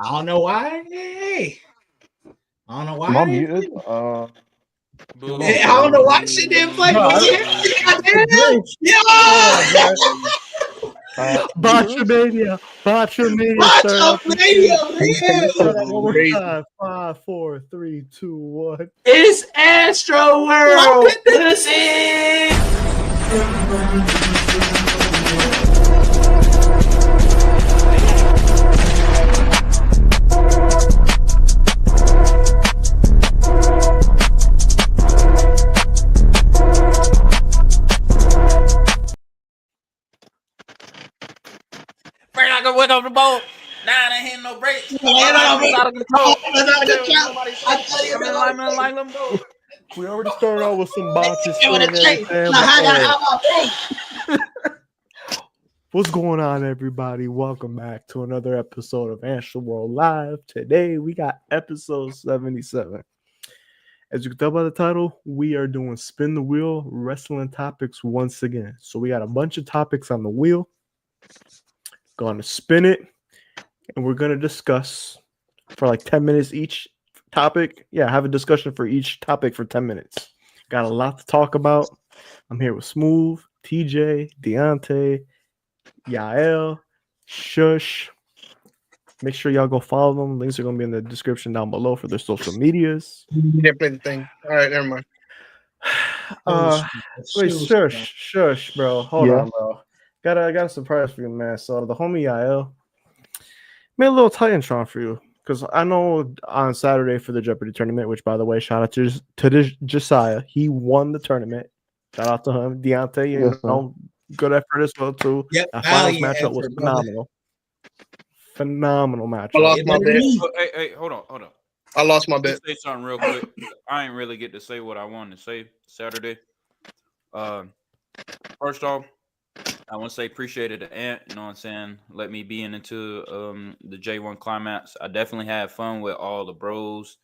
I don't know why. Hey, I don't know why. Am I muted? I don't know why shit didn't play. Bro, Botchamania. Botchamania. Start one more time. 5, 4, 3, 2, 1. It's Antstroworld. Listen. Bring like a whip off the boat. Nah, I ain't hitting no brakes. Out of control. We already started out with some botches and everything. What's going on, everybody? Welcome back to another episode of Antstroworld Live. Today, we got episode 77. As you can tell by the title, we are doing Spin the Wheel wrestling topics once again. So we got a bunch of topics on the wheel. Going to spin it, and we're going to discuss for like 10 minutes each topic. Yeah, have a discussion for each topic for 10 minutes. Got a lot to talk about. I'm here with Smooth, TJ, Deontay, Yael, Shush. Make sure y'all go follow them. Links are going to be in the description down below for their social medias. Different thing. All right, never mind. Wait, shush, bro. Hold on, bro. Got a surprise for you, man. So the homie Yael made a little Titantron for you, because I know on Saturday for the Jeopardy tournament, which, by the way, shout out to Josiah. He won the tournament. Shout out to him. Deontay, good effort as well, too. Yep, that finals matchup was phenomenal. Phenomenal matchup. I lost my bet. Hey, hold on. I lost my bet. Say something real quick. I ain't really get to say what I wanted to say Saturday. First off, I want to say appreciated the Ant, you know what I'm saying? Let me be into the J1 climax. I definitely had fun with all the bros.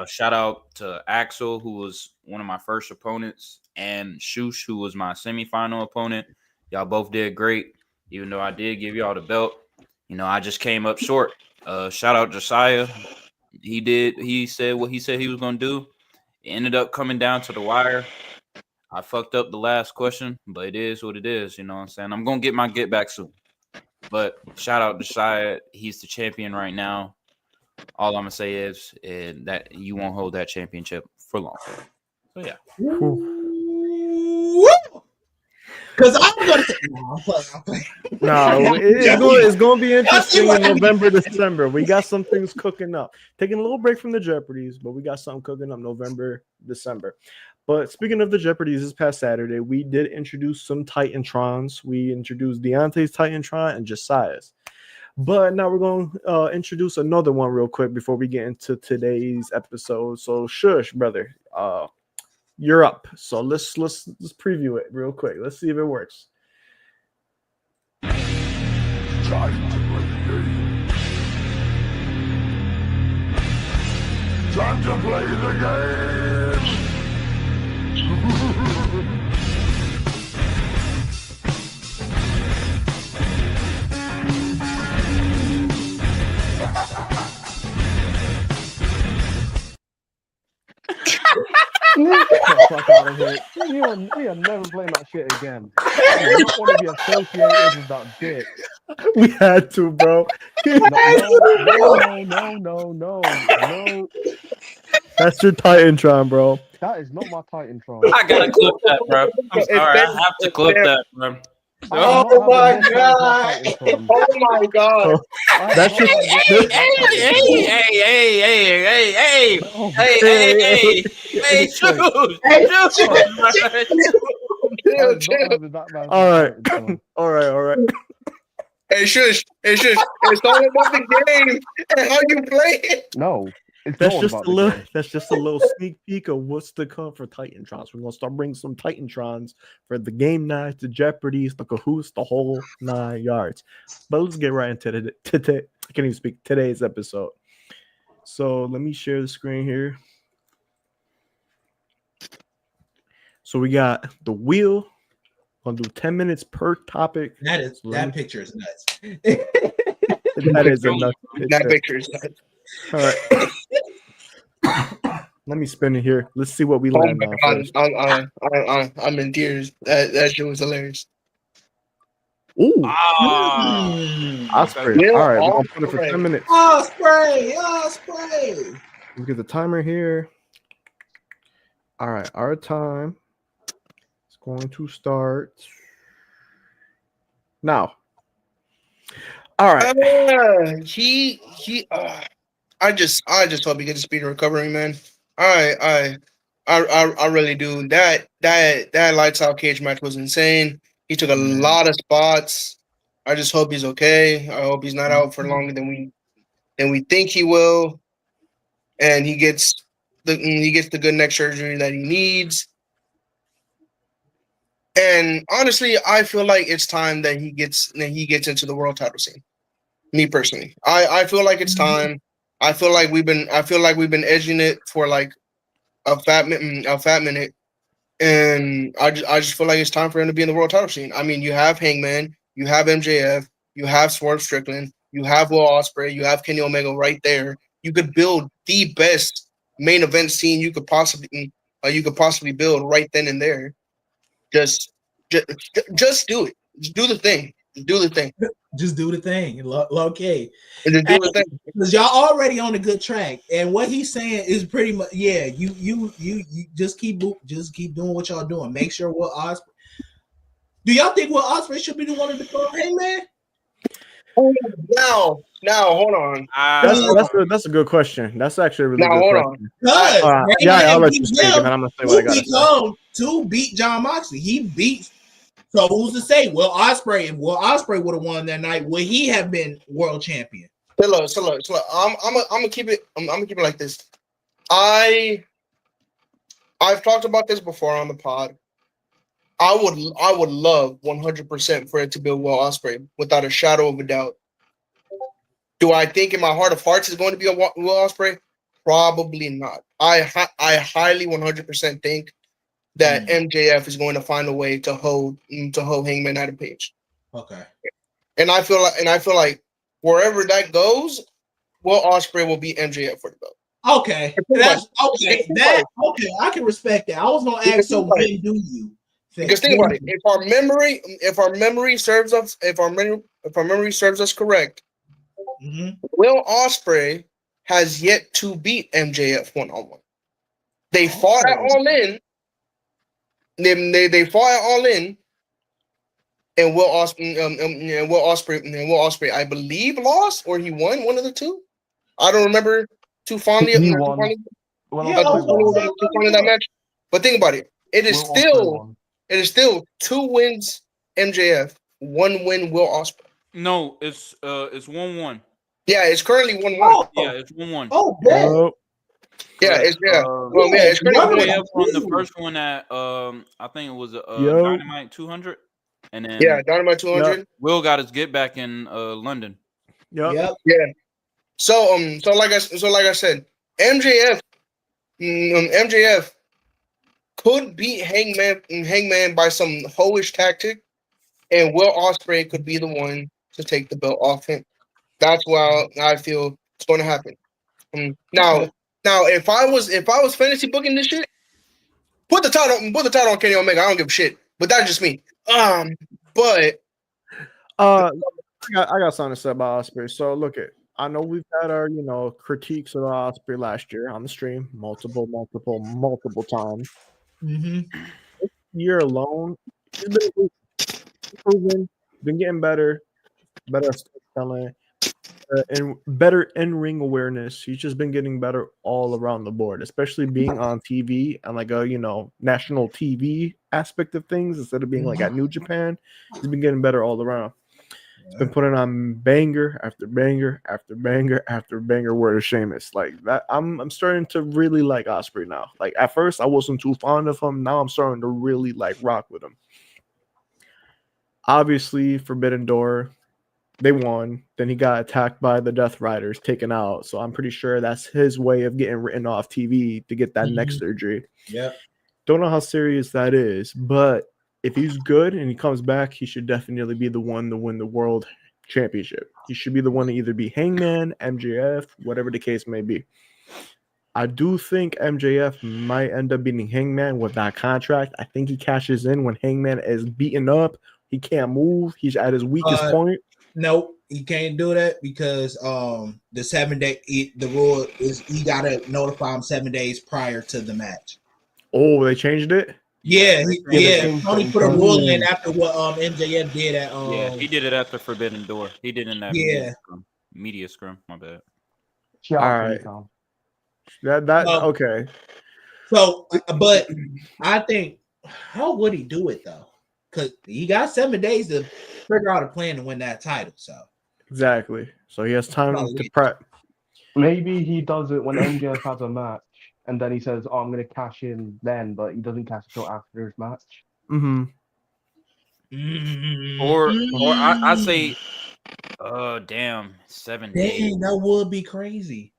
Shout out to Axel, who was one of my first opponents, and Shush, who was my semifinal opponent. Y'all both did great, even though I did give y'all the belt. You know, I just came up short. Shout out Josiah. He said what he said he was going to do. It ended up coming down to the wire. I fucked up the last question, but it is what it is. You know what I'm saying? I'm going to get my get back soon. But shout out to Shia. He's the champion right now. All I'm going to say is that you won't hold that championship for long. So, yeah. Because I'm going to... No, it's going to be interesting in November, December. We got some things cooking up. Taking a little break from the Jeopardies, but we got something cooking up November, December. But speaking of the Jeopardies, this past Saturday, we did introduce some Titantrons. We introduced Deontay's Titantron and Josiah's. But now we're going to introduce another one real quick before we get into today's episode. So, Shush, brother, you're up. So let's preview it real quick. Let's see if it works. Time to play the game. Time to play the game. Fuck out of here. You'll never play that shit again. I don't want to be associated with that bitch. We had to, bro. No. That's your Titantron, bro. That is not my Titantron. I got to clip that, bro. I'm sorry. I have to clip that, bro. Oh my god! Oh my god! That's just Hey! All right. Hey, shush! It's all about the game and how you play it. No. That's just a little sneak peek of what's to come for Titantrons. We're gonna start bringing some Titantrons for the game nights, the Jeopardies, the Cahoots, the whole 9 yards. But let's get right into I can't even speak, today's episode. So let me share the screen here. So we got the wheel. I'll do 10 minutes per topic. That picture is nuts. That is a nuts That picture. picture is nuts. All right. Let me spin it here. Let's see what we Oh land my on god, first. I'm in tears. That shit was hilarious. Ooh, Osprey. Will All right, we're gonna put it for Ospreay. 10 minutes. Osprey. Let's get the timer here. All right, our time is going to start now. All right. I just hope he gets a speedy recovery, man. I really do. That lights out cage match was insane. He took a lot of spots. I just hope he's okay. I hope he's not out for longer than we think he will, and he gets the good neck surgery that he needs. And honestly, I feel like it's time that he gets into the world title scene. Me personally, I feel like it's time. I feel like we've been edging it for like a fat minute, and I just feel like it's time for him to be in the world title scene. I mean, you have Hangman, you have MJF, you have Swerve Strickland, you have Will Ospreay, you have Kenny Omega right there. You could build the best main event scene you could possibly build right then and there. Just just do it. Just do the thing. Just do the thing. Just do the thing. Okay. Just do the thing. Because y'all already on a good track. And what he's saying is pretty much, yeah, you just keep doing what y'all doing. Make sure Will Ospreay. Do y'all think Will Ospreay should be the one to become Hangman? Now, hold on. That's a good question. That's actually a really good hold question. On. Yeah, I'll let you speak, and then I'm gonna say what I gotta say. To beat John Moxley, he beats. So who's to say? Will Ospreay, if Will Ospreay would have won that night, would he have been world champion? So look. I'm gonna keep it. I'm gonna keep it like this. I've talked about this before on the pod. I would love 100% for it to be Will Ospreay without a shadow of a doubt. Do I think in my heart of hearts it's going to be a Will Ospreay? Probably not. I highly 100% think that MJF is going to find a way to hold Hangman Adam Page. Okay. And I feel like wherever that goes, Will Ospreay will beat MJF for the belt. Okay. That's okay. I can respect that. I was gonna ask, so when do you think? Because think about it. If our memory serves us correct, Will Ospreay has yet to beat MJF 1-on-1. They fought at All In. They fought at All In, and Will Ospreay, I believe, lost or he won, one of the two. I don't remember too fondly. He won. That match. But think about it. It is still 2 wins MJF, 1 win Will Ospreay. No, it's 1-1. Yeah, it's currently 1-1. Oh. Yeah, it's 1-1. Oh, bad. Yeah, it's currently MJF won the first one at I think it was Dynamite 200, and then Dynamite 200. Yep. Will got his get back in London. Yep. Yeah. So like I said, MJF could beat Hangman by some hoish tactic, and Will Ospreay could be the one to take the belt off him. That's why I feel it's going to happen. Now, if I was fantasy booking this shit, put the title on Kenny Omega. I don't give a shit, but that's just me. But I got something to say about Ospreay. So look at. I know we've had our, critiques of Ospreay last year on the stream multiple times. This year alone, he's been improving, been getting better storytelling, and better in-ring awareness. He's just been getting better all around the board, especially being on TV and like a national TV aspect of things instead of being like at New Japan. He's been getting better all around. He's been putting on banger after banger after banger after banger. Word of Sheamus, like that. I'm starting to really like Ospreay now. Like at first, I wasn't too fond of him. Now I'm starting to really like rock with him. Obviously, Forbidden Door, they won. Then he got attacked by the Death Riders, taken out. So I'm pretty sure that's his way of getting written off TV to get that neck surgery. Yeah. Don't know how serious that is, but if he's good and he comes back, he should definitely be the one to win the world championship. He should be the one to either be Hangman, MJF, whatever the case may be. I do think MJF might end up beating Hangman with that contract. I think he cashes in when Hangman is beaten up. He can't move. He's at his weakest point. Nope, he can't do that because the 7 day the rule is he gotta notify him 7 days prior to the match. Oh, they changed it? Yeah, Tony put a rule in Mm. after what MJF did at Yeah, he did it after Forbidden Door. He did it in that Yeah. media scrum. My bad. All right. That okay. So, but I think how would he do it though? Because he got 7 days to figure out a plan to win that title. So Exactly. So he has time Probably. to prep. Maybe he does it when MJF has a match, and then he says, "Oh, I'm going to cash in then," but he doesn't cash until after his match. Mm-hmm. Or I say, damn, 7 days. Dang, that would be crazy.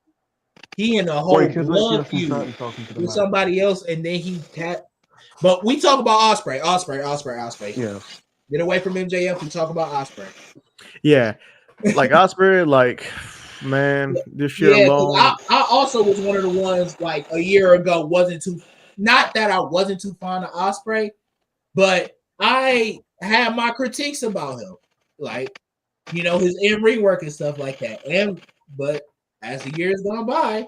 He in a Or whole he could blood just insert feud himself into the with match. somebody else, and then he But we talk about Osprey. Yeah. Get away from MJF. We talk about Osprey. Yeah. Like Osprey, like man, this shit Yeah, alone. I also was one of the ones like a year ago not that I wasn't too fond of Osprey, but I had my critiques about him, like his in-ring work and stuff like that. But as the years gone by,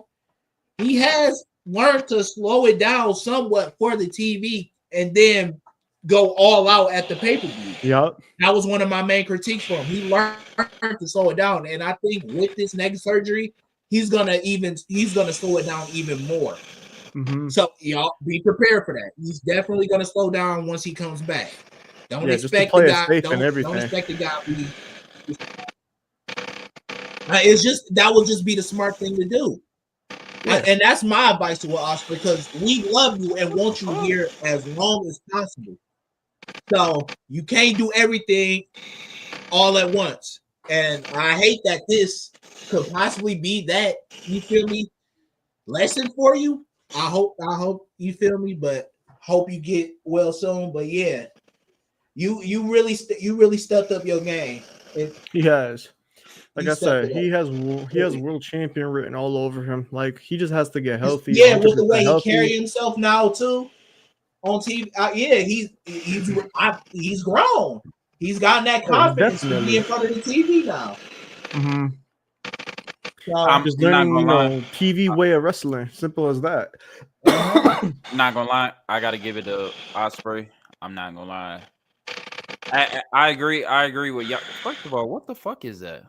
he has learned to slow it down somewhat for the TV and then go all out at the pay-per-view. Yep. That was one of my main critiques for him. He learned to slow it down, and I think with this next surgery, he's gonna slow it down even more. Mm-hmm. So y'all be prepared for that. He's definitely gonna slow down once he comes back. Don't Just to expect play the it guy. safe Don't, and everything. don't expect the guy. It's just that will just be the smart thing to do. Yeah. And that's my advice to Osprey, because we love you and want you here as long as possible. So you can't do everything all at once. And I hate that this could possibly be that, you feel me, lesson for you. I hope you feel me, but hope you get well soon. But yeah, you really stepped up your game. He has. Like He I said, stepped it he has world champion written all over him. Like he just has to get healthy. Yeah, with the 100% way he healthy. carry himself now too on TV. Yeah, he's grown. He's gotten that confidence to be in front of the TV now. Mm-hmm. So, I'm Just not learning, gonna lie. TV way of wrestling. Simple as that. Not gonna lie, I gotta give it to Osprey. I'm not gonna lie. I agree. I agree with y'all. First of all, what the fuck is that?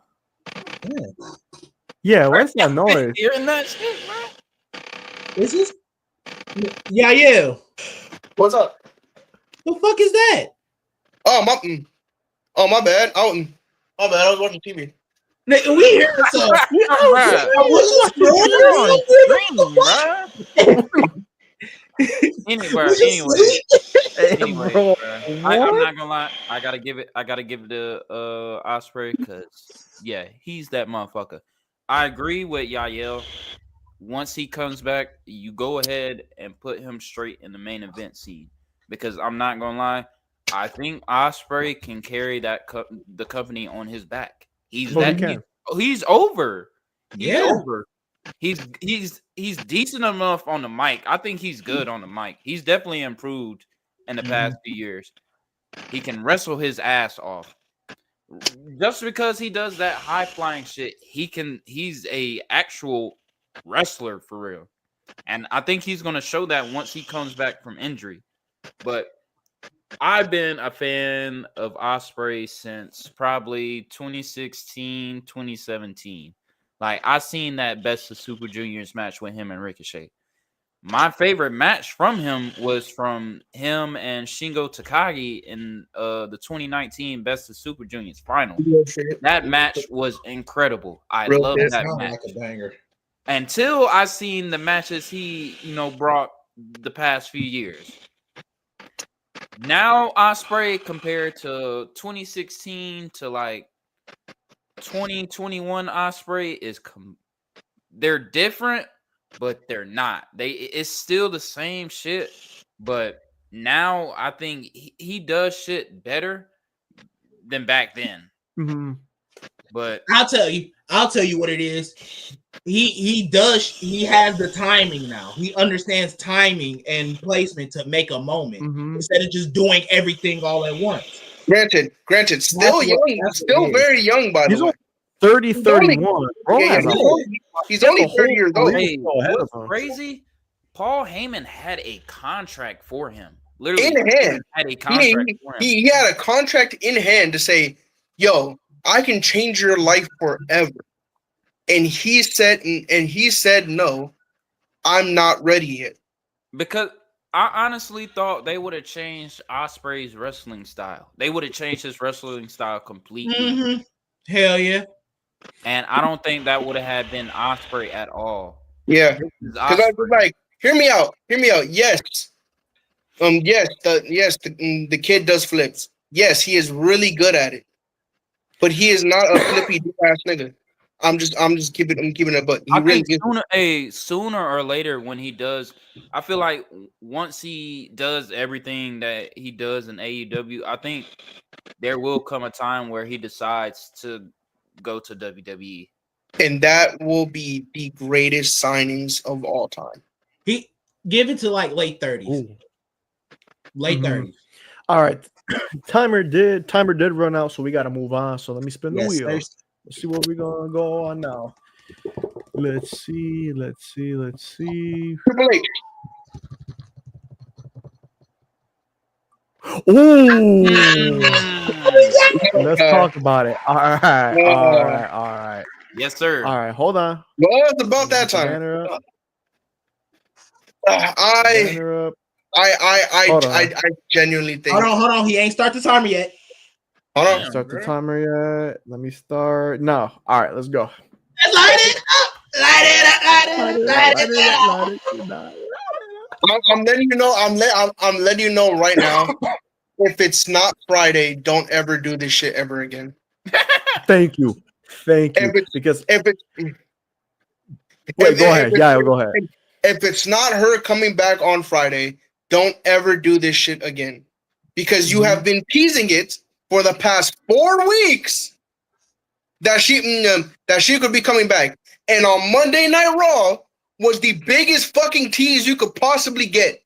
Yeah, what's that noise? Hearing that shit, bro? is this? Yeah. What's up? The fuck is that? Oh my bad. My bad. I was watching TV. Nigga, we hear so. Anyway, Bro, I'm not gonna lie. I gotta give it to Osprey, because yeah, he's that motherfucker. I agree with Yael. Once he comes back, you go ahead and put him straight in the main event scene, because I'm not gonna lie. I think Osprey can carry the company on his back. He's over. He's over. He's decent enough on the mic. I think he's good on the mic. He's definitely improved in the past few years. He can wrestle his ass off. Just because he does that high flying shit, he's a actual wrestler for real. And I think he's gonna show that once he comes back from injury. But I've been a fan of Osprey since probably 2016, 2017. Like, I seen that Best of Super Juniors match with him and Ricochet. My favorite match from him was from him and Shingo Takagi in the 2019 Best of Super Juniors final. That match was incredible. I love that match. Like a banger. Until I seen the matches he, brought the past few years. Now Osprey compared to 2016 to like 2021 Osprey is they're different, but they're not. It's still the same shit, but now I think he does shit better than back then. Mm-hmm. But I'll tell you what it is. He has the timing now. He understands timing and placement to make a moment instead of just doing everything all at once. Granted, still young, still very young, by the way. 30, 31. He's only 30 years old. Hey, what's crazy? Paul Heyman had a contract for him. Literally, in hand. Had a contract for him. He had a contract in hand to say, "Yo, I can change your life forever." And he said, "No, I'm not ready yet." Because I honestly thought they would have changed Ospreay's wrestling style. They would have changed his wrestling style completely. Mm-hmm. Hell yeah. And I don't think that would have been Ospreay at all. Yeah, because I was like, hear me out. Yes, the kid does flips. Yes, he is really good at it, but he is not a flippy ass nigga. I'm keeping it, but he really sooner or later when he does, I feel like once he does everything that he does in AEW, I think there will come a time where he decides to go to WWE. And that will be the greatest signings of all time. He give it to like late 30s. Late 30s. All right. Timer did run out, so we gotta move on. So let me spin the wheel. Let's see what we're gonna go on now. Let's see. Triple H. Ooh. Let's talk about it. All right. Yes, sir. All right, hold on. Well, it's about that time. I genuinely think. Hold on. He ain't start the timer yet. Hold on. Start the timer yet. Let me start. No. All right, let's go. Light it up. I'm letting you know. I'm letting you know right now. If it's not Friday, don't ever do this shit ever again. Thank you. Because go ahead. Go ahead. If it's not her coming back on Friday, don't ever do this shit again. Because you have been teasing it for the past 4 weeks that she could be coming back. And on Monday Night Raw was the biggest fucking tease you could possibly get.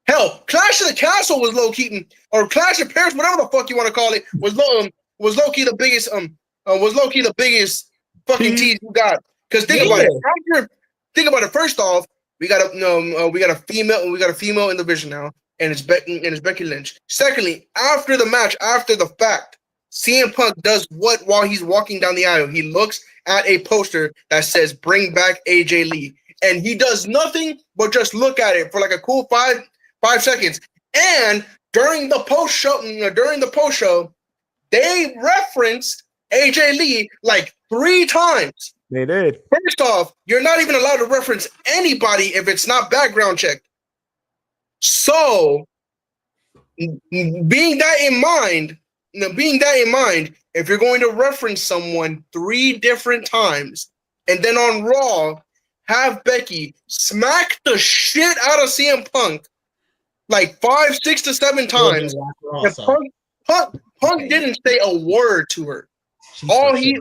Hell, Clash of the Castle was low key, or Clash of Paris, whatever the fuck you want to call it, was low key the biggest fucking tease you got. Because think about it. First off, we got a female in the division now, and it's Becky Lynch. Secondly, after the match, after the fact, CM Punk does what while he's walking down the aisle? He looks at a poster that says "Bring back AJ Lee," and he does nothing but just look at it for like a cool 5 seconds. And during the post show, they referenced AJ Lee like 3 times. They did. First off, you're not even allowed to reference anybody if it's not background checked. So, being that in mind, if you're going to reference someone 3 different times, and then on Raw have Becky smack the shit out of CM Punk like 5, 6 to 7 times, Punk didn't say a word to her. All he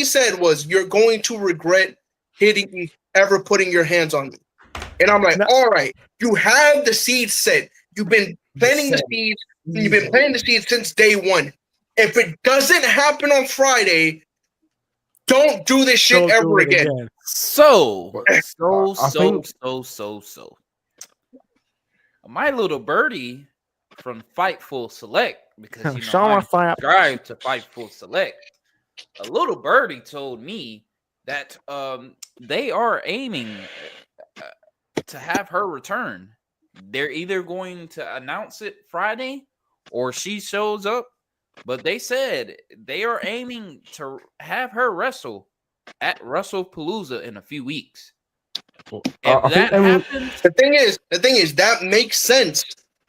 said was, "You're going to regret ever putting your hands on me." And I'm like, all right, you have the seeds set. You've been planting the seeds. You've been planting the seeds since day one. If it doesn't happen on Friday, don't do this shit ever again. So. My little birdie from Fightful Select, because I subscribe to Fightful Select. A little birdie told me that they are aiming to have her return. They're either going to announce it Friday or she shows up, but they said they are aiming to have her wrestle at WrestlePalooza in a few weeks. If that happens, the thing is that makes sense.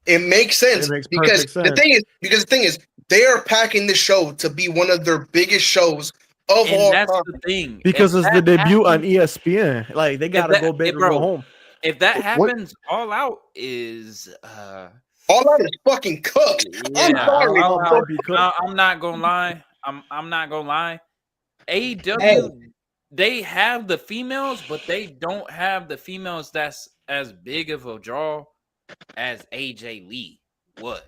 It makes sense because the thing is they are packing the show to be one of their biggest shows of all time. That's the thing. Because it's the debut on ESPN. Like they gotta go big or go home. If that happens, All Out is All Out is fucking cooked. Yeah, I'm sorry. I'm not gonna lie. I'm not gonna lie. AEW, Hey. they have the females, but they don't have the females that's as big of a draw as AJ Lee was.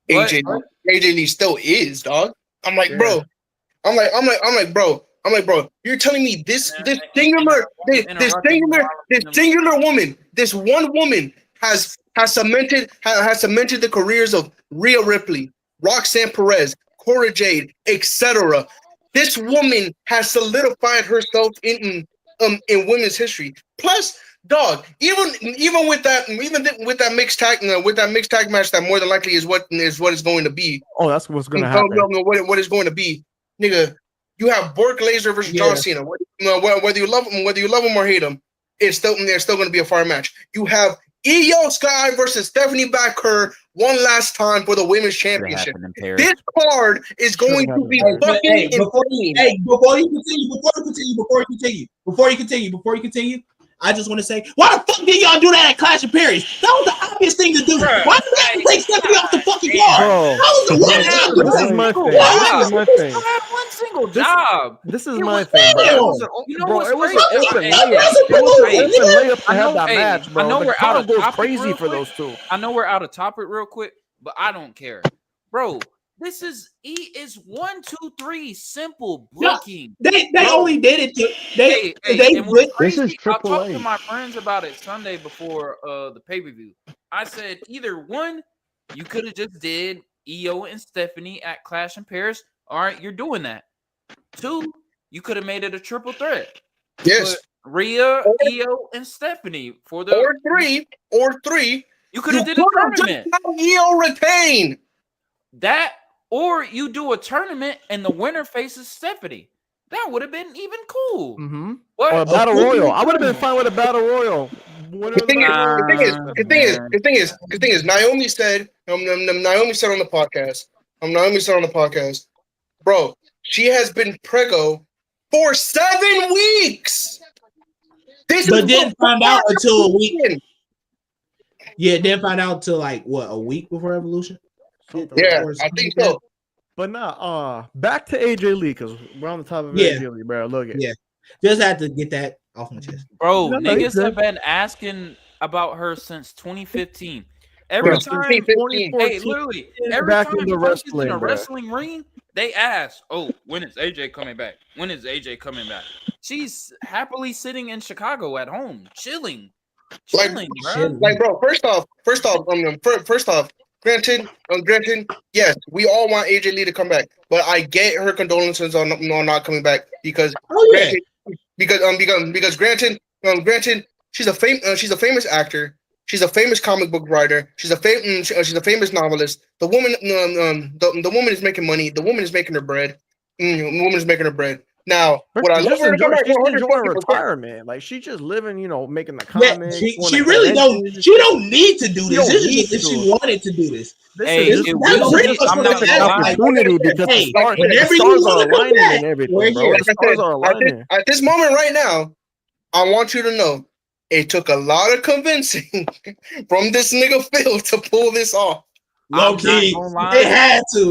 But AJ Lee still is, dog. I'm like, Yeah. bro. I'm like, bro. You're telling me this singular woman, this one woman has cemented the careers of Rhea Ripley, Roxanne Perez, Cora Jade, etc. This woman has solidified herself in women's history. Plus, dog, even with that mixed tag match that more than likely is what is going to be. Oh, that's what's gonna happen. What is going to be, nigga? You have Bork Laser versus John Cena. Whether you love him or hate him, it's still going to be a fire match. You have Io Sky versus Stephanie Baker one last time for the women's championship. This card is going to be fucking insane. Before you continue, I just want to say, why the fuck did y'all do that at Clash of Paris? That was the obvious thing to do. Why did they take Stephanie off the fucking card? This is my thing. You had one single job. This is my thing, bro. You know Bro, what's it was crazy? an open layup. It was an open layup to have that match, bro. I know The we're out of crowd goes topic crazy real for quick. those two. I know we're out of topic real quick, but I don't care, bro. This is 1, 2, 3 simple booking. They only did it to This is I Triple talked to H. my friends about it Sunday before the pay-per-view. I said either one, you could have just did Io and Stephanie at Clash in Paris. All right, you're doing that. 2, you could have made it a triple threat. Yes. Put Rhea, Io, and Stephanie for the or three. You could have did a tournament. Io retain That, or you do a tournament and the winner faces Stephanie. That would have been even cool. Mm-hmm. What? Or a battle royal. I would have been fine with a battle royal. The thing is, Naomi said on the podcast, bro, she has been preggo for 7 weeks. But didn't find out until a week. Yeah, didn't find out until like what, a week before Evolution. Yeah, I think so. But nah, back to AJ Lee because we're on the top of AJ Lee, bro. Look at just had to get that off my chest, bro. Niggas have been asking about her since 2015. Every time, hey, literally, every time in the wrestling ring, they ask, "Oh, when is AJ coming back? When is AJ coming back?" She's happily sitting in Chicago at home, chilling, bro. Like, bro. First off. Granted, yes, we all want AJ Lee to come back, but I get her condolences on not coming back because granted, she's a famous actor, she's a famous comic book writer, she's a famous novelist. The woman is making money. The woman is making her bread. The woman is making her bread. Now, what I love her enjoying retirement. Like she's just living, making the comments. She really don't. She don't need to do this. This is if she wanted to do this. I'm not an opportunity because the stars are aligning and everything, bro. The stars are aligning. At this moment right now, I want you to know it took a lot of convincing from this nigga Phil to pull this off. Low key, they had to.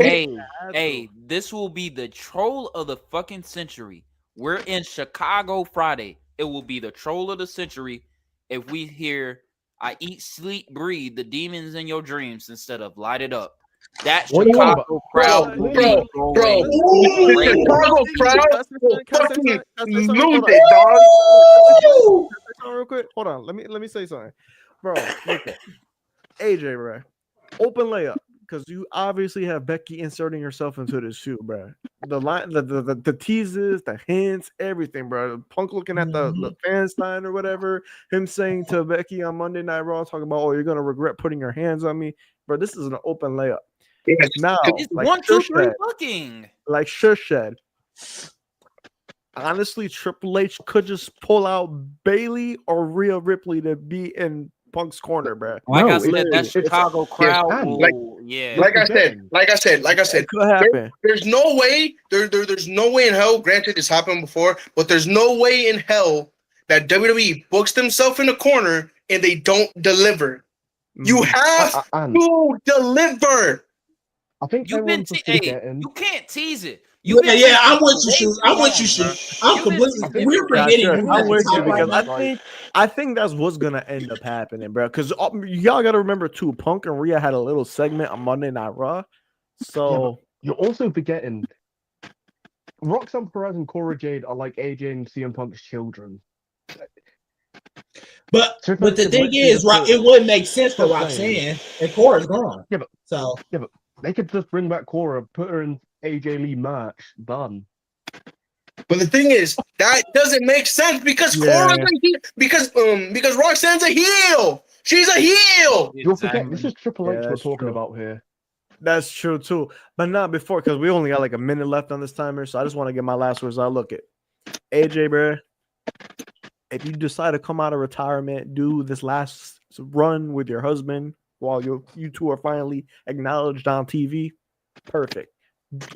Hey, this will be the troll of the fucking century. We're in Chicago Friday. It will be the troll of the century if we hear "I eat, sleep, breathe the demons in your dreams" instead of "light it up." That Chicago crowd will be going. Chicago crowd will fucking lose it, dog. Real quick, hold on. Let me say something, bro. Look at AJ, bro. Open layup because you obviously have Becky inserting herself into this shoot, bro. The line, the teases, the hints, everything, bro. Punk looking at the fan sign or whatever. Him saying to Becky on Monday Night Raw, talking about, "Oh, you're gonna regret putting your hands on me, bro." This is an open layup. Yes. Now, it's like 1, 2, 3 booking. Like Shush said, honestly, Triple H could just pull out Bailey or Rhea Ripley to be in Punk's corner, bro. Like I said, that Chicago crowd. Like I said, it could happen. There's no way. There's no way in hell. Granted, it's happened before, but there's no way in hell that WWE books themselves in a corner and they don't deliver. You have to deliver. I think you can't tease it. Yeah, I'm with you, Shoes. I'm with you, bro. Shoes. I'm You've been completely. too We're long. Yeah, forgetting sure. who's I'm at the with you top right because now. I think that's what's gonna end up happening, bro. Because y'all gotta remember too, Punk and Rhea had a little segment on Monday Night Raw. So You're also forgetting Roxanne Perez and Cora Jade are like AJ and CM Punk's children. But Triple H the could thing literally is, just right? put- It wouldn't make sense for just saying. Roxanne, and Cora's gone. Yeah, but So they could just bring back Cora, put her in AJ Lee match, done. But the thing is, that doesn't make sense because Cora's a heel. Because Roxanne's a heel. She's a heel. You'll forget this is Triple Yeah, H we're that's talking true. about here. that's true too. But not before, because we only got like a minute left on this timer. So I just want to get my last words. I look at AJ, bro. If you decide to come out of retirement, do this last run with your husband while you two are finally acknowledged on TV, perfect.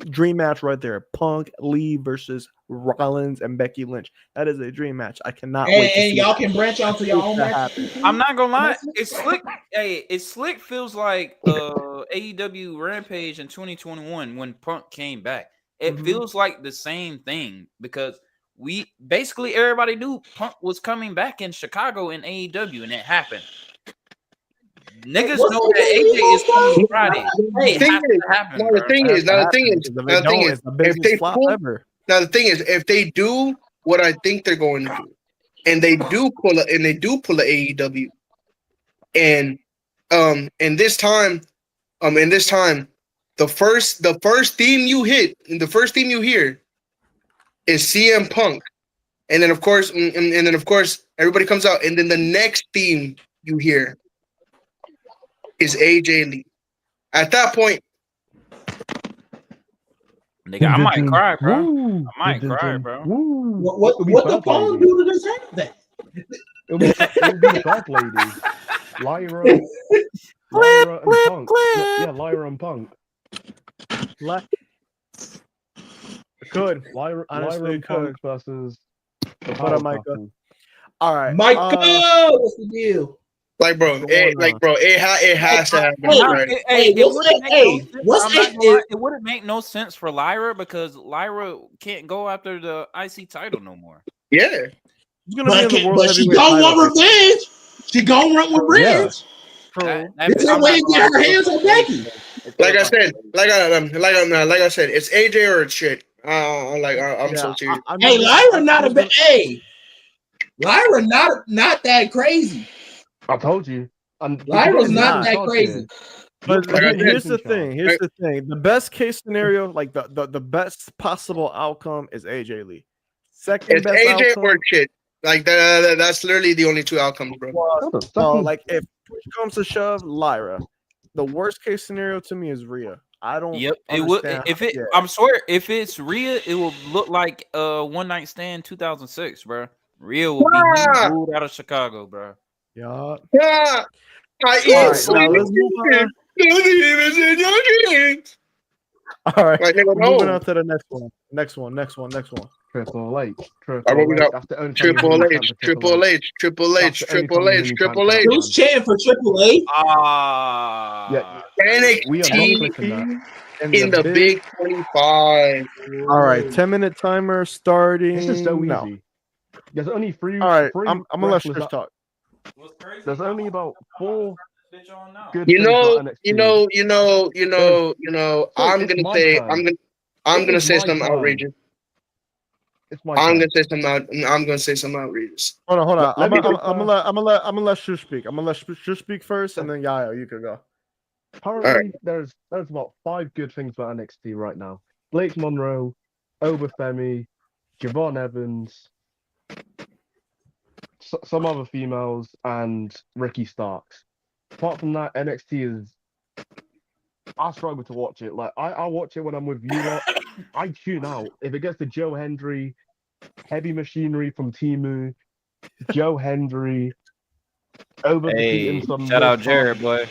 Dream match right there. Punk, Lee versus Rollins and Becky Lynch. That is a dream match. I cannot wait to and see y'all that. can branch out to your own That matches. I'm not gonna lie, it's slick. Hey, it's slick. Feels like AEW Rampage in 2021 when Punk came back. It Mhm. feels like the same thing because we basically everybody knew Punk was coming back in Chicago in AEW, and it happened. Niggas What's know the that thing AJ you is coming gonna Friday. Hey, It has to happen, bro. That has to happen, because if it don't, it's the if biggest they flop pull, ever. now the thing is, if they do what I think they're going to do, and they do pull a AEW, and this time, the first theme you hear is CM Punk, and then of course, everybody comes out, and then the next theme you hear is AJ Lee. At that point, Nigga, I might cry, bro. I might cry, bro. Woo. what the phone do to deserve that? It'll be the third lady. Lyra and Punk. Yeah, Lyra and Punk. Could Lyra honestly and could. Punk versus the What Power up, Micah? Couple. All right, Michael, what's the deal? like bro, it has to happen. Hey, Right? It wouldn't make no sense for Lyra because Lyra can't go after the IC title no more. Yeah. She's gonna be in the world But she heavyweight gonna title. want revenge. She gonna want revenge. It's her way to get her hands on Becky. Like I said, it's AJ or it's shit. I'm so serious. Hey, Lyra not a bad. Hey, Lyra not that crazy. I told you. Lyra's not that crazy. But Like I said, here's the thing. Here's the thing. The best case scenario, like the best possible outcome, is AJ Lee. Second It's best AJ outcome, or shit. Like that's literally the only two outcomes, bro. like if push comes to shove, Lyra. The worst case scenario to me is Rhea. I don't. Yep, it would. If it, I'm swear, if it's Rhea, it will look like One Night Stand 2006, bro. Rhea will be moved out of Chicago, bro. Yeah. Yeah. I All right, now let's move on. All right, like, nigga, we're moving on to the next one. Next one. Triple H. That's the only Triple H. Who's chanting for Triple H? Yeah, we are not NXT clicking that. in the Big 25. All right, 10-minute timer starting. This is so now. easy. There's only three. All right, three I'm gonna let wrestlers Chris talk. There's only about 4 good You things know, about NXT. I'm it's gonna my say turn. I'm gonna It's say my something turn. outrageous. It's my I'm turn. gonna say something outrageous. Hold on. Let me go I'm gonna let Shu speak. I'm gonna let Shu speak first, and then Yayo, you could go. Currently, there's about 5 good things about NXT right now. Blake Monroe, Obafemi, Javon Evans, some other females, and Ricky Starks. Apart from that, NXT is. I struggle to watch it. Like I watch it when I'm with you lot. I tune out if it gets to Joe Hendry, Heavy Machinery from Timu, Joe Hendry, Hey, shout out Jared, boy.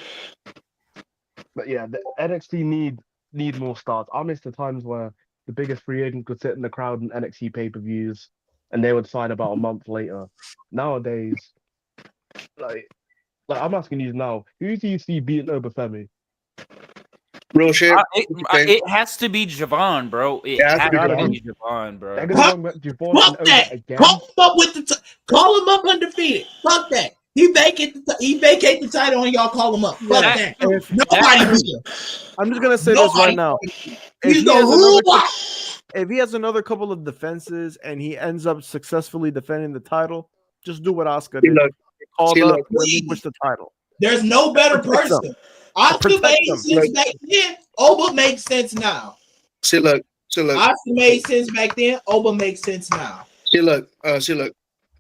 But yeah, the NXT need more stars. I miss the times where the biggest free agent could sit in the crowd in NXT pay-per-views and they would sign about a month later. Nowadays, like I'm asking you now, who do you see beating Obafemi? Real shit. It has to be Javon, bro. It Yeah, has gotta to be. be Javon, bro. They're gonna run with Javon and Fuck Oda that. again. Call him up with call him up undefeated. Fuck that. He vacate the title and y'all call him up. Fuck Yeah, that. if- Nobody beat him. I'm just gonna say this right Nobody. now. He's If the he has another ruler. if he has another couple of defenses and he ends up successfully defending the title, just do what Oscar See, did. look, Get called see, up, look. relinquish the title. There's no better Protect them. person. Oscar Protect made them. sense back then. Oba makes sense now. See, look. Oscar made sense back then. Oba makes sense now. See, look.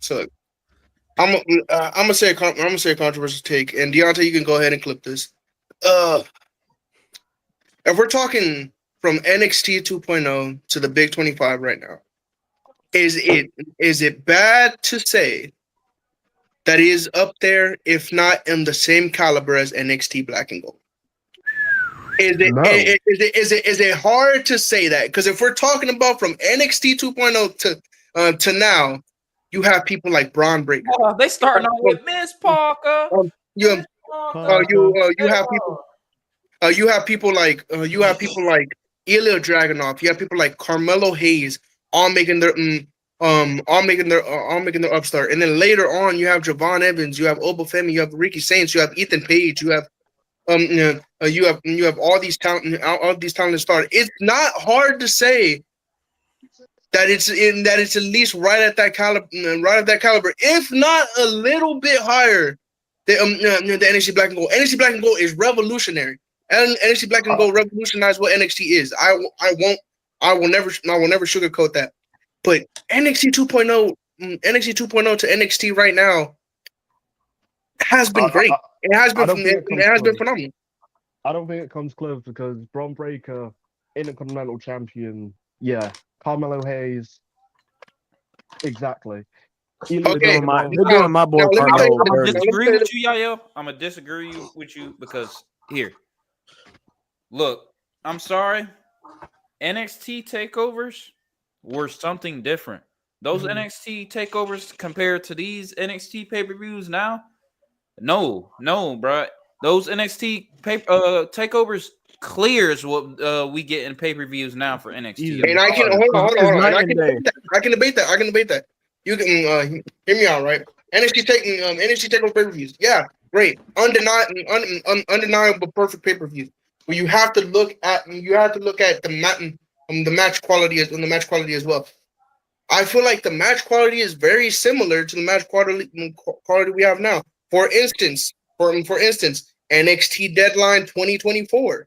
So look. I'm gonna say a controversial take, and Deontay, you can go ahead and clip this. If we're talking from NXT 2.0 to the Big 25 right now, is it bad to say that he is up there, if not in the same caliber as NXT Black and Gold? Is No. it hard to say that? Because if we're talking about from NXT 2.0 to now, you have people like Braun Breaker. They starting off with Miss Parker. You have people like Ilya Dragunov. You have people like Carmelo Hayes, all making their upstart. And then later on, you have Javon Evans, you have Obafemi, you have Ricky Saints, you have Ethan Page, you have you have all these talented stars. It's not hard to say that it's at least right at that caliber, if not a little bit higher than the NXT Black and Gold. NXT Black and Gold is revolutionary, and NXT Black and Gold revolutionized what NXT is. I will never sugarcoat that. But NXT 2.0 to NXT right now has been great. It has been phenomenal. I don't think it comes close because Braun Breaker, Intercontinental Champion, yeah. Carmelo Hayes, exactly. Okay. They're doing my boy Now, let me tell Carmelo you- I'm dirty. gonna disagree with you, Yael. I'm gonna disagree with you because here, look, I'm sorry, NXT takeovers were something different. Those NXT takeovers compared to these NXT pay-per-views now, no, bro. Those NXT takeovers clears what we get in pay-per-views now for NXT. And I can hold on. And I can debate that. You can hear me out, right? NXT takeover pay-per-views. Yeah, great. Undeniable perfect pay-per-views. But you have to look at the match quality as well. I feel like the match quality is very similar to the match quality we have now. For instance, NXT Deadline 2024.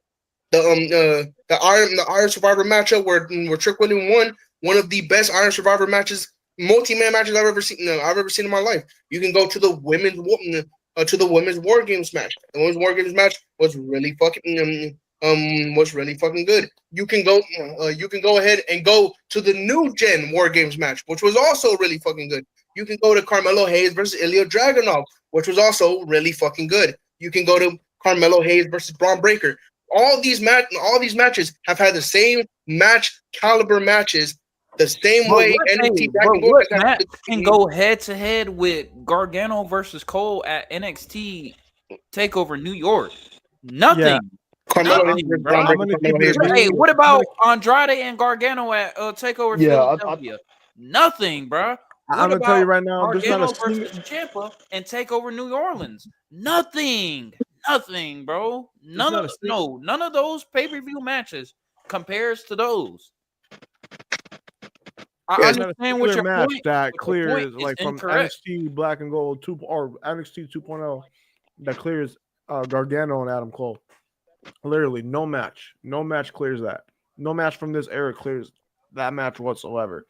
The Iron Survivor matchup where Trick William won, one of the best Iron Survivor matches, multi-man matches I've ever seen in my life. You can go to the women's War Games match. The women's War Games match was really fucking good. You can go ahead and go to the new gen War Games match, which was also really fucking good. You can go to Carmelo Hayes versus Ilya Dragunov, which was also really fucking good. You can go to Carmelo Hayes versus Braun Breaker. All these matches have had the same match caliber matches, the same way NXT match can go head to head with Gargano versus Cole at NXT Takeover New York. Nothing. Yeah. Hey, what about Andrade and Gargano at Takeover Philadelphia? Nothing, bro. I'm gonna tell you right now, there's Gargano not a single. versus Ciampa and Takeover New Orleans. Nothing, bro. None of those pay-per-view matches compares to those. I understand what your match point. that but your clears point is like from incorrect. NXT Black and Gold 2 or NXT 2.0 that clears Gargano and Adam Cole. Literally, no match clears that. No match from this era clears that match whatsoever.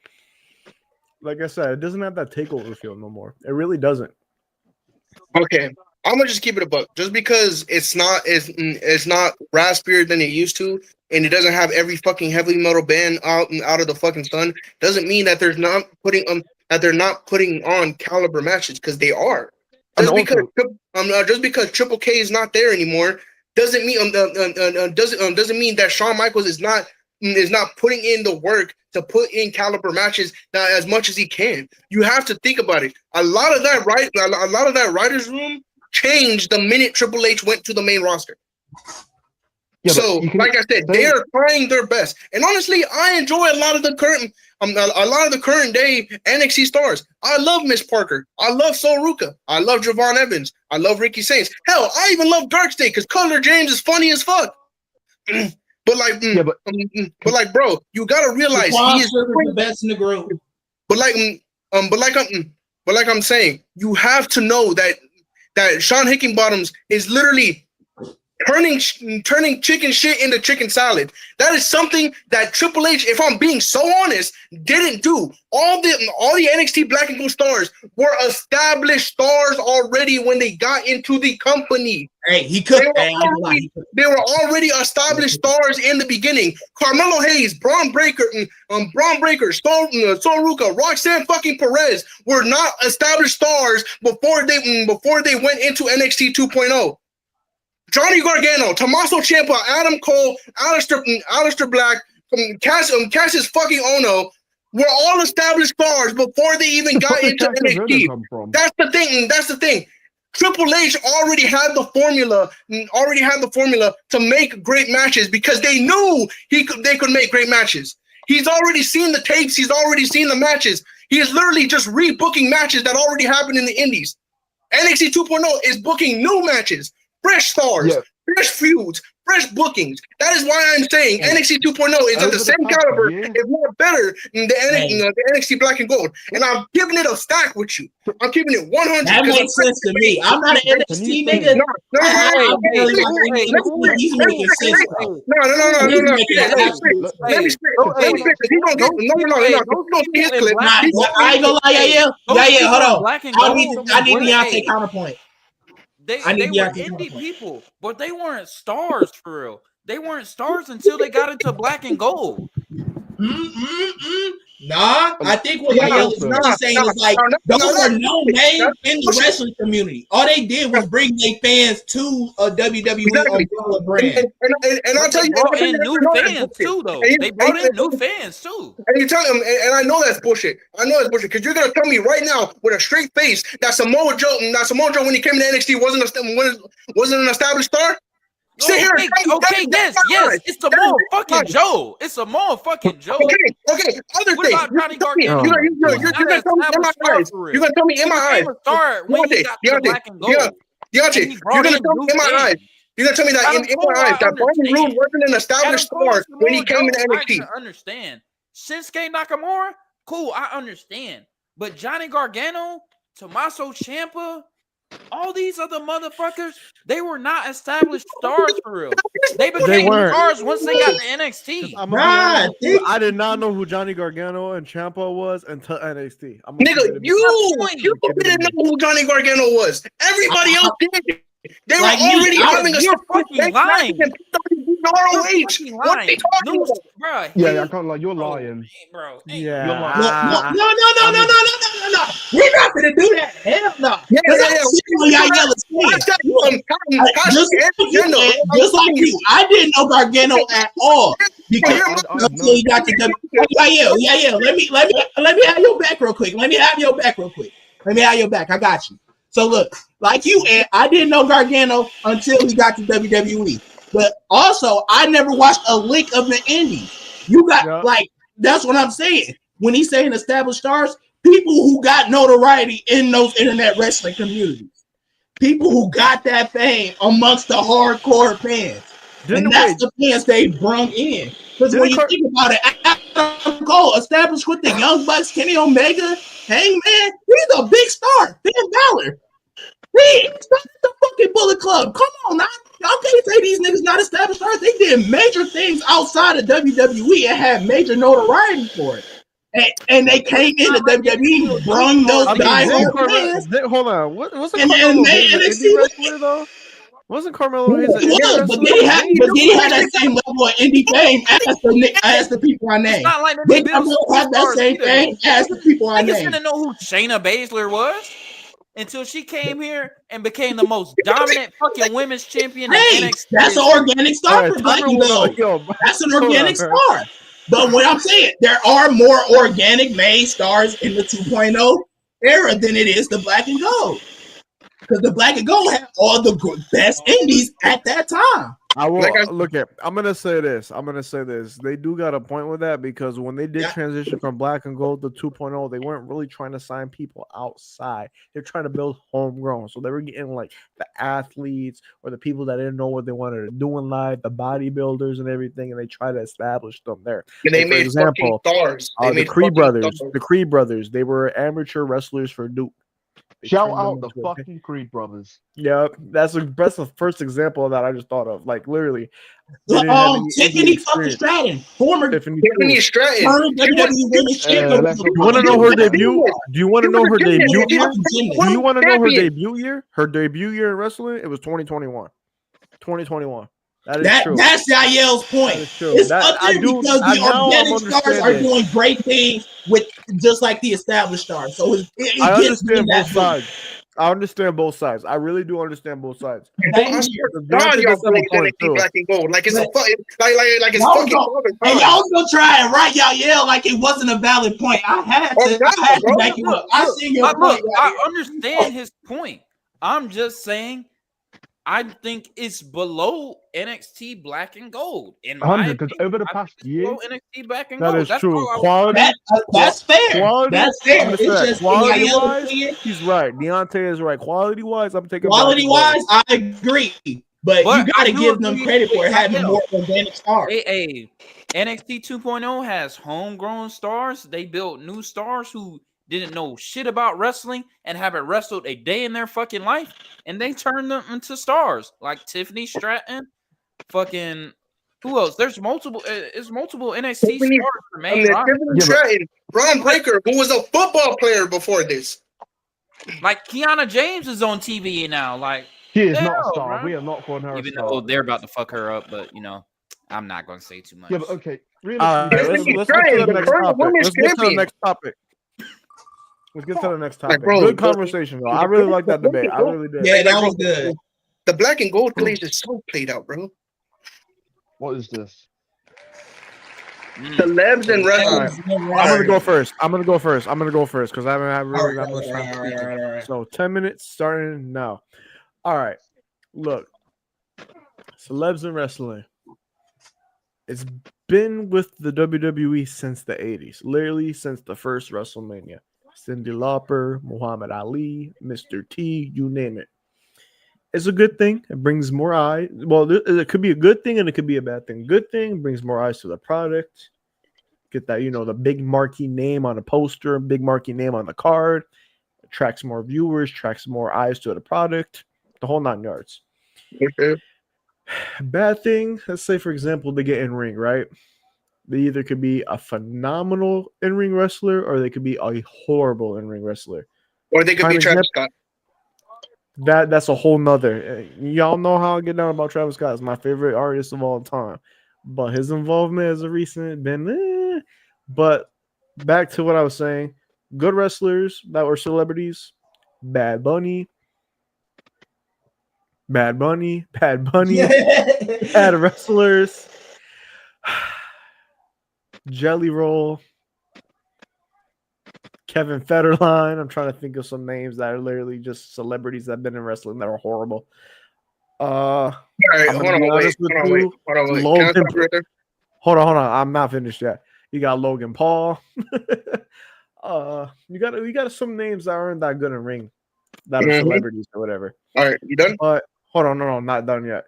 Like I said, it doesn't have that takeover feel no more. It really doesn't. Okay, I'm gonna just keep it a buck. Just because it's not raspier than it used to, and it doesn't have every fucking heavy metal band out of the fucking sun, doesn't mean that they're not putting on caliber matches, because they are. Just because Triple K is not there anymore doesn't mean doesn't mean that Shawn Michaels is not putting in the work to put in caliber matches as much as he can. You have to think about it. A lot of that writers' room changed the minute Triple H went to the main roster. Yeah, but So, you can like I said, say- they are trying their best, and honestly, I enjoy a lot of the current day NXT stars. I love Miss Parker. I love Sol Ruka. I love Javon Evans. I love Ricky Saints. Hell, I even love Dark State because Cutler James is funny as fuck. But like, Yeah, but bro, you gotta realize Shaquan he is. Sugar is the best in the group. But like, but like I'm saying, you have to know that Sean Hickenbottoms is literally turning chicken shit into chicken salad. That is something that Triple H, if I'm being so honest, didn't do. All the NXT Black and Gold stars were established stars already when they got into the company. Hey, he could. They were already established stars in the beginning. Carmelo Hayes, Braun Breaker, Sol Ruka, Roxanne fucking Perez were not established stars before they went into NXT 2.0. Johnny Gargano, Tommaso Ciampa, Adam Cole, Aleister Black, Cassius fucking Ono were all established stars before they even got into NXT. That's the thing. Triple H already had the formula to make great matches because they knew they could make great matches. He's already seen the tapes. He's already seen the matches. He is literally just rebooking matches that already happened in the indies. NXT 2.0 is booking new matches. Fresh stars, fresh feuds, fresh bookings. That is why I'm saying NXT 2.0 is at the same caliber, if not better, than the NXT Black and Gold. And I'm giving it a stack with you. I'm keeping it 100. That makes sense to me. I'm not an NXT nigga. He's making sense. I ain't gonna lie, yeah. Hold on. I need Beyonce counterpoint. They were indie people, but they weren't stars for real. They weren't stars until they got into Black and Gold. Nah, I think what Miguel is really saying is like those are no names in the wrestling community. All they did was bring their fans to a WWE umbrella brand. And I'll tell you, brought in new fans too, though. They brought in new fans too. And you tell them, and I know that's bullshit. I know that's bullshit because you're gonna tell me right now with a straight face that Samoa Joe when he came to NXT wasn't an established star. Yes, it's Samoa fucking Joe. It's Samoa fucking Joe. Okay. Other what thing. About Johnny Gargano? You're gonna tell me in my eyes. You're gonna tell me in my eyes. Deontay, you're gonna tell me in my eyes. You're gonna tell me that in my eyes that Bobby Roode wasn't an established star when he came into NXT. I understand. Shinsuke Nakamura, cool. I understand. But Johnny Gargano, Tommaso Ciampa, all these other motherfuckers, they were not established stars for real. They became stars once they got to NXT. I did not know who Johnny Gargano and Ciampa was until NXT. Nigga, you didn't know who Johnny Gargano was. Everybody else did. They were already having a fucking lying. What are you talking about? Yeah, I can't lie. You're lying, bro. Yeah. No. We're not gonna do that. Hell no. Just like you, I didn't know Gargano at all because until he got to yeah. Let me have your back real quick. I got you. So look, like you, and I didn't know Gargano until he got to WWE. But also, I never watched a lick of the indies. You got that's what I'm saying. When he's saying established stars, people who got notoriety in those internet wrestling communities, people who got that fame amongst the hardcore fans, that's the fans they brung in. Because when you think about it, Adam Cole established with the Young Bucks, Kenny Omega, Hangman, he's a big star. Finn Balor, he started the fucking Bullet Club. Come on now. Y'all can't say these niggas not established stars. They did major things outside of WWE and had major notoriety for it. And they came into WWE, brung those guys fans. Hold on. Wasn't Carmelo Hayes an indie wrestler, though? Wasn't Carmelo Hayes an indie wrestler? But he had that same level of indie fame as the people I named. It's not like they have that same fame as the people I named. I didn't know who Shayna Baszler was until she came here and became the most dominant fucking women's champion in NXT. That's an organic star for Black and Gold. That's an organic star. But what I'm saying, there are more organic made stars in the 2.0 era than it is the Black and Gold. Because the Black and Gold had all the best indies at that time. I will Like I- look at. I'm gonna say this. They do got a point with that because when they did Yeah. transition from Black and Gold to 2.0, they weren't really trying to sign people outside. They're trying to build homegrown. So they were getting like the athletes or the people that didn't know what they wanted to do in life, the bodybuilders and everything, and they try to establish them there. And they Like, for made example, fucking stars. They the made Creed fucking brothers. stars. The Creed brothers. They were amateur wrestlers for Duke. They Shout turned them out the into a- fucking Creed brothers. Yeah, that's the first example that I just thought of. Like literally, they didn't have any Tiffany indie fucking experience. Stratton, former Tiffany Tiffany too. Stratton. current WWE Women's Champion. let's You want to know her debut? Do you want to She know was her a gymnast. debut She year? was a Do you want to know her champion. debut year? Her debut year in wrestling? It was 2021. 2021. That is That true. that's Yael's point. That is true. It's That- up there I do- because I the now I'm organic stars are understanding. doing great things with just like the established stars. So it I gets me understand that both sides. I understand both sides. I really do understand both sides. Thank I you. swear to God, y'all playing NXT Black and Gold like it's a fucking like it's Y'all fucking go- all the And time. y'all was gonna try and write Yael like it wasn't a valid point. I had to back you up. I see your Look, point. I understand his point. I'm just saying, I think it's below NXT Black and Gold. In my 100, because opinion, over the I past think it's year, below NXT Black and That Gold. is That's true. all I was- Quality, That's fair. quality. That's I'm fair. gonna say It's that. just in Quality Yael's wise, opinion. he's right. Deontay is right. Quality wise, I'm taking Quality Black and Gold. wise, I agree. But you I gotta do give them agree credit for with having Yael. more organic stars. NXT 2.0 has homegrown stars. They built new stars who didn't know shit about wrestling and haven't wrestled a day in their fucking life, and they turned them into stars like Tiffany Stratton. Fucking who else? There's multiple. It's multiple NXT Tiffany- stars for main And then roster. Tiffany Stratton, Ron Breaker, who was a football player before this. Like Kiana James is on TV now. Like she is hell, not a star. bro. We are not calling her a Even star. though they're about to fuck her up, but I'm not going to say too much. Yeah, but okay. All right, Realistically, let's get to the the next current topic. women's Let's get to the champion. next topic. Let's get to the next Like, topic. bro, Good the- conversation, though. I really like that debate. I really did. Yeah, that was good. The Black and Gold glaze is so played out, bro. what is this? Celebs and wrestlers. I'm gonna go first. I'm gonna go first because I haven't had really that much time. All right. So 10 minutes starting now. All right. Look, celebs in wrestling. It's been with the WWE since the 80s, literally since the first WrestleMania. Cyndi Lauper, Muhammad Ali, Mr. T, you name it. It's a good thing. It brings more eyes. Well, it could be a good thing and it could be a bad thing. Good thing brings more eyes to the product. Get that, the big marquee name on a poster, big marquee name on the card. Attracts more viewers, attracts more eyes to the product. The whole 9 yards. Okay. Bad thing, let's say, for example, they get in ring, right? They either could be a phenomenal in-ring wrestler or they could be a horrible in-ring wrestler. Or they could be Prime Travis example- Scott. That's a whole nother. Y'all know how I get down about Travis Scott. He's my favorite artist of all time. But his involvement as a recent been But back to what I was saying. Good wrestlers that were celebrities. Bad Bunny. Bad wrestlers. Jelly Roll. Kevin Federline. I'm trying to think of some names that are literally just celebrities that have been in wrestling that are horrible. All right, I'm hold gonna on, be wait. honest with Hold on, wait. you, Hold on, wait. Logan Can I stop you right there? Hold on. I'm not finished yet. You got Logan Paul. You got some names that aren't that good in ring, that are Mhm. celebrities or whatever. All right, you done? But hold on, no, I'm not done yet.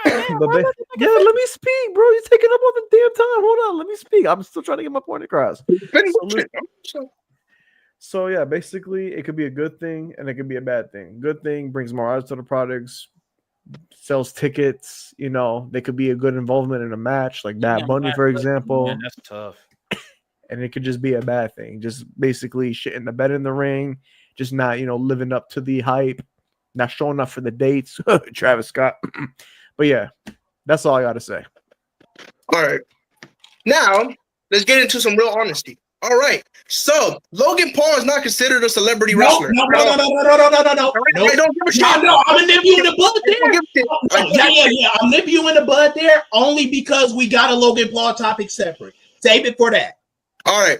Let me speak, bro. You're taking up all the damn time. Hold on, let me speak. I'm still trying to get my point across. So yeah, basically, it could be a good thing and it could be a bad thing. Good thing brings more eyes to the products, sells tickets. They could be a good involvement in a match, like Bad Bunny, for example. Man, that's tough. And it could just be a bad thing. Just basically shit in the bed in the ring, just not, living up to the hype, not showing up for the dates. Travis Scott. But yeah, that's all I got to say. All right. Now, let's get into some real honesty. All right. So, Logan Paul is not considered a celebrity wrestler. No. I don't give a shit. No, I'm gonna nip you in the bud I don't give a shit. there. I'm nip you in the bud there only because we got a Logan Paul topic separate. Save it for that. All right.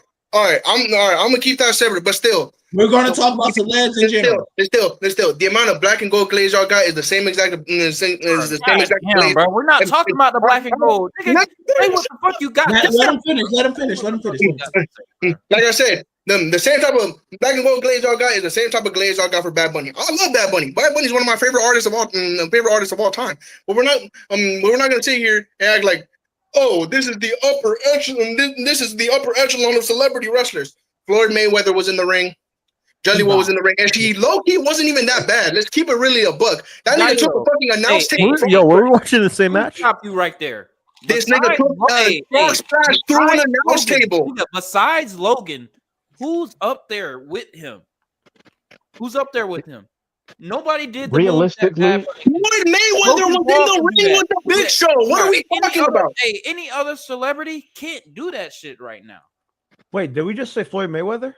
I'm gonna keep that separate, but still, We're going to talk about celebs in general. Still, the amount of black and gold glaze y'all got is the same exact. Is the same exact. Damn, bro. We're not talking about the black and gold. Nigga, say what the fuck you got. Let him finish. Let him finish. Like I said, the same type of black and gold glaze y'all got is the same type of glaze y'all got for Bad Bunny. I love Bad Bunny. Bad Bunny is one of my favorite artists of all time. But we're not gonna sit here and act like, oh, this is the upper echelon. This is the upper echelon of celebrity wrestlers. Floyd Mayweather was in the ring. Jelly Roll was in the ring, and he low-key wasn't even that bad. Let's keep it really a buck. That nigga took a fucking announce table. Yo, were we watching the same match? Stop you right there. This nigga took splash through an announce table. Besides Logan, who's up there with him? Nobody did the realistically. Floyd Mayweather was in the ring with the Big Show. What are we talking about? Hey, any other celebrity can't do that shit right now. Wait, did we just say Floyd Mayweather?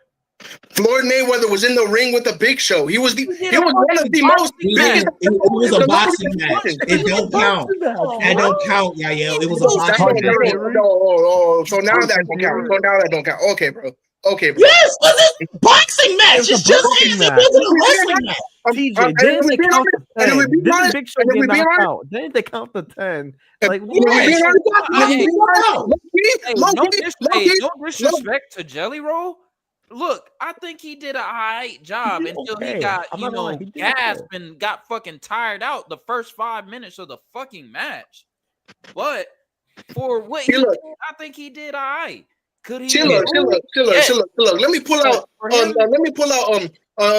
Floyd Mayweather was in the ring with the Big Show. He was one of the most biggest. It was a boxing match. It don't count. That don't count, yeah. It was a boxing match. So now that don't count. Okay, bro. Yes, was it boxing match? It's just it wasn't a wrestling match. TJ, didn't they count the 10? Didn't Big Show get knocked out? Didn't they count the 10? Like, no disrespect to Jelly Roll. Look, I think he did a alright job until he got, gasped and got fucking tired out the first 5 minutes of the fucking match. But for what he did, I think he did alright. Could he? Chill. Let me pull out. Let me pull out a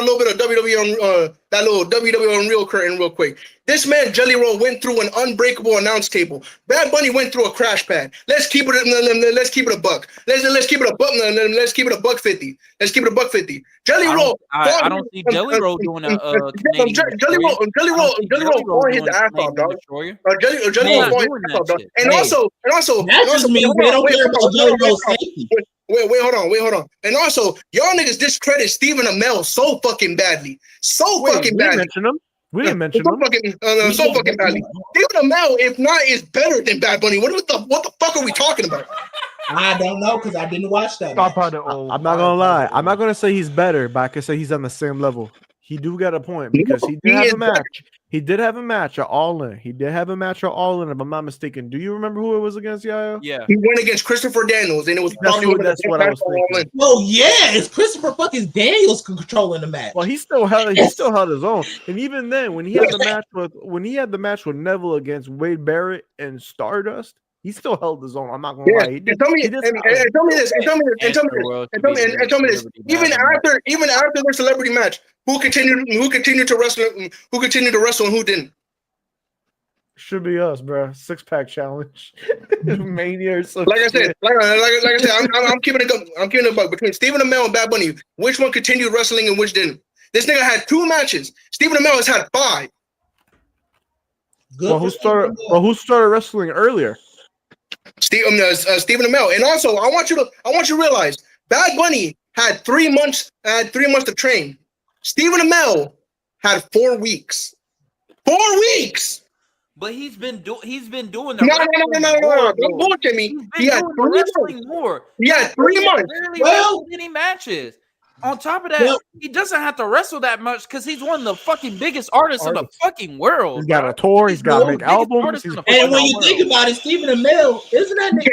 little bit of WWE on that little WWE on real curtain real quick. This man Jelly Roll went through an unbreakable announce table. Bad Bunny went through a crash pad. Let's keep it a buck. Let's keep it a buck. Let's keep it a $1.50. Let's keep it a $1.50. Jelly Roll. I don't see Jelly Roll doing a Jelly Roll falling his ass off, dog. Jelly Roll falling his ass off, dog. And also, that just means they don't care about Jelly Roll's safety. Wait, hold on. And also, y'all niggas discredit Stephen Amell so fucking badly. Fucking badly. We didn't mention him. So fucking badly. Stephen Amell, if not, is better than Bad Bunny. What the fuck are we talking about? I don't know because I didn't watch that. I'm not gonna lie. I'm not gonna say he's better, but I can say he's on the same level. He do get a point because he did have a match. He did have a match at All In. If I'm not mistaken. Do you remember who it was against, Yayo? Yeah. He went against Christopher Daniels, and it was that's what I was thinking. Well, yeah, it's Christopher fucking Daniels controlling the match. Well, he still held his own. And even then, when he had the match with Neville against Wade Barrett and Stardust, he still held his own. I'm not gonna lie. Tell me this. Even after their celebrity match, who continued to wrestle, and who didn't? Should be us, bro. 6-pack challenge, Mania. Or something. Like I said, I'm keeping it buck between Stephen Amell and Bad Bunny. Which one continued wrestling and which didn't? This nigga had 2 matches. Stephen Amell has had 5. Well, who started wrestling earlier? Stephen Amell. And also, I want you to realize Bad Bunny had 3 months. To train. Stephen Amell had 4 weeks. 4 weeks. But he's been doing the no. Don't bullshit me. He had 3 wrestling more. He had 3 months. Well, many matches. On top of that, he doesn't have to wrestle that much because he's one of the fucking biggest artists in the fucking world. He's got a tour. He's got to make albums. And when you think about it, Stephen Amell, isn't that nigga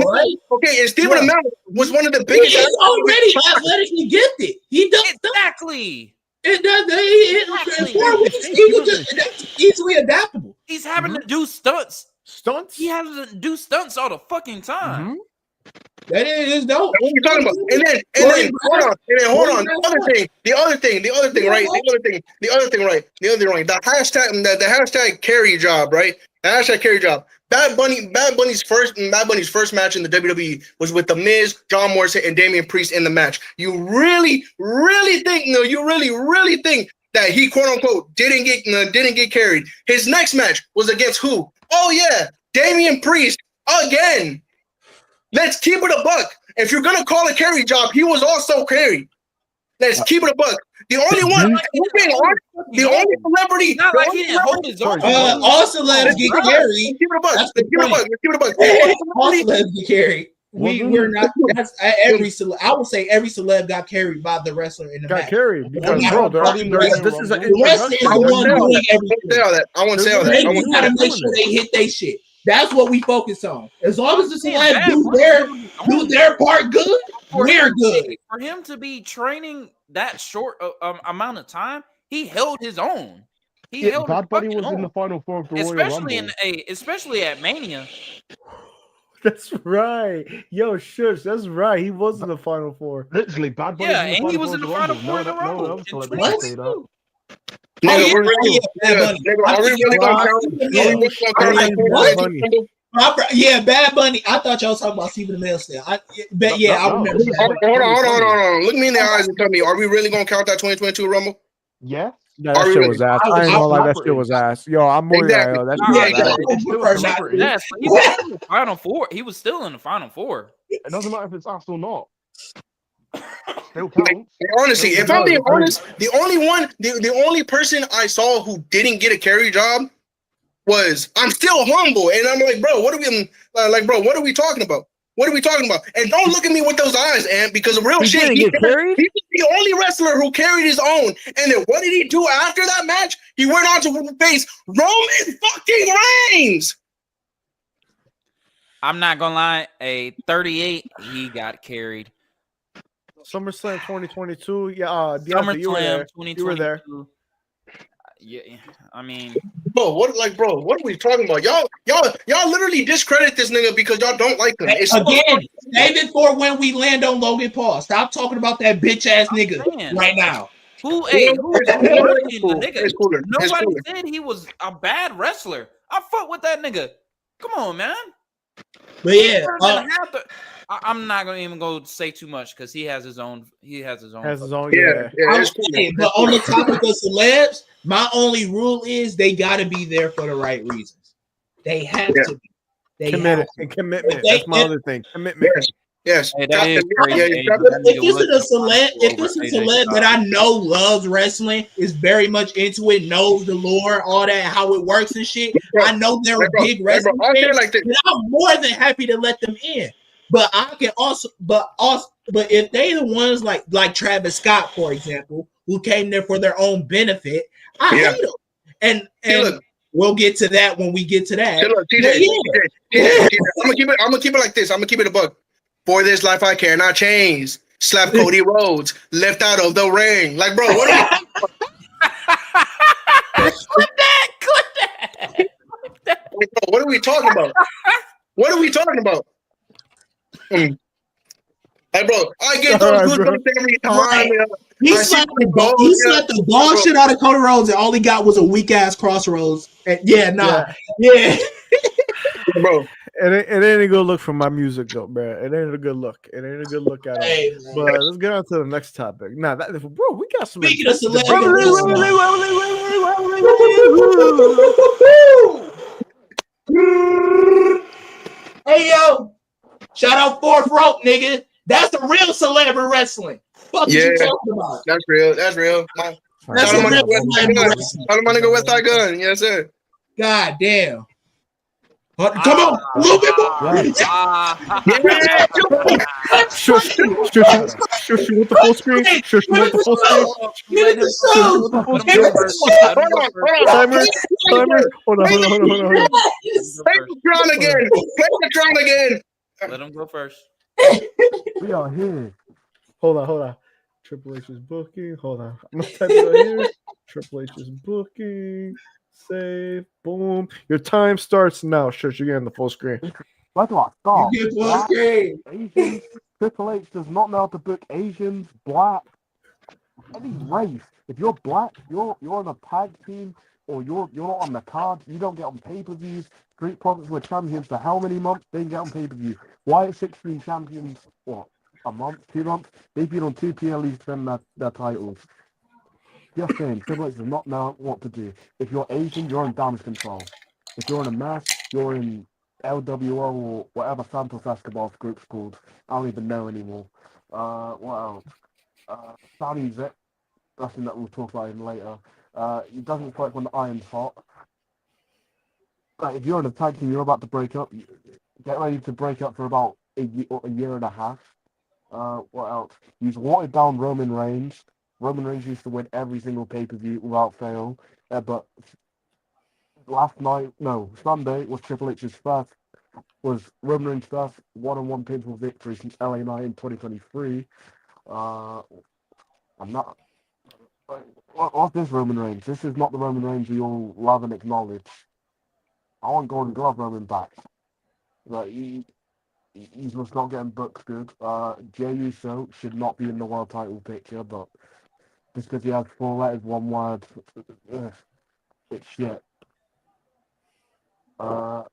right? Okay, and Stephen Amell was one of the biggest. He's already athletically gifted. He does exactly. It does. In 4 weeks, that's easily adaptable. He's having to do stunts. He has to do stunts all the fucking time. Mm-hmm. That is dope. What are you talking about? And then hold on. The other thing, right? The hashtag carry job, right? The hashtag carry job. Bad Bunny's first match in the WWE was with The Miz, John Morrison, and Damian Priest in the match. You really think that he quote unquote didn't get carried? His next match was against who? Oh yeah, Damian Priest again. Let's keep it a buck. If you're gonna call a carry job, he was also carried. Let's keep it a buck. The only one, the only celebrity. Not like he didn't hold his own. All celebs get carried. Keep it a buck. Let's keep it a buck. All celebs get carried. we're not. That's every celeb. I would say every celeb got carried by the wrestler in the Got match. carried because, Yeah. bro, The this is an wrestler is introduction. the I one won't doing say everything. all that. I won't say all that. They I just won't gotta doing make sure they hit their shit. That's what we focus on. As long as the celeb do their part good, we're good. For him to be training that short amount of time, he held his own. He held Bad his Bunny fucking was in own. the final four of the Royal Rumble. Especially at Mania. That's right. Yo, shush. That's right. He was in the Final Four. Literally, Bad Bunny Yeah, and he was in the final Rumble. four in the No one Rumble. else in will let me say 2022. Nigga, Oh, yeah, we're really, Bad Bunny. nigga, I'm are we thinking really gonna about count? Stephen Are we Amell. really gonna I'm count like, that what? 2022? Yeah, Bad Bunny. I thought y'all was talking about Stephen Amell still. I remember. This is Bad Bunny. Hold on. Look me in the eyes and tell me, are we really gonna count that 2022 Rumble? Yes. No, that shit was ass. I ain't gonna lie, that shit was ass. Yo, I'm more Exactly. than that shit was Yeah, ass. It's still prefer a not celebrity. to. Yes, but he was still in the final four. He was still in the final four. It doesn't matter if it's us or not. Still counts. Honestly, if I'm being honest, the only person I saw who didn't get a carry job was, I'm still humble, and I'm like, bro, what are we talking about? What are we talking about? And don't look at me with those eyes, Ant, because of real He shit. didn't get carried? He was the only wrestler who carried his own. And then what did he do after that match? He went on to face Roman fucking Reigns. I'm not gonna lie, a 38, he got carried. SummerSlam 2022. Yeah, SummerSlam you were there. 2022. You were there. Yeah, I mean, Bro, what are we talking about? Y'all literally discredit this nigga because y'all don't like him. It's Again, save it for when we land on Logan Paul. Stop talking about that bitch ass nigga right now. who It's cool. the nigga? It's cooler. Nobody said he was a bad wrestler. I fuck with that nigga. Come on, man. But yeah, I'm not gonna even go say too much because he has his own. Yeah. It's cool. But on the topic of celebs, my only rule is they gotta be there for the right reasons. They have to be. They Committed have and commitment. That's my other thing. Commitment. Yes. Hey, that is crazy. If this is a celeb that I know loves wrestling, is very much into it, knows the lore, all that, how it works and shit. I know they're a big wrestling fan, and I'm more than happy to let them in. But I can also, but if they the ones like Travis Scott, for example, who came there for their own benefit, I hate them. And we'll get to that when we get to that. I'm gonna keep it like this. I'm gonna keep it a buck. For this life I cannot change. Slap Cody Rhodes, left out of the ring. Like, bro, what are what are we talking about? What are we talking about? Hey, bro, I get those goosebumps every time. He slapped the dog shit out of Cody Rhodes, and all he got was a weak ass crossroads. And bro. It ain't a good look for my music though, bro. It ain't a good look. It ain't a good look at all. Hey, but let's get on to the next topic. Now, bro, we got some. Speaking of celebrities, hey yo, shout out Fourth Rope, nigga. That's the real celebrity wrestling. Fuck you talking about? That's real. That's real. That's the real celebrity wrestling. Tell him my nigga West Side Gun. Yes, sir. God damn. Come on, a little bit more. Shush, with the full screen. Shush, with the full screen. Timer. Hold on. Play the crown again. Let him go first. We are here. Hold on. Triple H is booking. Hold on. I'm gonna type it right here. Triple H is booking. Save. Boom. Your time starts now. Shush, you're getting the full screen. Where do I start? You get full screen. Asians. Triple H does not know how to book Asians, black, any race. If you're black, you're on a tag team, or you're not on the card, you don't get on pay-per-views. Street Profits were champions for how many months? They get on pay-per-view. Wyatt 16 champions, what, a month, 2 months? They've been on 2 PLEs to defend their titles. Just saying, Triple H does not know what to do. If you're Asian, you're in damage control. If you're in a mask, you're in LWO or whatever Santos Escobar's group's called. I don't even know anymore. What else? Sammy's it. That's something that we'll talk about him later. He doesn't fight when the iron's hot. Like, if you're in a tag team, you're about to break up. Get ready to break up for about a year and a half. What else? He's watered down Roman Reigns. Roman Reigns used to win every single pay-per-view without fail. But Sunday was Triple H's was Roman Reigns' first one-on-one pinfall victory since LA Knight in 2023. I'm not. What's this Roman Reigns? This is not the Roman Reigns we all love and acknowledge. I want Golden Glove Roman back. Like he's just not getting booked good. Jey Uso should not be in the world title picture, but just because he has 4 letters, 1 word, it's shit. What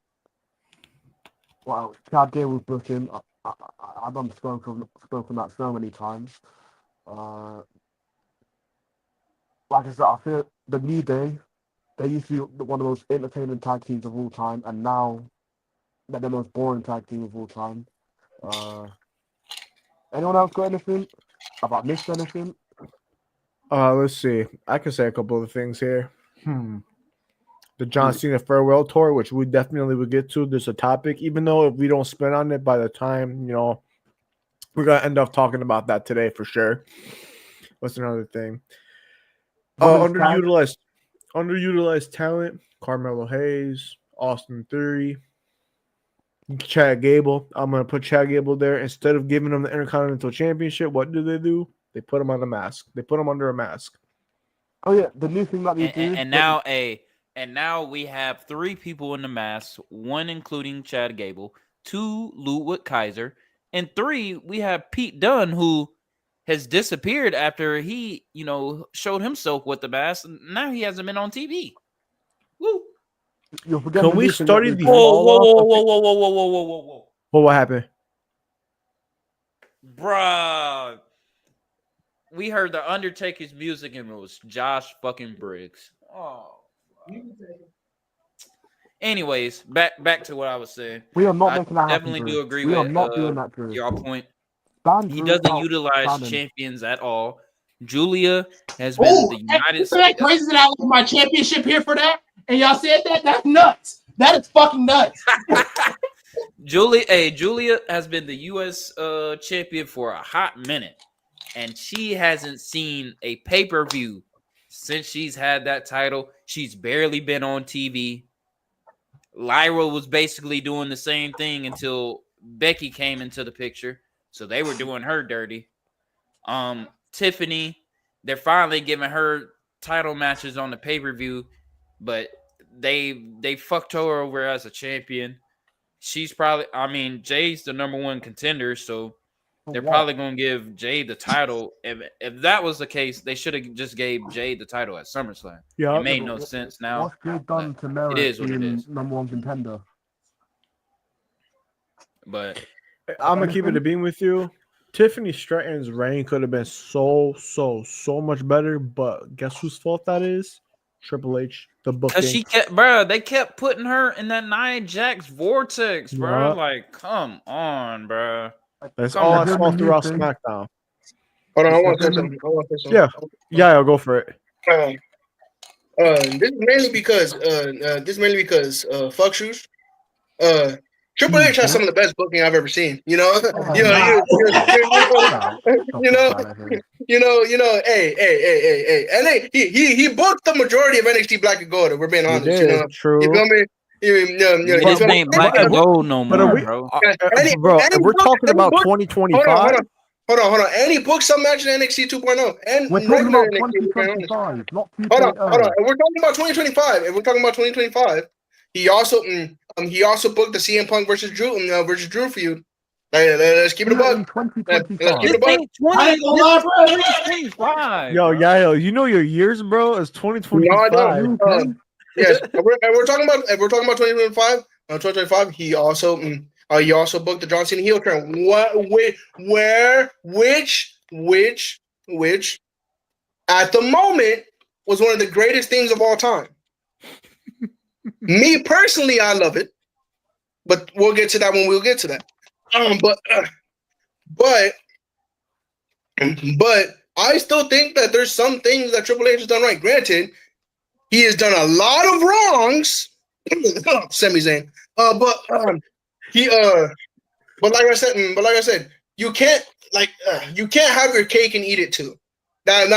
else? Chad Gable's booking. I've done spoken that so many times. Like I said, I feel the New Day, they used to be one of the most entertaining tag teams of all time, and now they're the most boring tag team of all time. Anyone else got anything? Have I missed anything? Let's see. I can say a couple of things here. The John Cena farewell tour, which we definitely will get to. There's a topic, even though if we don't spend on it by the time, we're gonna end up talking about that today for sure. What's another thing? Underutilized talent. Carmelo Hayes, Austin Theory, Chad Gable. I'm gonna put Chad Gable there instead of giving him the Intercontinental Championship. What do? They put him on a mask. They put him under a mask. Oh yeah, the new thing that they do. And now we have 3 people in the mask, 1 including Chad Gable, 2 Ludwig Kaiser, and 3 we have Pete Dunne, who has disappeared after he, showed himself with the mask. Now he hasn't been on TV. Woo! Can we start the Whoa! What happened? Bruh. We heard the Undertaker's music and it was Josh fucking Briggs. Oh. Anyways, back to what I was saying. We are not making that happen. Definitely do agree we with are not doing that, Drew. your point. He doesn't utilize champions at all. Julia has been the United States. That crazy that I left my championship here for that, and y'all said that? That's nuts. That is fucking nuts. Julia has been the U.S. Champion for a hot minute, and she hasn't seen a pay-per-view since she's had that title. She's barely been on TV. Lyra was basically doing the same thing until Becky came into the picture, so they were doing her dirty. Tiffany, they're finally giving her title matches on the pay-per-view, but they fucked her over as a champion. She's probably, Jay's the number 1 contender, so they're probably going to give Jay the title. If that was the case, they should have just gave Jay the title at SummerSlam. Yeah, it made no sense now. What's good done to merit it is what it is. Number 1 contender? But I'm gonna keep it a beam with you. Tiffany Stratton's reign could have been so much better, but guess whose fault that is? Triple H, the booking. Because they kept putting her in that Nia Jax vortex, bro. Like, come on, bro. That's all I saw throughout SmackDown. Hold on, I want to say something. Yeah, I'll go for it. This is mainly because fuck shoes. Triple H has some of the best booking I've ever seen. Hey, and he booked the majority of NXT Black and Gold. If we're being honest, True. You feel me? This ain't Black and Gold no more, bro. If we're talking about 2025. Hold on. And he booked some matches in NXT 2.0. And we're talking about 2025, not 2.0. Hold on. If we're talking about 2025, he also booked the CM Punk versus Drew feud. Let's keep it a buck. Let's keep it a buck. Yo, you know your years, bro, is 2025. No, I don't. Yes, if we're talking about 2025. 2025, he also booked the John Cena heel turn. Which at the moment was one of the greatest things of all time. Me personally, I love it, but we'll get to that when we'll get to that. But I still think that there's some things that Triple H has done right. Granted, he has done a lot of wrongs. Sami Zayn, but But like I said, you can't have your cake and eat it too. That's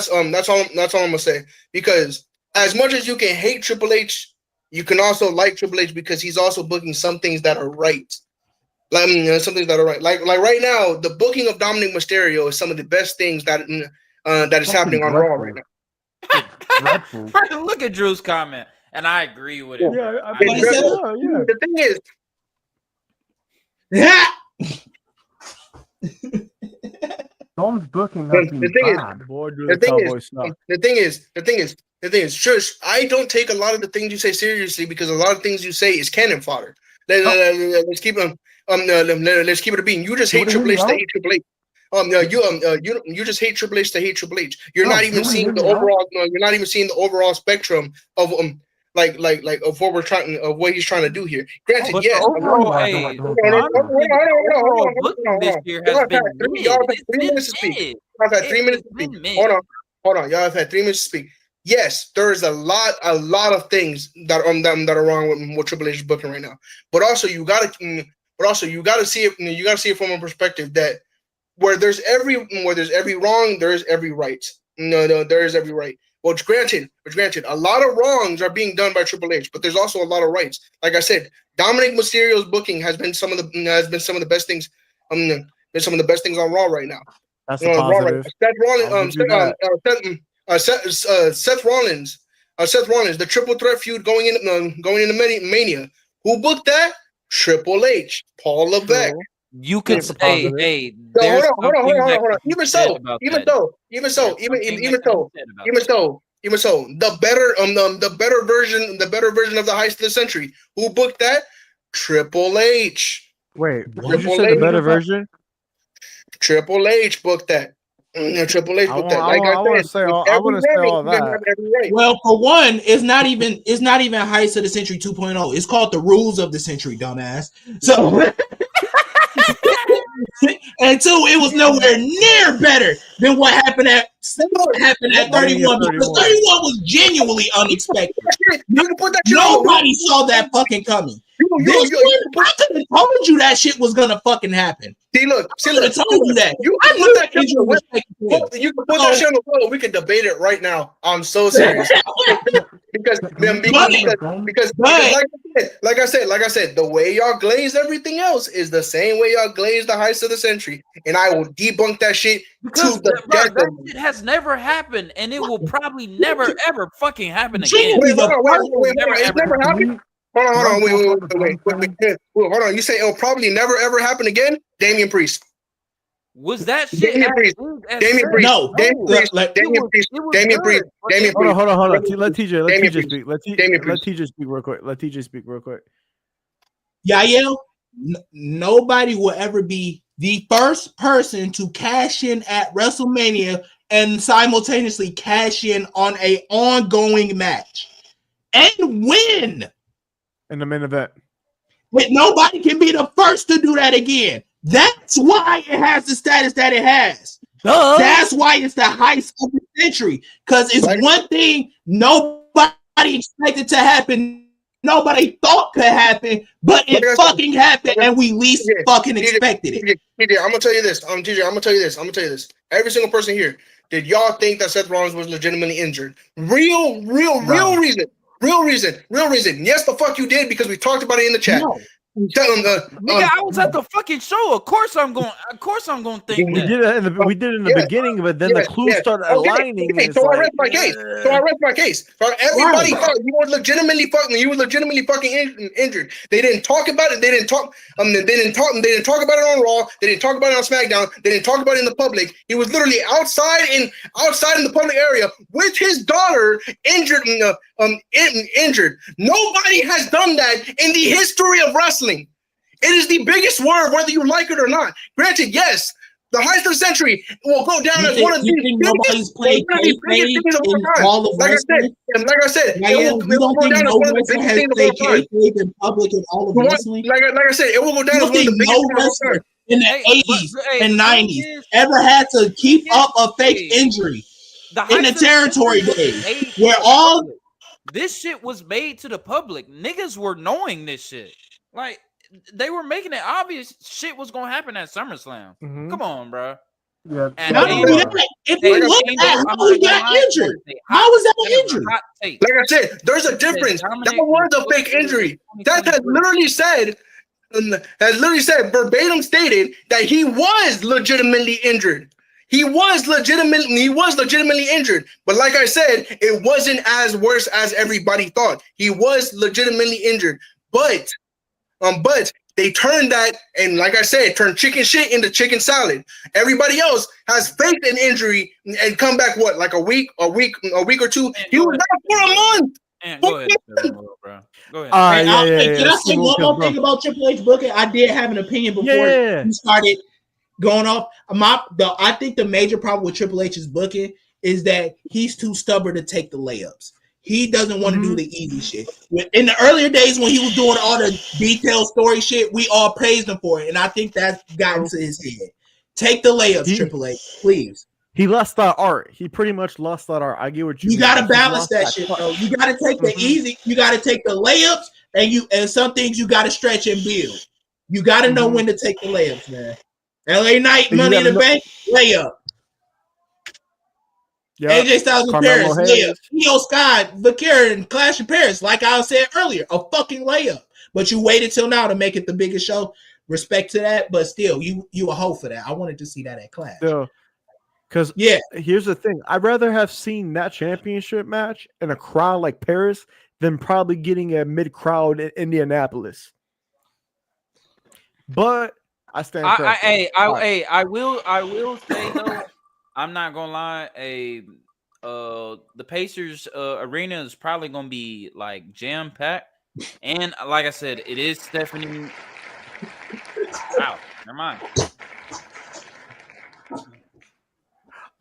all I'm gonna say. Because as much as you can hate Triple H, you can also like Triple H because he's also booking some things that are right. Like some things that are right. Like right now, the booking of Dominic Mysterio is some of the best things that is happening on Raw right now. Dreadful. Look at Drew's comment, and I agree with it. Yeah, I I mean, agree. yeah. The thing is, Yeah. Dom's booking has been the thing is, bad. Boy, do the the thing Cowboys is, suck. the thing is, Shush, I don't take a lot of the things you say seriously because a lot of things you say is cannon fodder. Let's keep let's keep it a bean. You just hate Triple H to hate Triple H. You just hate Triple H to hate Triple H. You're not even seeing the overall. You're not even seeing the overall spectrum of like of what what he's trying to do here. Granted, But yes. the overall, hey, overall booking this year has been mid. Y'all have had It's 3 been minutes to speak. mid. Y'all have had 3 minutes to It's been speak. mid. Hold on. Y'all have had 3 minutes to speak. Yes, there's a lot of things that are wrong with what Triple H is booking right now. But also you gotta see it. You gotta see it from a perspective that where there's every wrong, there is every right. No, there is every right. Well, granted, a lot of wrongs are being done by Triple H, but there's also a lot of rights. Like I said, Dominic Mysterio's booking has been some of the best things. Been some of the best things on Raw right now. That's a positive. Seth Rollins, the triple threat feud going into Mania. Who booked that? Triple H, Paul Levesque. You could That's a say, positive. hey, So, there's hold on. Even so, the better version of the heist of the century. Who booked that? Triple H. Wait, What? did you say the better version? Triple H booked that. Triple H booked that. I want to say all that. Well, for one, it's not even Heist of the Century 2.0. It's called the Rules of the Century, dumbass. So and two, it was nowhere near better than what happened at 31 because 31 was genuinely unexpected. You can put that shit Nobody saw that fucking coming. This one, I could have told you that shit was gonna fucking happen. See, look. I could have told you that. You I can knew put that that shit on the web. You can put that shit on the web. We can debate it right now. I'm so serious. because like I said, the way y'all glaze everything else is the same way y'all glaze the heist of the century, and I will debunk that shit because to the death. That shit has never happened, and it will probably never ever fucking happen again. Wait, it's never happened. Hold on, wait. Hold on. You say it'll probably never ever happen again? Damian Priest. Was that shit? Damian Priest. No. Damian Priest. Hold on. Let TJ speak real quick. Yael, nobody will ever be the first person to cash in at WrestleMania and simultaneously cash in on an ongoing match and win. In the main event. But nobody can be the first to do that again. That's why it has the status that it has. That's why it's the heist of the century. Because it's one thing nobody expected to happen, nobody thought could happen, but it fucking happened, and we least fucking expected it. TJ, I'm gonna tell you this. I'm gonna tell you this. Every single person here, did y'all think that Seth Rollins was legitimately injured? Real reason. Yes, the fuck you did because we talked about it in the chat. No. Nigga, I was at the fucking show. Of course I'm going to think we did it in the beginning, but then the clues started aligning. Okay, so I rest my case. So everybody thought you were legitimately fucking injured. They didn't talk about it. They didn't talk about it on Raw. They didn't talk about it on SmackDown. They didn't talk about it in the public. He was literally outside in the public area with his daughter injured. Injured. Nobody has done that in the history of wrestling. It is the biggest word, whether you like it or not. Granted, yes, the heist of the century will go down as one of the biggest things of all time. Like I said, it will go down as one of the biggest things of all time. In public in all of wrestling. Like I said, it will go down as one of the biggest things of all time. In the 80s and 90s, ever had to keep up a fake injury in the territory days, where all this shit was made to the public. Niggas were knowing this shit. Like they were making it obvious shit was gonna happen at SummerSlam. Mhm. Come on, bro. Yeah. And Not only Angel, that, if hey, you look Angel, at I'm how not he gonna got lie, injured, that is a how was that that an is a injury? hot take. Like I said, there's a He said difference. Dominic That was a was fake booked injury. in That has 2023. literally said verbatim stated that he was legitimately injured. He was legitimately injured. But like I said, it wasn't as worse as everybody thought. He was legitimately injured. But they turned that, and like I said, turned chicken shit into chicken salad. Everybody else has faked an injury and come back like a week or two. Man, He go was ahead. back for a month. And go ahead, bro. Go ahead. All right, And yeah, yeah, can yeah. I say one more thing about Triple H booking? I did have an opinion before Yeah. you started going off. I think the major problem with Triple H's booking is that he's too stubborn to take the layups. He doesn't want to do the easy shit. In the earlier days when he was doing all the detailed story shit, we all praised him for it, and I think that's gotten to his head. Take the layups, Triple H, please. He lost that art. He pretty much lost that art. I get what you mean. You gotta He's balance lost that shit, touch. bro. You gotta take the easy. You gotta take the layups, and some things you gotta stretch and build. You gotta know when to take the layups, man. LA Knight, And you Money in gotta the Bank, layup. Yeah. AJ Styles in Carmelo Paris, layup. Hayes. Io Sky, Vakira, and Clash in Paris, like I said earlier, a fucking layup. But you waited till now to make it the biggest show. Respect to that, but still, you a hoe for that. I wanted to see that at Clash. Still, because Yeah, here's the thing. I'd rather have seen that championship match in a crowd like Paris than probably getting a mid crowd in Indianapolis. But I stand corrected. I will say though, I'm not gonna lie. The Pacers arena is probably gonna be like jam packed, and like I said, it is Stephanie. Wow, never mind.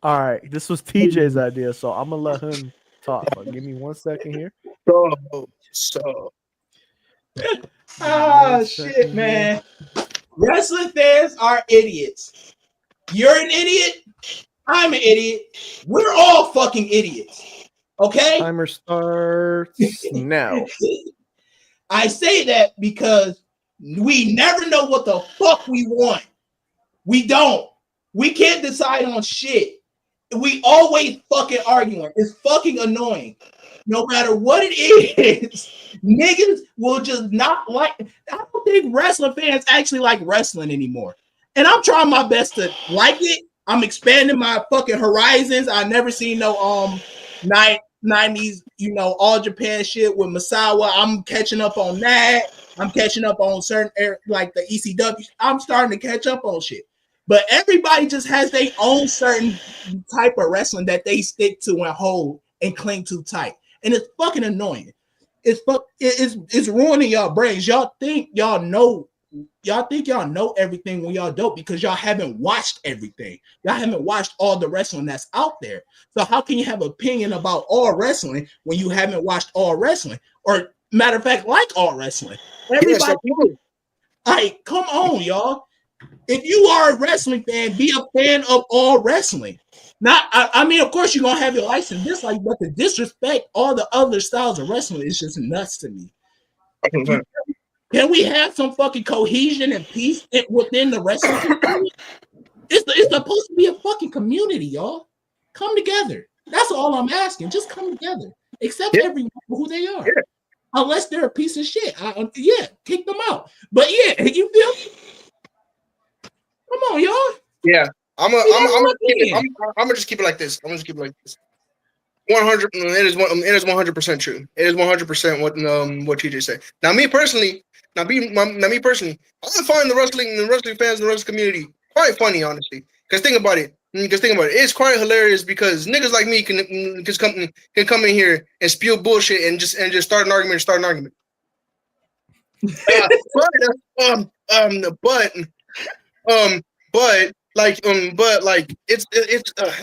All right, this was TJ's idea, so I'm gonna let him talk. But give me 1 second here. shit, man. Wrestling fans are idiots. You're an idiot. I'm an idiot. We're all fucking idiots. Okay? Timer starts now. I say that because we never know what the fuck we want. We don't. We can't decide on shit. We always fucking arguing. It's fucking annoying. No matter what it is, niggas will just not like. I don't think wrestling fans actually like wrestling anymore. And I'm trying my best to like it. I'm expanding my fucking horizons. I never seen no 90s, all Japan shit with Masawa. I'm catching up on that. I'm catching up on certain like the ECW. I'm starting to catch up on shit. But everybody just has their own certain type of wrestling that they stick to and hold and cling to tight. And it's fucking annoying. It's ruining y'all brains. Y'all think y'all know everything when y'all don't, because y'all haven't watched everything. Y'all haven't watched all the wrestling that's out there. So how can you have an opinion about all wrestling when you haven't watched all wrestling? Or matter of fact, like all wrestling. Everybody, come on, y'all. If you are a wrestling fan, be a fan of all wrestling. I mean, of course, you're gonna have your likes and dislikes, but to disrespect all the other styles of wrestling is just nuts to me. Can we have some fucking cohesion and peace within the wrestling community? It's supposed to be a fucking community, y'all. Come together. That's all I'm asking. Just come together. Accept everyone for who they are. Unless they're a piece of shit. Kick them out. But yeah, you feel me? Come on, y'all. Yeah, I'm gonna just keep it like this. 100. It is 100% true. It is 100% what TJ said. Now, me personally, I find the wrestling fans in the wrestling community quite funny, honestly. Because think about it. It's quite hilarious because niggas like me can come in here and spew bullshit and just start an argument. But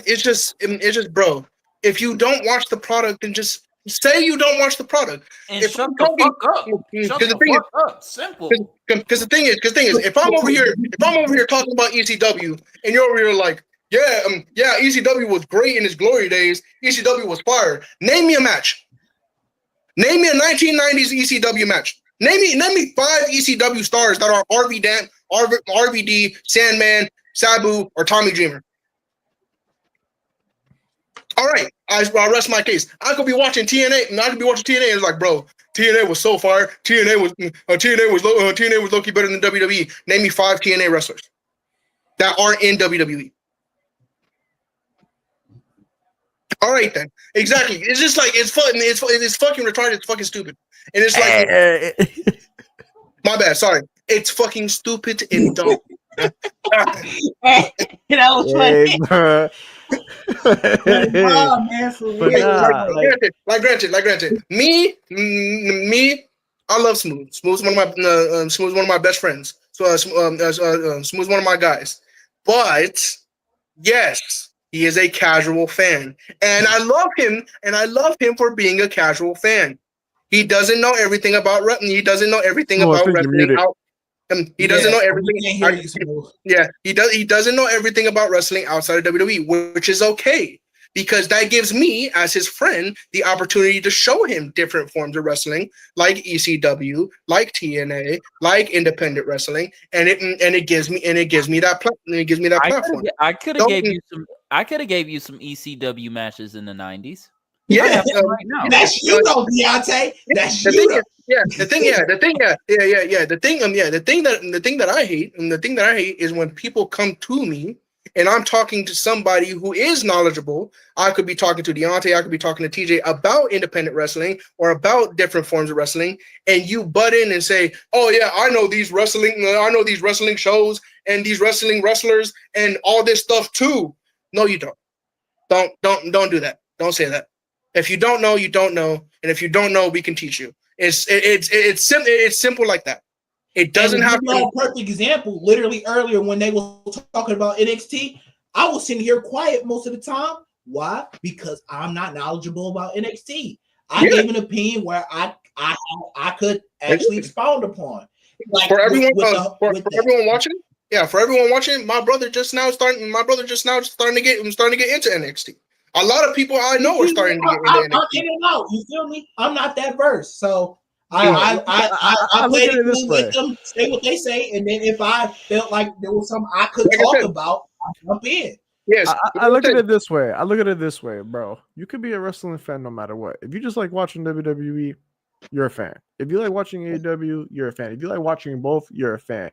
it's just bro. If you don't watch the product, then just say you don't watch the product. And shut the fuck up. Shut the fuck up. Simple. Because the thing is, if I'm over here talking about ECW, and you're over here like, ECW was great in its glory days. ECW was fire. Name me a match. Name me a 1990s ECW match. Name me 5 ECW stars that are RVD, Sandman, Sabu, or Tommy Dreamer. All right, I rest my case. I could be watching TNA, and and it's like, bro, TNA was so fire. TNA was low-key better than WWE. Name me 5 TNA wrestlers that aren't in WWE. All right then, exactly. It's just like it's fucking retarded. It's fucking stupid, and it's like my bad. Sorry, it's fucking stupid and dumb. That was funny. bruh. Nah, man, for But real. nah, Granted. Me, I love Smooth. Smooth's one of my best friends. So Smooth's one of my guys. But yes, he is a casual fan, and I love him for being a casual fan. He doesn't know everything about wrestling. He doesn't know everything Oh, I about think you're muted. wrestling. He doesn't know We everything. can't hear you, Smooth. Yeah, he doesn't know everything about wrestling outside of WWE, which is okay because that gives me, as his friend, the opportunity to show him different forms of wrestling, like ECW, like TNA, like independent wrestling, and it gives me that platform. I could have gave you some ECW matches in the 90s. Yeah, I have them right now. That's you, though, Deontay. That's the you. thing, the thing that I hate is when people come to me and I'm talking to somebody who is knowledgeable. I could be talking to Deontay, I could be talking to TJ about independent wrestling or about different forms of wrestling, and you butt in and say, "Oh yeah, I know these wrestling shows and these wrestling wrestlers and all this stuff too." No, you don't. Don't do that. Don't say that. If you don't know, you don't know, and if you don't know, we can teach you. It's simple like that. It doesn't have to. A perfect example. Literally earlier when they were talking about NXT, I was sitting here quiet most of the time. Why? Because I'm not knowledgeable about NXT. I gave an opinion where I could actually expound upon. Like for everyone watching, my brother just now starting to get into NXT. A lot of people I know are starting to get into NXT. I'm in and out. You feel me? I'm not that versed, so I play it this way. Let them say what they say, and then if I felt like there was something I could talk about, I jump in. Yes, I look at it this way. Bro. You could be a wrestling fan no matter what. If you just like watching WWE, you're a fan. If you like watching AEW, you're a fan. If you like watching both, you're a fan.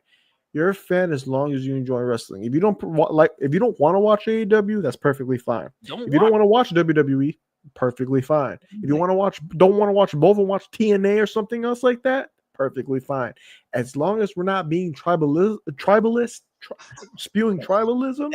You're a fan as long as you enjoy wrestling. If you don't want to watch AEW, that's perfectly fine. If you don't want to watch WWE, perfectly fine. If you don't want to watch both and watch TNA or something else like that, perfectly fine. As long as we're not being tribalist, spewing tribalism.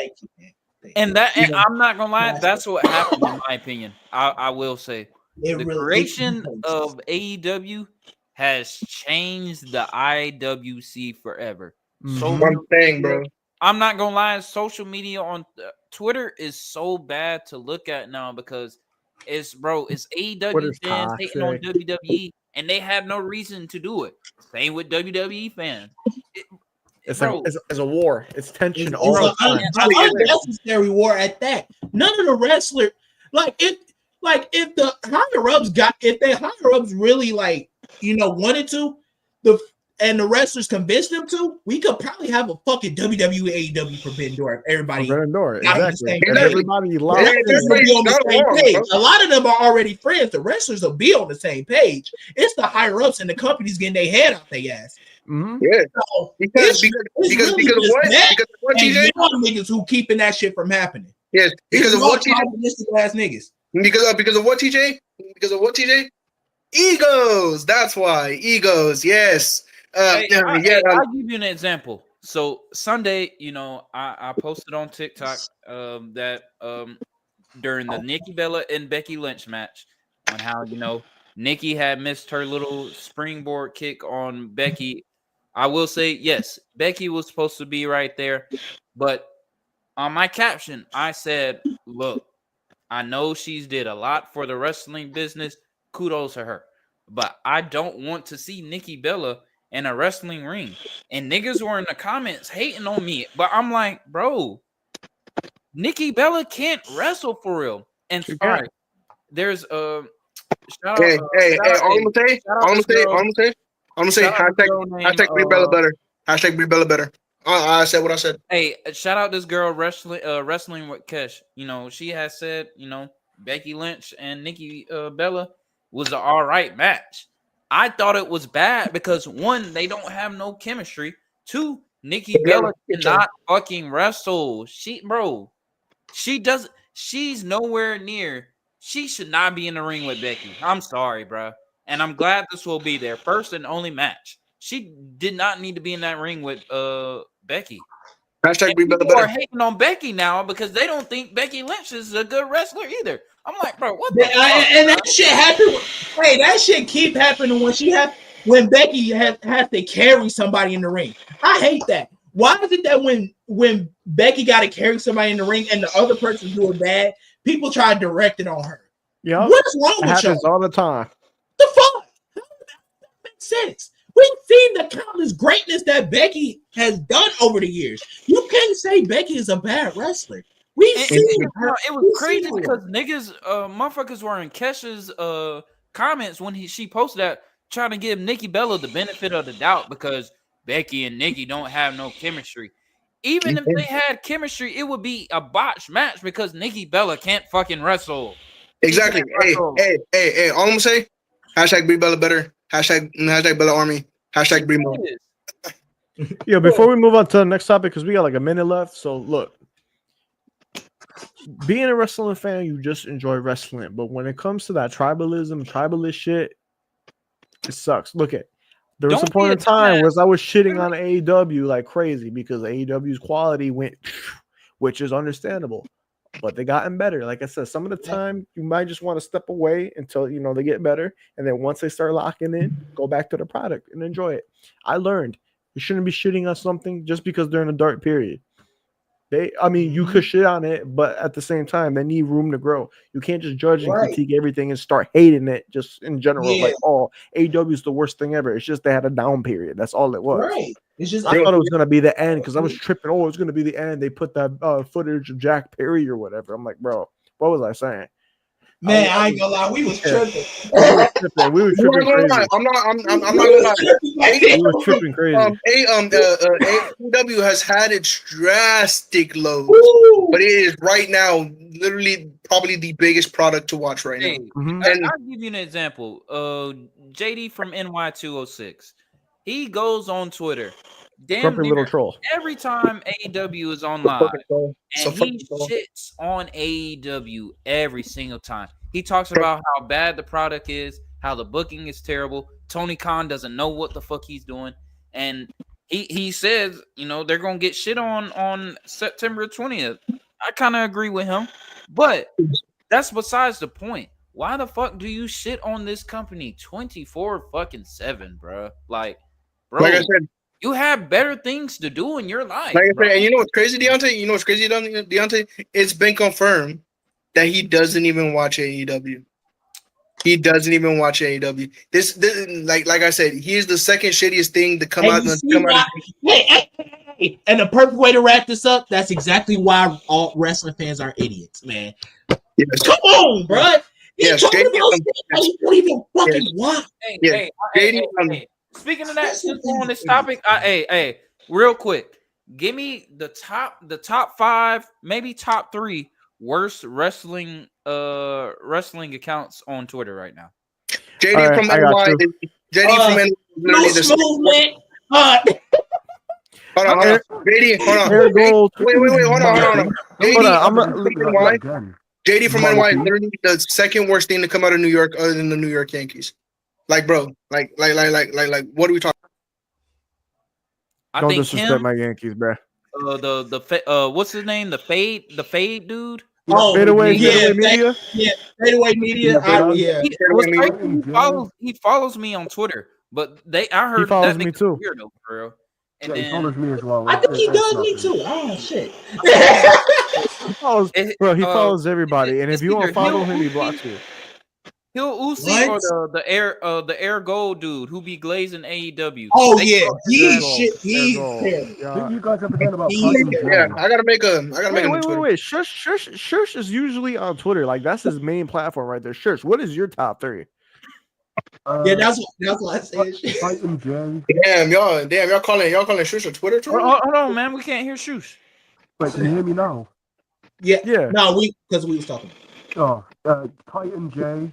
And I'm not gonna lie, that's what happened in my opinion. I will say the creation of AEW has changed the IWC forever. One thing, bro. I'm not gonna lie, social media on Twitter is so bad to look at now because it's AEW fans hating on WWE and they have no reason to do it. Same with WWE fans. It's a war. It's tension all the time. Unnecessary war at that. None of the wrestlers if the higher ups really wanted to, and the wrestlers convinced them to, we could probably have a fucking WWE AEW Forbidden Door if everybody exactly. Everybody on the same page. A lot of them are already friends. The wrestlers will be on the same page. It's the higher ups and the companies getting their head out their ass. Mm-hmm. Yeah, so because of what TJ? Niggas who keeping that shit from happening. Yes, because of what TJ? Ass niggas. Because of what TJ? Because of what TJ? Egos. That's why egos. Yes. I'll give you an example. So Sunday, I posted on TikTok that during the Nikki Bella and Becky Lynch match on how Nikki had missed her little springboard kick on Becky. I will say yes, Becky was supposed to be right there, but on my caption I said, "Look, I know she's did a lot for the wrestling business. Kudos to her, but I don't want to see Nikki Bella in a wrestling ring." And niggas were in the comments hating on me, but I'm like, bro, Nikki Bella can't wrestle for real. And sorry, there's shout out. I'm gonna say, I'm gonna say Shout out this hashtag girl named, hashtag Brie Bella better. Hashtag Brie Bella better. I said what I said. Hey, shout out this girl wrestling with Kesh. You know, she has said, you know, Becky Lynch and Nikki Bella was an all right match. I thought it was bad because one, they don't have no chemistry. Two, Nikki Bella cannot fucking wrestle. She does. She's nowhere near. She should not be in the ring with Becky. I'm sorry, bro. And I'm glad this will be their first and only match. She did not need to be in that ring with Becky. Hashtag And Brie Bella people are better. hating on Becky now because they don't think Becky Lynch is a good wrestler either. I'm like, bro, what the fuck? And that shit happened. Hey, that shit keep happening when Becky has to carry somebody in the ring. I hate that. Why is it that when Becky got to carry somebody in the ring and the other person's doing bad, people try to direct it on her? Yeah, What's wrong it with happens y'all? all the time. The fuck? That makes sense. We've seen the countless greatness that Becky has done over the years. You can't say Becky is a bad wrestler. We've seen her. It was crazy because niggas, motherfuckers were in Kesha's comments when she posted that, trying to give Nikki Bella the benefit of the doubt because Becky and Nikki don't have no chemistry. Even if they had chemistry, it would be a botched match because Nikki Bella can't fucking wrestle. Exactly. Hey. All I'm gonna say, hashtag Brie Bella better. Hashtag Bella Army. Hashtag Brie Mo. Yeah, before we move on to the next topic, because we got like a minute left. So look, being a wrestling fan, you just enjoy wrestling. But when it comes to that tribalist shit, it sucks. Look at there was a point in time where I was shitting on AEW like crazy because AEW's quality went, which is understandable. But they gotten better. Like I said, some of the time you might just want to step away until they get better, and then once they start locking in, go back to the product and enjoy it. I learned you shouldn't be shitting on something just because they're in a dark period. You could shit on it, but at the same time, they need room to grow. You can't just judge and critique everything and start hating it just in general. Like, oh, AEW is the worst thing ever. It's just they had a down period. That's all it was. Right. It's just I thought it was gonna be the end because I was tripping. Oh, it's gonna be the end. They put that footage of Jack Perry or whatever. I'm like, bro, what was I saying? Man, I ain't gonna lie, we was tripping. We were tripping crazy. I'm not gonna lie. We were tripping crazy. AEW has had its drastic lows, but it is right now literally probably the biggest product to watch right now. And I'll give you an example. JD from NY206. He goes on Twitter. Damn near little troll. every time AEW is on live, and he shits on AEW every single time. He talks about how bad the product is, how the booking is terrible. Tony Khan doesn't know what the fuck he's doing, and he says, they're gonna get shit on September 20th. I kind of agree with him, but that's besides the point. Why the fuck do you shit on this company 24/7, bro? Like I said, you have better things to do in your life. Like I said, and you know what's crazy, Deontay? Deontay? It's been confirmed that he doesn't even watch AEW. He doesn't even watch AEW. This like I said, he is the second shittiest thing to come out. Hey, and the perfect way to wrap this up, that's exactly why all wrestling fans are idiots, man. Yes. Come on, bro. He's talking about shit you don't even fucking watch. Hey. Speaking of that, since we're on this topic, hey, real quick, give me the top 5, maybe top 3 worst wrestling accounts on Twitter right now. JD from NY. JD from NY. Movement. Hold on. JD, hold on. Wait, hold on. JD from NY is literally the second worst thing to come out of New York other than the New York Yankees. Like, bro, like, what are we talking? Don't disrespect my Yankees, bro. What's his name? The fade dude. Oh, fadeaway media. Fadeaway media. He follows me on Twitter, but I heard he follows me too. Weirdo, bro. And he follows me as well. I think he does me too. Oh shit. He follows everybody, and if you don't follow him, he blocks you. He'll Uzi or the Air Gold dude who be glazing AEW. Oh yeah, he's you guys ever done about I gotta make a wait. Shush is usually on Twitter. Like that's his main platform right there. Shush, what is your top 3? Yeah, that's what I said. Shit. Titan J. Damn, y'all calling Shush a Twitter troll? Hold on, man. We can't hear shoes. Wait, can you hear me now? Yeah. Yeah. No, because we was talking. Oh, Titan J.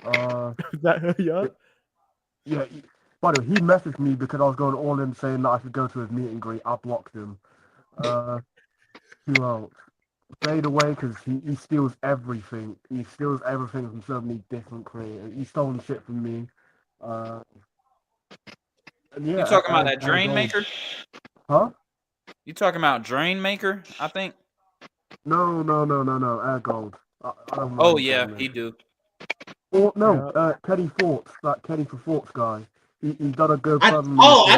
Yeah. Yeah. By the way, he messaged me because I was going all in saying that I should go to his meet and greet. I blocked him. Who else? Fade away because he steals everything. He steals everything from so many different creators. He's stolen shit from me. And yeah, You talking about that and Drain Gold. Maker? Huh? You talking about Drain Maker? I think. No. Air Gold. I don't mind Oh yeah, saying he that. do. Or, no, Kenny Forks, that Kenny for Forks guy. He's done a good I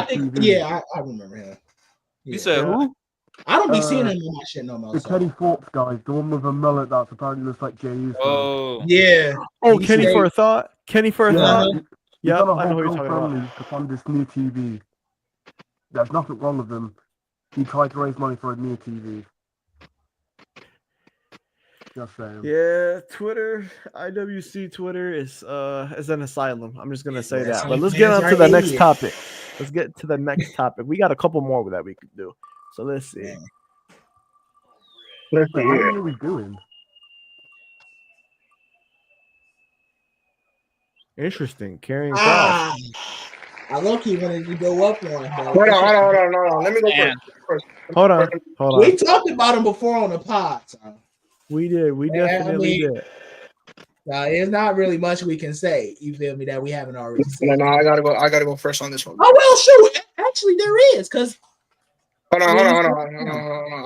think TV. I remember him. You Yeah. said who? I don't be seeing him in my shit no more. The So. Kenny Forks guy, the one with a mullet that's apparently looks like Jay Uso. Oh, Yeah. Oh, He Kenny stayed- for a thought. Kenny for a Yeah, thought. he's Yeah, done a I know whole who you're talking about. GoFundMe to fund this new TV. There's nothing wrong with him. He tried to raise money for a new TV. Just saying. Yeah, Twitter, IWC Twitter is an asylum. I'm just gonna say Yes, that. But let's man, get on to right the next here. topic. Let's get to the next topic. We got a couple more that we could do. So let's see. Yeah. Let's see What here. are we doing? Interesting. Carrying cross. I low-key wanted to go up one. But Hold on. Let me go Man. first. Hold on. we talked about him before on the pod. So. We did. We definitely did. There's not really much we can say. You feel me? That we haven't already said. No, I gotta go first on this one. Oh well, shoot. Actually, there is because. Hold on. I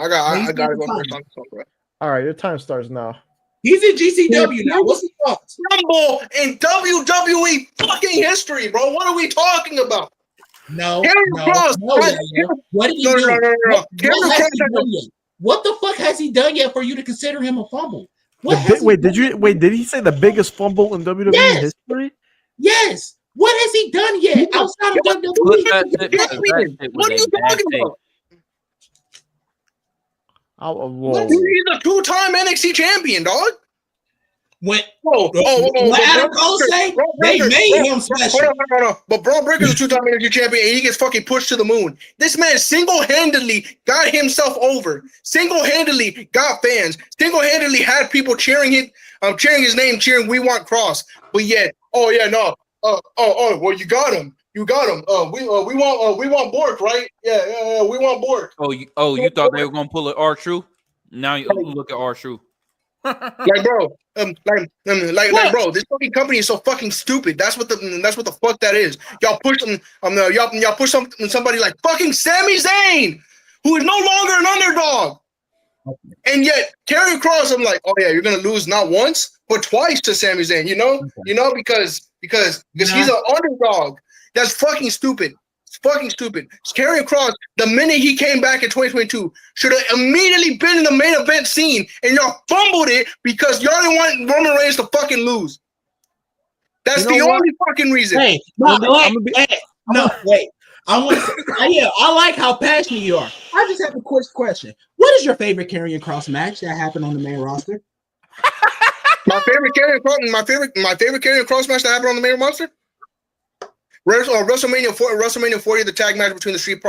gotta go first on this one, bro. All right, your time starts now. He's in GCW now. What's the thoughts? Rumble in WWE fucking history, bro. What are we talking about? No. Cross. What did he do? What the fuck has he done yet for you to consider him a fumble? Did he say the biggest fumble in WWE history? Yes. What has he done yet outside of WWE? What are you talking about? He's a two-time NXT champion, dog. What Adam Cole say? They made him special. Hold on. But Braun Breaker's a two-time NXT champion, and he gets fucking pushed to the moon. This man single-handedly got himself over. Single-handedly got fans. Single-handedly had people cheering his name, cheering "We Want Cross." But yet, well, you got him. We want Bork, right? Yeah, we want Bork. You thought they were gonna pull an R-True? Now you look at R-True. Like, bro, bro, this fucking company is so fucking stupid. That's what the fuck that is. Y'all push them. Y'all push somebody like fucking Sami Zayn, who is no longer an underdog. And yet, Karrion Kross, I'm like, oh yeah, you're gonna lose not once but twice to Sami Zayn. You know, because he's an underdog. That's fucking stupid. It's fucking stupid. Karrion Kross, the minute he came back in 2022, should have immediately been in the main event scene, and y'all fumbled it because y'all didn't want Roman Reigns to fucking lose. That's the only fucking reason. Hey, wait. I like how passionate you are. I just have a quick question. What is your favorite Karrion Kross match that happened on the main roster? My favorite Karrion Kross match that happened on the main roster? WrestleMania 40, the tag match between the Street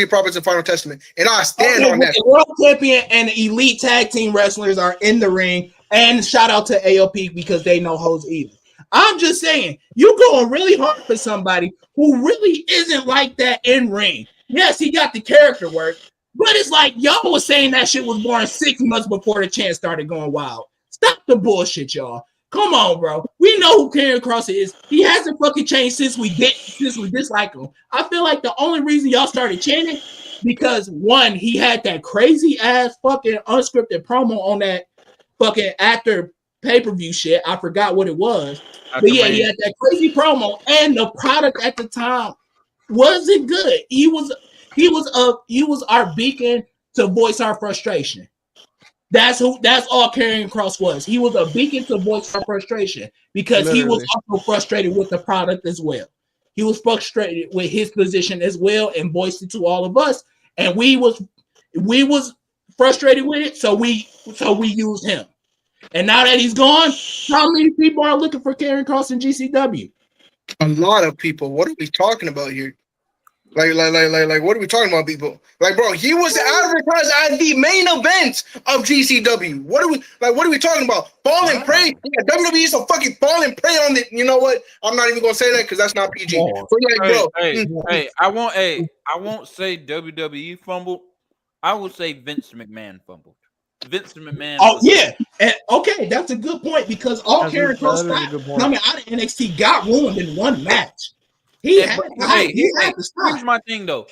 Profits and Final Testament, and I stand on that. The World Champion and the Elite Tag Team wrestlers are in the ring, and shout out to AOP because they know hoes either. I'm just saying, you going really hard for somebody who really isn't like that in ring. Yes, he got the character work, but it's like y'all was saying that shit was born 6 months before the chant started going wild. Stop the bullshit, y'all. Come on, bro. We know who Karrion Kross is. He hasn't fucking changed since we dislike him. I feel like the only reason y'all started chanting because one, he had that crazy ass fucking unscripted promo on that fucking after pay-per-view shit. I forgot what it was. But yeah, he had that crazy promo, and the product at the time wasn't good. He was our beacon to voice our frustration. That's all Karrion Kross was. He was a beacon to voice our frustration because he was also frustrated with the product as well. He was frustrated with his position as well and voiced it to all of us. And we was frustrated with it, so we used him. And now that he's gone, how many people are looking for Karrion Kross in GCW? A lot of people. What are we talking about here? Like, what are we talking about, people? Like, bro, he was advertised as the main event of GCW. What are we talking about? Fall and prey? Yeah, WWE is a fucking fall and prey on it. You know what? I'm not even gonna say that because that's not PG. But like, bro, I won't say WWE fumbled. I would say Vince McMahon fumbled. Vince McMahon. Oh yeah, and, okay, that's a good point because all Karrion Kross coming out of NXT got ruined in one match. Here's my thing though.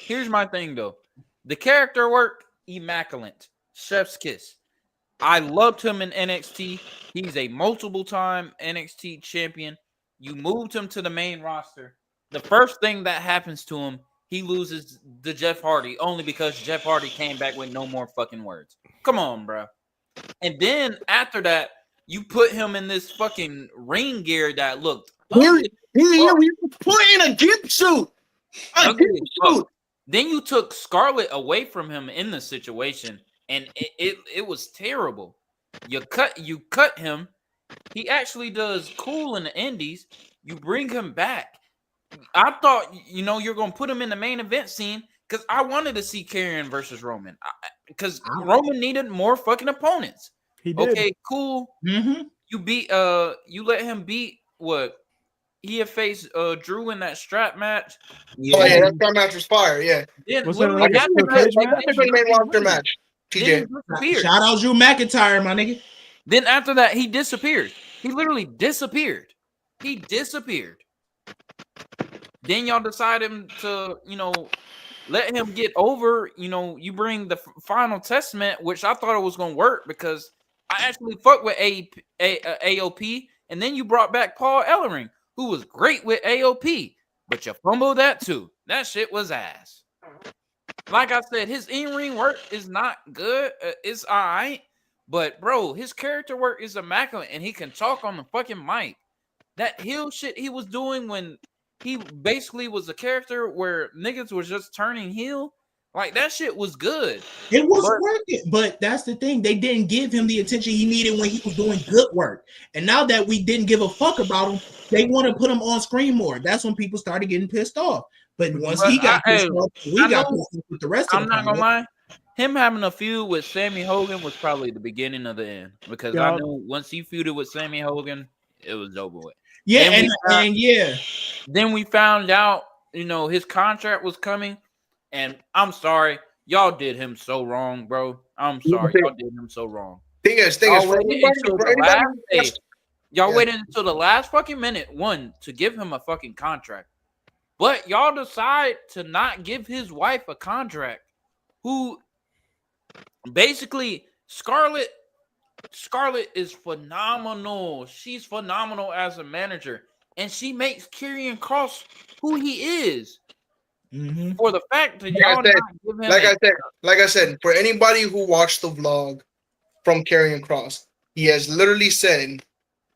The character work, immaculate. Chef's kiss. I loved him in NXT. He's a multiple-time NXT champion. You moved him to the main roster. The first thing that happens to him, he loses to Jeff Hardy only because Jeff Hardy came back with no more fucking words. Come on, bro. And then after that, you put him in this fucking ring gear that looked ugly. We put in a gimp suit. Then you took Scarlett away from him in the situation, and it was terrible. You cut him. He actually does cool in the indies. You bring him back. I thought you're gonna put him in the main event scene because I wanted to see Karrion versus Roman because Roman needed more fucking opponents. He did. Okay, cool. Mm-hmm. You let him beat what? He had faced Drew in that strap match. Yeah. Oh yeah, that strap match was fire. Yeah. Then Was literally that main roster match. TJ. Shout out Drew McIntyre, my nigga. Then after that, he disappeared. He literally disappeared. He disappeared. Then y'all decided to, let him get over. You bring the final testament, which I thought it was gonna work because I actually fucked with AOP, and then you brought back Paul Ellering, who was great with AOP, but you fumbled that too. That shit was ass. Like I said, his in-ring work is not good. It's all right. But, bro, his character work is immaculate, and he can talk on the fucking mic. That heel shit he was doing when he basically was a character where niggas was just turning heel, like, that shit was good. It was working, but that's the thing. They didn't give him the attention he needed when he was doing good work. And now that we didn't give a fuck about him, they want to put him on screen more. That's when people started getting pissed off. But once he got pissed off, we got pissed off with the rest of I'm not going to lie. Him having a feud with Sammy Hogan was probably the beginning of the end. Because I knew once he feuded with Sammy Hogan, it was over with. Yeah, Then we found out, his contract was coming. And I'm sorry, y'all did him so wrong, bro. I'm sorry, y'all did him so wrong. Y'all waited until the last fucking minute, to give him a fucking contract. But y'all decide to not give his wife a contract. Who basically Scarlett is phenomenal. She's phenomenal as a manager. And she makes Karrion Kross who he is. Mm-hmm. For the fact that y'all not give him like I said, for anybody who watched the vlog from Karrion Kross, he has literally said,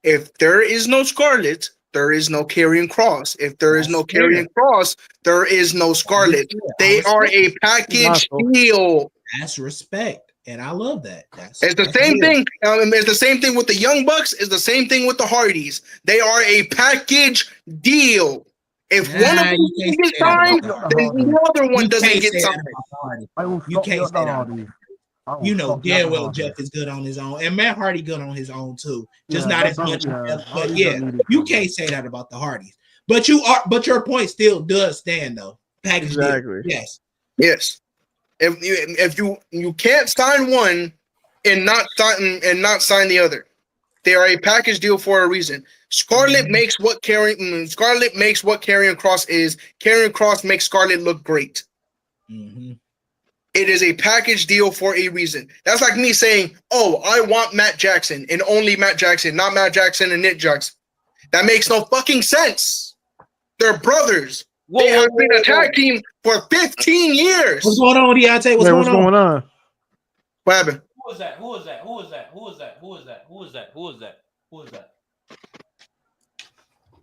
if there is no Scarlett, there is no Karrion Kross. If there is no Karrion Kross, there is no Scarlett. They are a package deal. That's respect, and I love that. It's the same thing. It's the same thing with the Young Bucks. It's the same thing with the Hardys. They are a package deal. If one of them gets signed, then the other one doesn't get signed. You can't say that. You know damn well Jeff is good on his own, and Matt Hardy good on his own too. Just not as much. But you can't say that about the Hardys. But your point still does stand though. Package exactly. Deal. Yes. If you can't sign one and not sign the other, they are a package deal for a reason. Scarlett makes what Karrion Kross is. Karrion Kross makes Scarlett look great. Mm-hmm. It is a package deal for a reason. That's like me saying, "Oh, I want Matt Jackson and only Matt Jackson, not Matt Jackson and Nick Jackson." That makes no fucking sense. They're brothers. They have been a tag team for 15 years. What's going on, Deontay? What's going on? What happened? Who is that? Who is that? Who is that? Who is that? Who is that? Who is that? Who is that? Who is that?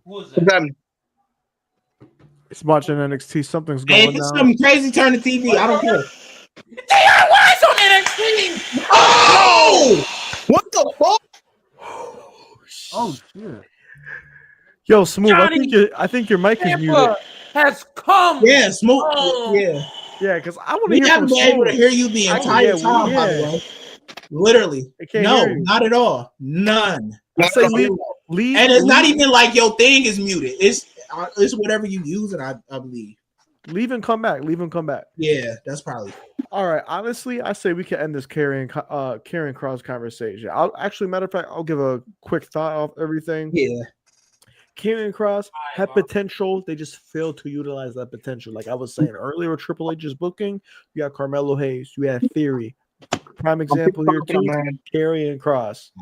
Who is that? What's happening? It's watching NXT. Something's going Hey, down. something crazy. Turn the TV. I don't care. They are wise on NXT. Oh! What the fuck? Oh shit. Yo, Smooth, Johnny I think your mic is muted. Tampa has come. Yeah, Smooth. Oh. Yeah, Yeah, because I want to we hear from haven't been able to Smooth. hear you the entire time. By the way, literally, I can't no, hear you. not at all, none. I say Zero. leave, And it's not leave, even like your thing is muted. It's whatever you use, and I believe. leave and come back. Leave and come back. Yeah, that's probably. All right. Honestly, I say we can end this carrying cross conversation. I'll actually, matter of fact, I'll give a quick thought of everything. Yeah, Karrion Cross had potential. They just failed to utilize that potential. Like I was saying earlier with Triple H's booking, you got Carmelo Hayes, you have Theory. Prime example here too, Karrion Cross.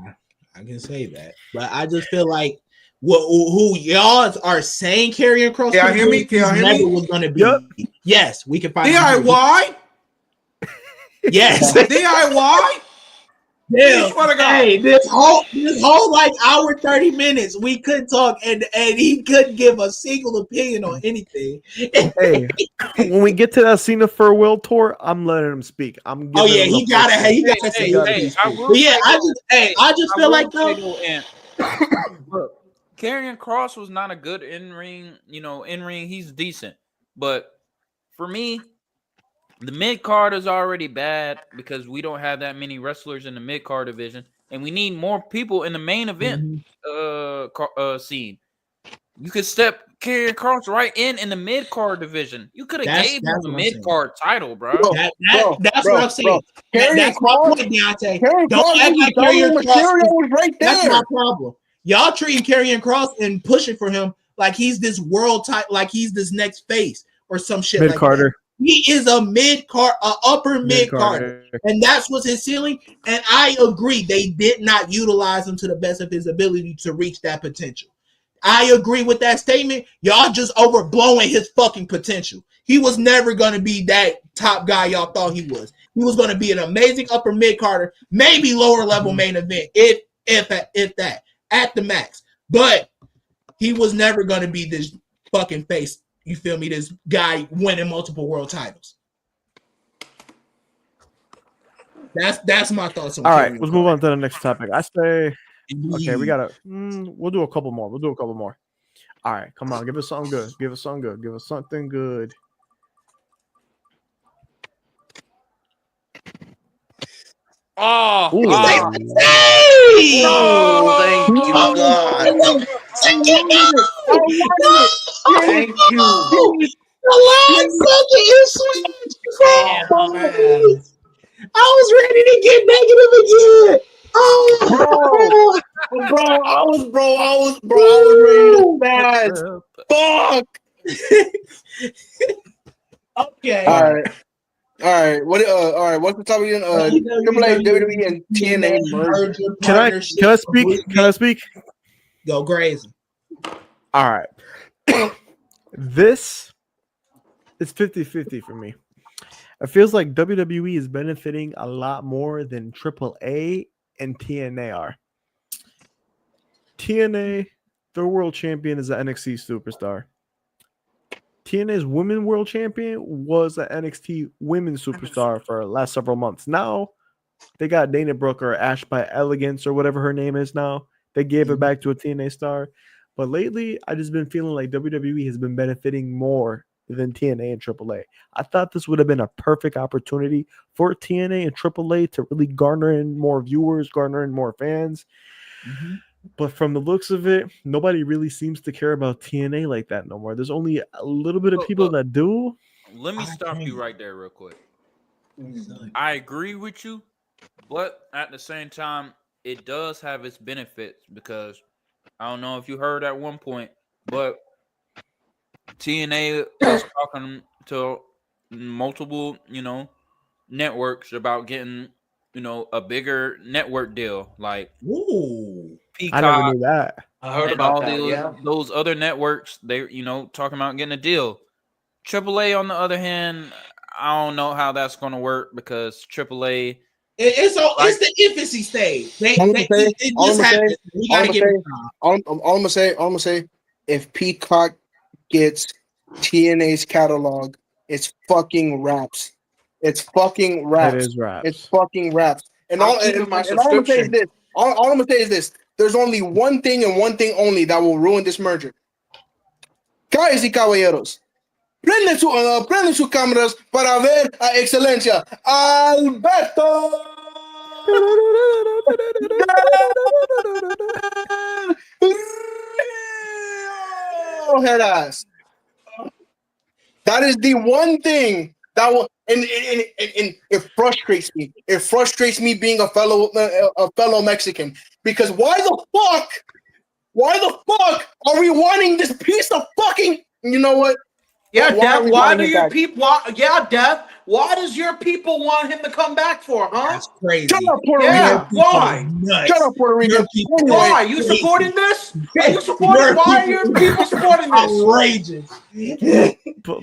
I can say that, but I just feel like who y'all are saying Karrion Cross. Can y'all hear me? Can y'all hear me? Was going to be. Yep. Yes, we can find. DIY? Yes. DIY? Yeah. Swear to God. Hey, this whole like hour 30 minutes, we couldn't talk, and he couldn't give a single opinion on anything. Hey, when we get to that Cena farewell tour, I'm letting him speak. I'm giving Oh yeah, him he the gotta first say thing. his piece. I will But yeah, say I just feel like though. Look, Karrion Cross was not a good in ring. He's decent, but for me, the mid card is already bad because we don't have that many wrestlers in the mid card division, and we need more people in the main event scene. You could step Karrion Cross right in the mid card division. You could have gave him the mid card title, bro. That's what I'm saying. That's my point, Deontay. Don't act like Karrion Karrion Cross was right there. That's my problem. Y'all treating Karrion Cross and pushing for him like he's this world type, like he's this next face or some shit like that. He is a mid-card, upper mid-carder, and that's what's his ceiling. And I agree, they did not utilize him to the best of his ability to reach that potential. I agree with that statement. Y'all just overblowing his fucking potential. He was never going to be that top guy y'all thought he was. He was going to be an amazing upper mid-carder, maybe lower level main event, if that, at the max. But he was never going to be this fucking face. You feel me? This guy winning multiple world titles. That's my thoughts on. All right, let's move on to the next topic. I say, okay, we gotta. We'll do a couple more. All right, come on, give us something good. Give us something good. Oh, Thank you, God. Thank you. The last second you switched. I was ready to get negative again. Oh, Bro, I was ready to smash. Fuck. okay. All right. What's the topic again? Triple A, WWE, and TNA merger. Can I speak? Go crazy. All right. This is 50-50 for me. It feels like WWE is benefiting a lot more than AAA and TNA are. TNA, their world champion, is an NXT superstar. TNA's women world champion was an NXT women's superstar for the last several months. Now they got Dana Brooke or Ash by Elegance or whatever her name is now. They gave it back to a TNA star. But lately, I just been feeling like WWE has been benefiting more than TNA and AAA. I thought this would have been a perfect opportunity for TNA and AAA to really garner in more viewers, garner in more fans. Mm-hmm. But from the looks of it, nobody really seems to care about TNA like that no more. There's only a little bit of people that do. Let me stop you right there real quick. I agree with you, but at the same time, it does have its benefits because I don't know if you heard at one point, but TNA was talking to multiple, networks about getting, a bigger network deal. Like, ooh, Peacock, I never knew that. I heard about that. Those other networks, they, talking about getting a deal. AAA, on the other hand, I don't know how that's going to work because AAA. It's the infancy stage. All I'm gonna say, if Peacock gets TNA's catalog, it's fucking raps. It's fucking raps. It is raps. It's fucking raps. And all I'm gonna say is this. All I'm gonna say is this. there's only one thing and one thing only that will ruin this merger. Guys y caballeros, prenden sus cámaras para ver a excelencia Alberto. Headass. That is the one thing that will, and it frustrates me. It frustrates me being a fellow Mexican, because why the fuck are we wanting this piece of fucking? You know what? Yeah, Dev. Why do your back? people? Yeah, Dev. Why does your people want him to come back for? Huh? That's crazy. Shut up, Puerto Yeah. Rico. Why? Nuts. Shut up, Puerto Rico. Your people Anyway, Why? You supporting this? Are you supporting? Your Why are your people supporting this? Outrageous. But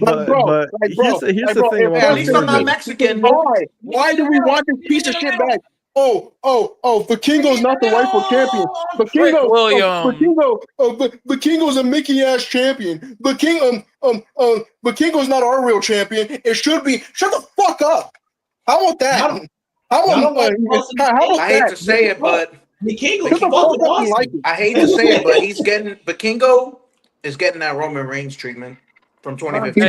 here's the thing about Hey, at this least I'm not merger. Mexican. Why? Why do we want this piece of shit back? Vikingo's not the rightful champion. Vikingo's a Mickey ass champion. Vikingo's not our real champion. It should be. Shut the fuck up. How about that? I hate to say it, but The King Shut the fuck up and like it. I hate to say it, but Vikingo is getting that Roman Reigns treatment from 2015.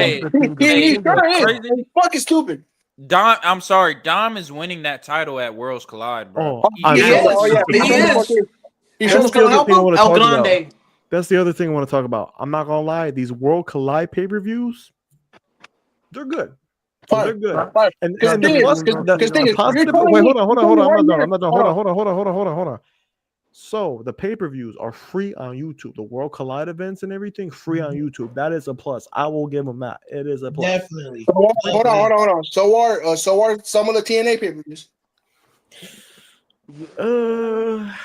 Hey, He's crazy. fucking stupid. Dom, I'm sorry. Dom is winning that title at Worlds Collide, bro. Oh, I'm He so- is. He is. He's That's the other thing I want to El talk about. Grande. That's the other thing I want to talk about. I'm not gonna lie, these World Collide pay-per-views, they're good. They're good. And Because the plus, the positive. Wait, hold on. I'm not done. Hold on. So the pay-per-views are free on YouTube. The World Collide events and everything free on YouTube. That is a plus. I will give them that. It is a plus. Definitely. Hold on. So are some of the TNA pay-per-views.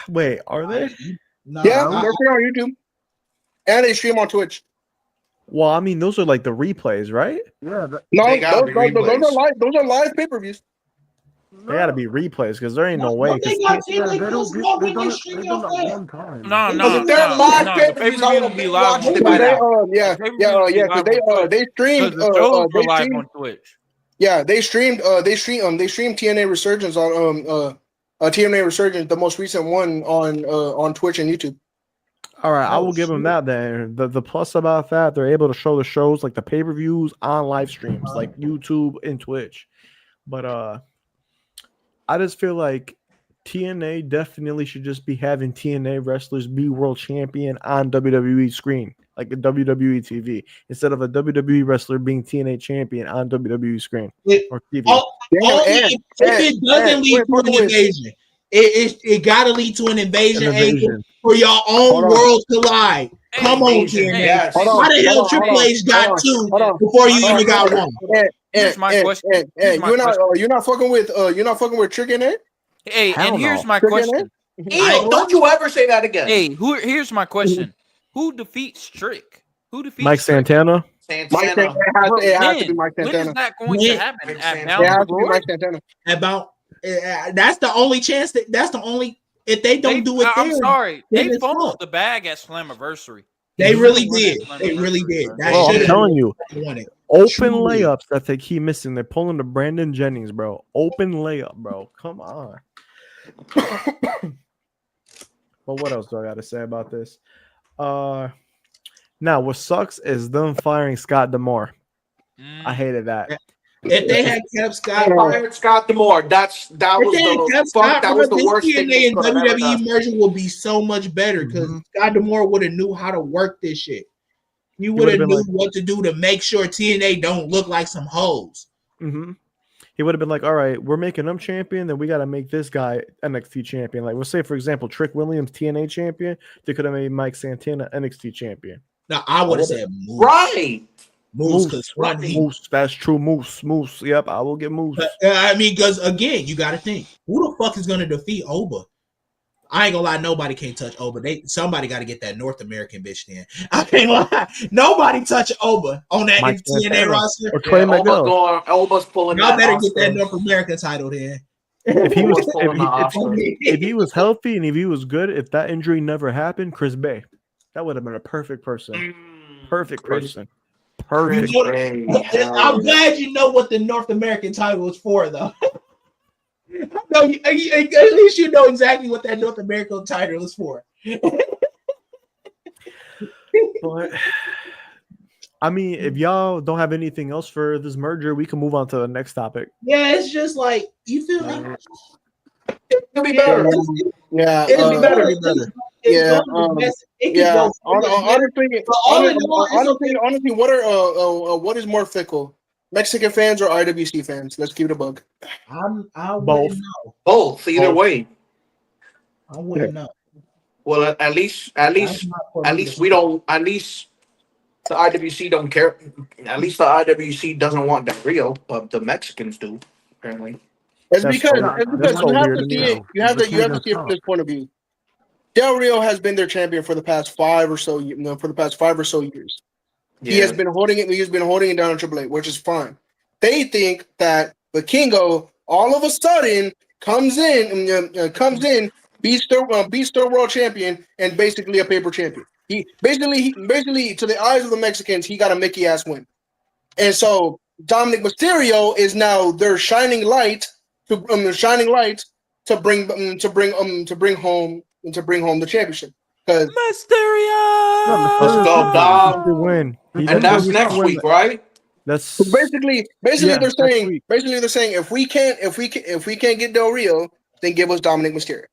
Wait, are they? No, Yeah, they're free on YouTube, and they stream on Twitch. Well, I mean, those are like the replays, right? Yeah, No, They gotta be replays. those are live pay-per-views. They gotta be replays because there ain't no way. They 'cause got yeah, like they this don't small they've people done stream it your that flag. one time. No. If they're live pay-per-views, I would have been watched it by now. They streamed Because the shows were live on Twitch. they streamed TNA Resurgence on TNA Resurgence, the most recent one on Twitch and YouTube. All right, I will give them that. Then the plus about that, they're able to show the shows like the pay-per-views on live streams, like YouTube and Twitch. But I just feel like TNA definitely should just be having TNA wrestlers be world champion on WWE screen, like a WWE TV, instead of a WWE wrestler being TNA champion on WWE screen or TV. If it doesn't lead to an invasion, it got to lead to an invasion angle for your own World Collide. Come on, TNA. Yes. How the hell Triple H got two before you even got one? Here's my question. You're not fucking with Trick in it? Hey, Hell and here's no. my question. Ew, don't you ever say that again. Hey, here's my question. Who defeats Trick? Who defeats Mike Trick? Santana. Mike Santana. It has to be Mike When is Santana. that going to happen? Mike At Santana. Bound It has for to be Glory? Mike Santana. About that's the only chance. That's the only. If they don't do it, I'm sorry. then They it's fumbled fucked. the bag at Slammiversary. They really won did. at They really Slammiversary, did. bro. That Bro, I'm should've telling you, won it. open Truly. layups that they keep missing. They're pulling the Brandon Jennings, bro. Open layup, bro. Come on. But what else do I got to say about this? Now, what sucks is them firing Scott D'Amore. I hated that. If they had kept Scott, Fired Scott D'Amore. That was if they had the kept fuck. Scott, That was the this worst thing they TNA and could have ever WWE done. merger would be so much better because Scott D'Amore would have knew how to work this shit. He would have been knew like- what to do to make sure TNA don't look like some hoes. He would have been like, all right, we're making them champion, then we got to make this guy NXT champion. Like, we'll say, for example, Trick Williams, TNA champion. They could have made Mike Santana NXT champion. Now I would have said Moose. Right. Moose, Moose, that's true. Moose. Yep, I will get Moose. I mean, because again, you got to think, who the fuck is going to defeat Oba? I ain't gonna lie, nobody can't touch Oba. Somebody got to get that North American bitch then. I can't lie, nobody touch Oba on that Mike TNA Santana roster. or Trey Miguel. Oba's pulling Y'all that better Oscar. get that North American title then. If he was, Pulling the Oscar. if he was healthy and if he was good, if that injury never happened, Chris Bay, that would have been a perfect person. Perfect person. Perfect. You know, I'm glad you know what the North American title is for, though. I'm No, at least you know exactly what that North American title is for. But I mean, if y'all don't have anything else for this merger, we can move on to the next topic. Yeah, it's just like you feel me. It'll be better. Yeah, It'll be better. yeah, It could yeah. go so much better. Honestly, But all in all, it's okay. honestly, what is more fickle, Mexican fans or IWC fans? Let's keep it a bug. I Both. wouldn't know. Both, either way. I wouldn't know. Well, at least we don't. At least the IWC don't care. At least the IWC doesn't want Del Rio, but the Mexicans do. Apparently, It's That's because so- it's that's because so you have weird to to see me. it. You have to see it from this point of view. Del Rio has been their champion for the past 5 or so. For the past 5 or so years, he has been holding it. He's been holding it down in AAA, which is fine. They think that Vikingo all of a sudden comes in, beats their world champion, and basically a paper champion. He basically to the eyes of the Mexicans, he got a Mickey ass win, and so Dominic Mysterio is now their shining light to bring home the championship. Because Mysterio. let's go, Dom. He win. And that's next week, right? That's basically Yeah, they're next saying week. if we can't get Del Rio, then give us Dominic Mysterio.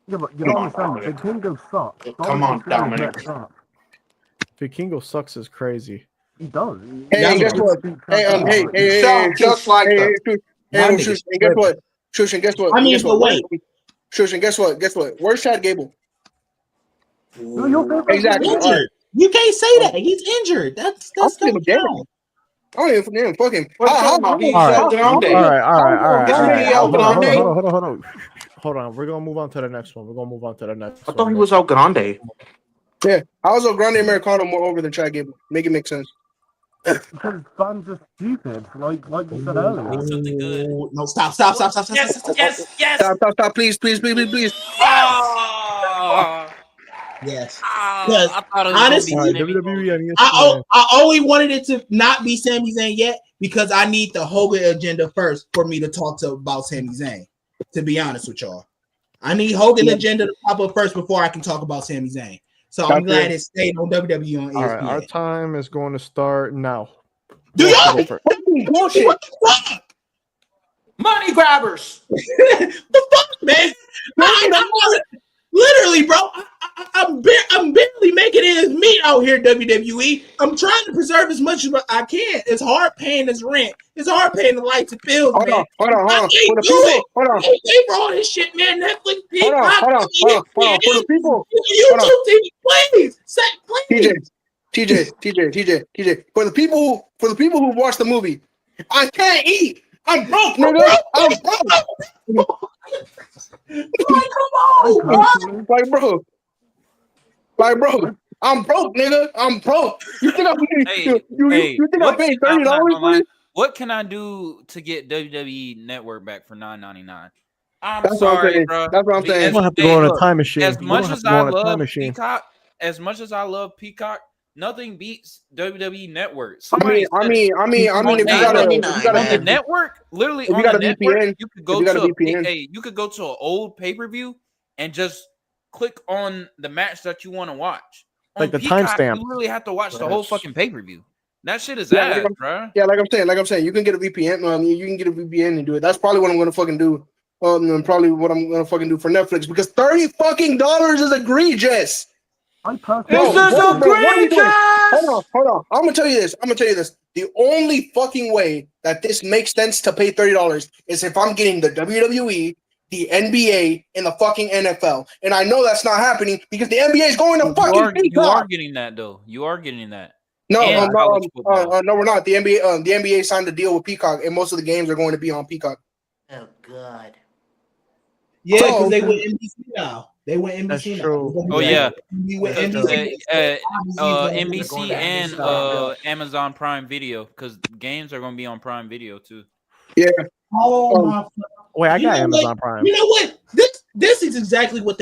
Yeah, but you Come don't on, understand. Dominic. Vikingo sucks. Come on, Dominic. Vikingo sucks is crazy. He does. Hey, and guess what? Hey, Sound just like the. Shush, and guess what? Shush, and guess what? I mean, but wait. Shush, and guess what? Where's Chad Gable? Ooh. Exactly. Injured. All right. You can't say that. He's injured. That's I don't still give a damn. count. I don't even fuck him. What you talking about? He's All right. El Grande. All right. Isn't he El Grande? Hold on. We're gonna move on to the next one. I thought he was El Grande. Yeah, I was a Grande Americano more over than Chad Gable. Make it make sense. Because fans are stupid, like you said earlier. Something good. Ooh, no, stop. Stop, please. Yes. I thought it was Honestly, gonna be WWE and I only wanted it to not be Sami Zayn yet because I need the Hogan agenda first for me to talk about Sami Zayn. To be honest with y'all, I need Hogan agenda to pop up first before I can talk about Sami Zayn. So I'm glad it stayed on WWE on ESPN. All right, our time is going to start now. Do y'all Bullshit. Money grabbers. the fuck, man? Literally, bro. I'm barely making ends meet out here, WWE. I'm trying to preserve as much as I can. It's hard paying this rent. It's hard paying the lights and bills, man. Hold on. I can't For the do people, it. hold on. I can't pay for all this shit, man. Netflix, Peacock, Hold on. For the people, YouTube TV, please. Please. TJ. For the people who watch the movie, I can't eat. I'm broke, nigga. I'm broke. Come on, bro. Like, bro. I'm broke, nigga. I'm broke. You think I'm you think I'm paying $30 for it? What can I do to get WWE Network back for $9.99? I'm That's what I'm sorry, saying. bro. That's what I'm saying. You don't have to go on a time machine. As You much don't have as to go I on a time love machine. Peacock, nothing beats WWE Network. I mean, if you got on a the network, literally if you on got the a network, VPN, you could go if you got to a VPN. you could go to an old pay-per-view and just click on the match that you want to watch. On Like the Peacock, timestamp. you literally have to watch the whole fucking pay-per-view. That shit is Yeah, ass, bro. Yeah, like I'm saying, you can get a VPN. You can get a VPN and do it. That's probably what I'm gonna fucking do. And probably what I'm gonna fucking do for Netflix because $30 fucking is egregious. I personally This is What are you doing? egregious. Hold on. I'm gonna tell you this. The only fucking way that this makes sense to pay $30 is if I'm getting the WWE, the NBA, and the fucking NFL. And I know that's not happening because the NBA is going to You fucking are Peacock. getting that though. You are getting that. No, And college football. no, we're not. The NBA signed a deal with Peacock, and most of the games are going to be on Peacock. Oh God. Yeah, So- because they went NBC now. They went NBC That's now. true. Oh, yeah. We went That's NBC. NBC and Amazon Prime Video because games are going to be on Prime Video too. Oh my! Wait, I You got know Amazon what? Prime. You know what? This is exactly what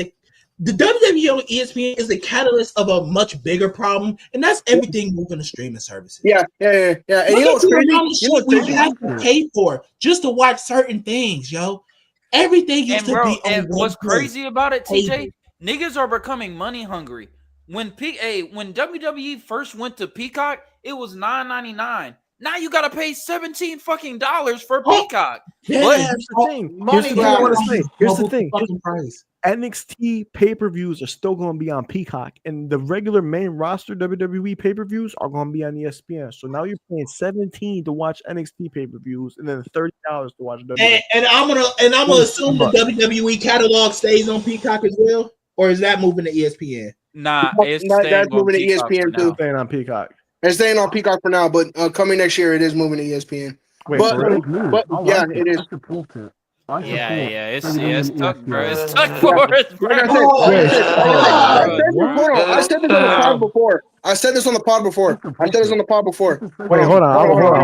the WWE on ESPN is the catalyst of a much bigger problem, and that's everything moving to streaming services. Yeah. And you know what's Look at crazy? the amount of You know shit what's we crazy? have to pay for just to watch certain things, yo. Everything used And to bro, be on and one what's place. crazy about it, TJ? Niggas are becoming money hungry. When WWE first went to Peacock, it was $9.99. Now you gotta pay $17 fucking for Peacock. Yeah, But Here's the thing. Money Here's the thing I want to guys. say. Here's the double thing. fucking price. NXT pay-per-views are still going to be on Peacock, and the regular main roster WWE pay-per-views are going to be on ESPN. So now you're paying $17 to watch NXT pay-per-views, and then $30 to watch WWE. And I'm gonna assume the WWE catalog stays on Peacock as well, or is that moving to ESPN? nah, it's That's staying on moving to Peacock for ESPN too. now. Staying on Peacock. It's staying on Peacock for now, but coming next year, it is moving to ESPN. Wait, But- for real? Big move. but- I like yeah, it. it is. I support it. I support Yeah, it's bringing in stuck, bro. It's ESPN. stuck for us, bro. Like I said, I said this on the pod before. I said this on the pod before. Wait, hold on. Hold on.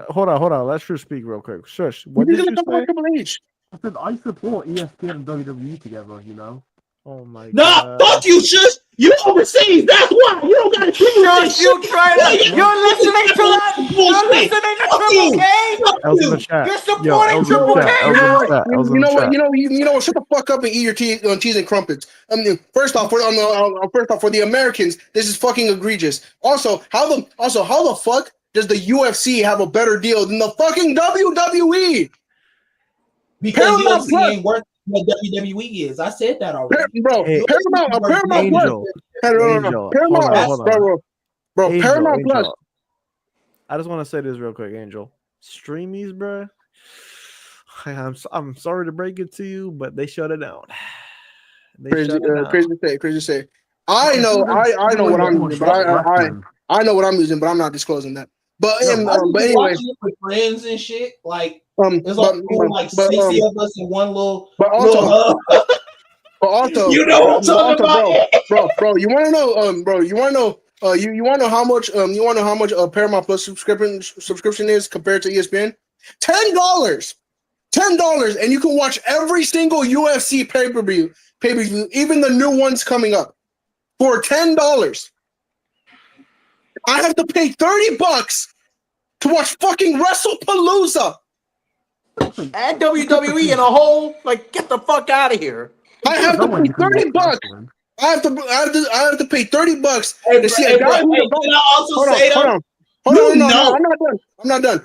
Hold on. Let Shush speak real quick. Shush, what did you say? Triple H. I said I support ESPN and WWE together. You know. Oh my No, god. fuck you, Shush. You overseas. That's why you don't got to You're listening to that? You're listening to Triple K? Els in the chat. You're Yo, supporting Els in the Triple chat. K? Els in the chat. Els in You the know what? chat. You know what? Shut the fuck up and eat your cheese and crumpets. First off, for the Americans, this is fucking egregious. Also, how the fuck does the UFC have a better deal than the fucking WWE? because Paramount UFC Plus. ain't worth what WWE is. I said that already. Bro, Hey, Paramount Plus. Angel. Paramount, Hold on. bro, Angel, Paramount Plus. Angel. I just want to say this real quick, Angel. Streamies, bro. I'm sorry to break it to you, but they shut it down. Crazy to say. I know what I'm using, but I know what I'm using, but I'm not disclosing that. But I but be anyway, watching it with friends and shit. Like it's like 60 of us in one little. but also, little hub. but also, You know what I'm talking about? bro. You want to know, bro? You want to know, you want to know how much, Paramount Plus subscription is compared to ESPN? $10, and you can watch every single UFC pay-per-view, even the new ones coming up, for $10. I have to pay $30 to watch fucking WrestlePalooza. And WWE in a whole, like, get the fuck out of here. I have to pay $30. I have to pay $30 to see a guy who's about. Can I also say Hold on. No, I'm not done.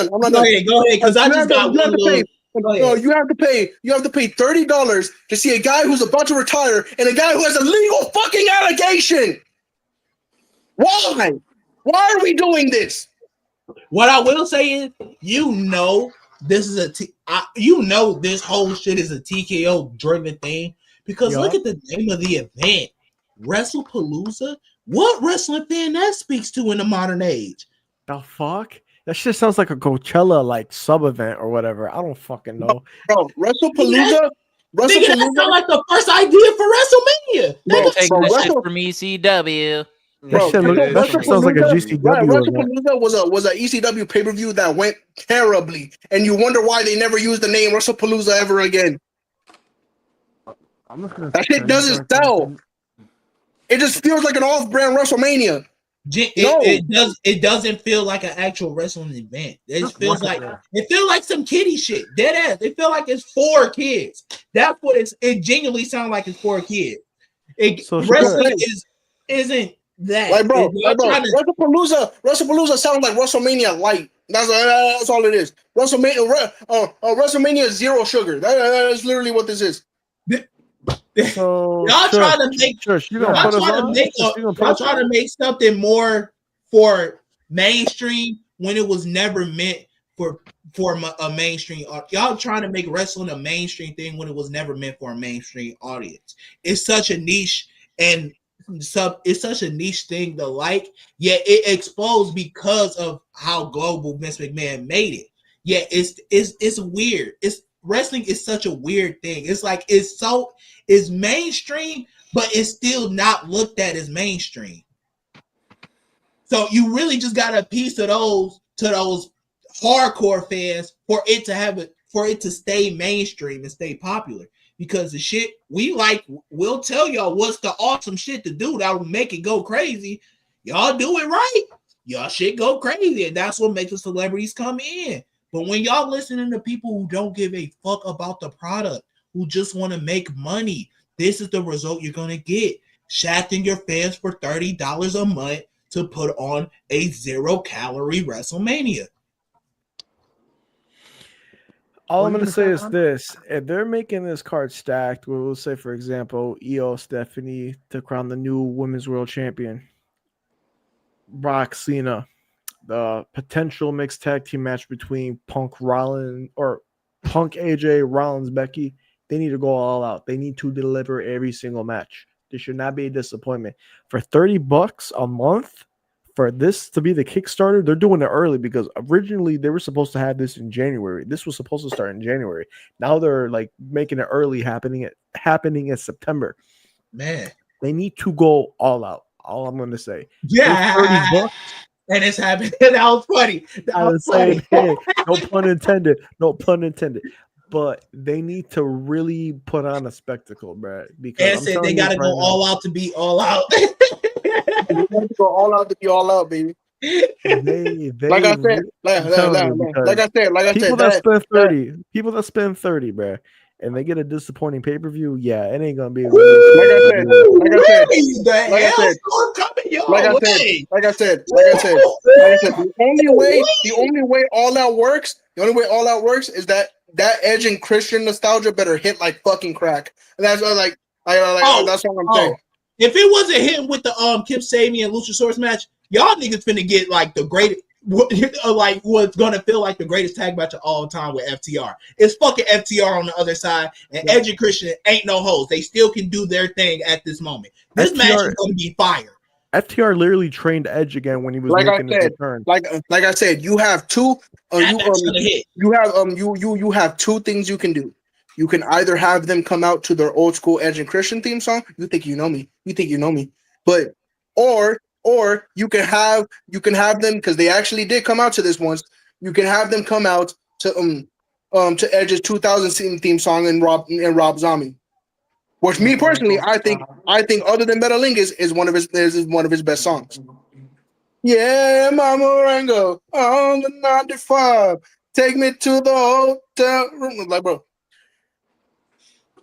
Go ahead, because I just got one little. No, you have to pay $30 to see a guy who's about to retire and a guy who has a legal fucking allegation. Why? Why are we doing this? What I will say is, this is this whole shit is a TKO driven thing because look at the name of the event, WrestlePalooza. What wrestling fan that speaks to in the modern age? The fuck? That shit sounds like a Coachella like sub event or whatever. I don't fucking know. Bro, WrestlePalooza. Nigga, that sound like the first idea for WrestleMania. Taking that shit from ECW. That shit sounds like a GCW event. WrestlePalooza was a ECW pay-per-view that went terribly, and you wonder why they never used the name WrestlePalooza ever again. That shit doesn't sell. It just feels like an off-brand WrestleMania. It doesn't feel like an actual wrestling event. It feels like some kiddie shit. Dead ass. It feels like it's for kids. That's what it genuinely sounds like. It's for kids. Wrestling isn't that. Like bro, WrestlePalooza sounds like WrestleMania light. That's all it is. WrestleMania zero sugar. That's literally what this is. So y'all trying to make something more for mainstream when it was never meant for a mainstream. Y'all trying to make wrestling a mainstream thing when it was never meant for a mainstream audience. It's such a niche and it's such a niche thing to like. Yet it exposed because of how global Vince McMahon made it. Yeah, it's weird. Wrestling is such a weird thing. It's like it's mainstream, but it's still not looked at as mainstream. So you really just got a piece of those hardcore fans for it to stay mainstream and stay popular. because the shit we like, we'll tell y'all what's the awesome shit to do that will make it go crazy. Y'all do it right, y'all shit go crazy, and that's what makes the celebrities come in. But when y'all listening to people who don't give a fuck about the product, who just want to make money, this is the result you're gonna get. Shafting your fans for $30 a month to put on a 0-calorie WrestleMania. All What I'm are going you to say gonna is say, man? this. If they're making this card stacked, we'll say, for example, Io Stephanie to crown the new Women's World Champion, Brock Cena, the potential mixed tag team match between Punk AJ, Rollins, Becky, they need to go all out. They need to deliver every single match. There should not be a disappointment. For $30 a month, for this to be the Kickstarter, they're doing it early because originally they were supposed to have this in January. This was supposed to start in January. Now they're like making it early, happening in September. Man, they need to go all out. All I'm going to say. Yeah, $30. And it's happening. That was funny. I was saying, hey, no pun intended. No pun intended. But they need to really put on a spectacle, bro. Because And I'm said telling they you gotta right go now, all out to be all out. You have to go all out to be all out, baby. they Like I said, I'm telling you, because people that spend 30, people that spend 30, bro, and they get a disappointing pay-per-view, yeah, it ain't gonna be like I said, the only way all out works, is that Edge and Christian nostalgia better hit like fucking crack. And that's what that's what I'm saying. If it wasn't him with the Kip Sabian and Luchasaurus match, y'all niggas finna get like the greatest, like what's gonna feel like the greatest tag match of all time with FTR. It's fucking FTR on the other side, and Edge and Christian ain't no hoes. They still can do their thing at this moment. This match is gonna be fire. FTR literally trained Edge again when he was making his return. Like I said, you have two. You have two things you can do. You can either have them come out to their old school Edge and Christian theme song. You think you know me. But or you can have them, because they actually did come out to this once. You can have them come out to Edge's 2000 theme song and Rob Zombie. Which me personally, I think other than Metalingus is one of his best songs. Yeah, Mama Rango on the 95. Take me to the hotel room. Like, bro.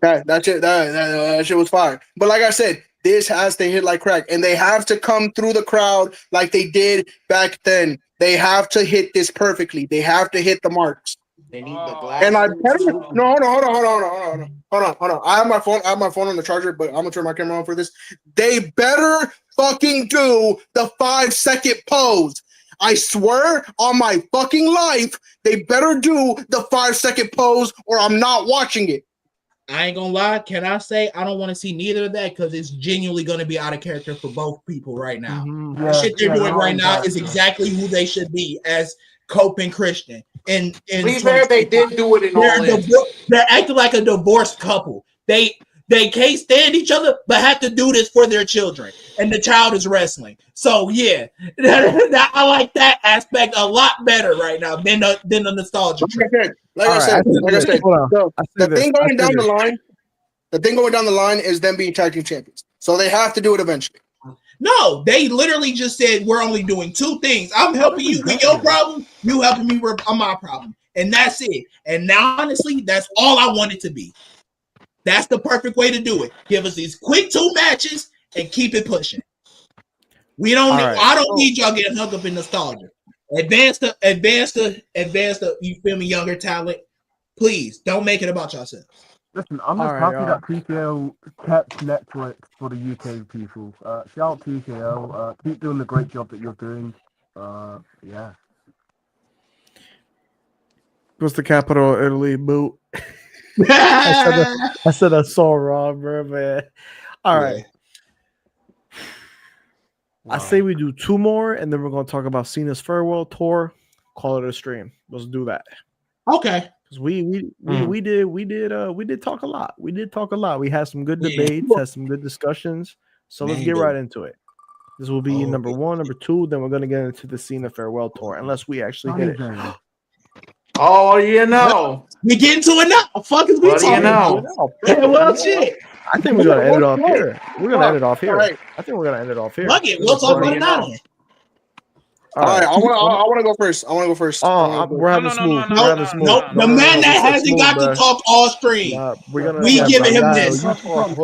That shit was fire. But like I said, this has to hit like crack. And they have to come through the crowd like they did back then. They have to hit this perfectly. They have to hit the marks. They need the glass. And I tell you, no, hold on. I have my phone on the charger, but I'm gonna turn my camera on for this. They better fucking do the 5-second pose. I swear on my fucking life, they better do the 5-second pose, or I'm not watching it. I ain't gonna lie. Can I say I don't want to see neither of that, because it's genuinely gonna be out of character for both people right now. Mm-hmm. The shit they're doing right now is exactly who they should be as Cope and Christian. And to be fair, they did do it in all in. They're acting like a divorced couple. They can't stand each other, but have to do this for their children. And the child is wrestling. So yeah, I like that aspect a lot better right now than the nostalgia. Like I said, the thing going down the line is them being tag team champions. So they have to do it eventually. No, they literally just said we're only doing two things. I'm helping you with your problem. You helping me with my problem. And that's it. And now, honestly, that's all I want it to be. That's the perfect way to do it. Give us these quick 2 matches and keep it pushing. We don't need, I don't need y'all getting hung up in nostalgia. Advance the you feel me, younger talent. Please don't make it about yourselves. Listen, I'm just happy that TKO kept Netflix for the UK people. Shout out TKO. Keep doing the great job that you're doing. Yeah. What's the capital of Italy? Boot. I said I saw wrong, bro, man. All right. I say we do 2 more, and then we're going to talk about Cena's farewell tour. Call it a stream. Let's do that. Okay. Because we did talk a lot. We did talk a lot. We had some good debates, had some good discussions. So let's get right into it. This will be number 1, number 2. Then we're going to get into the Cena farewell tour, unless we actually hit it. Oh, you know. We get into it now. Fuck is we What do you talking know? about? Yeah, well, shit. I think we're gonna end it off here. We're gonna Fuck. end it off here. Alright. I think we're gonna end it off here. Fuck it. We'll talk What do about you it now. know? Then. All All right, right. I want to go first. I want to go first. We're having smooth. We're having smooth. Nope. The man that hasn't got to talk all stream. We're gonna. We giving him Guile, this. You talk.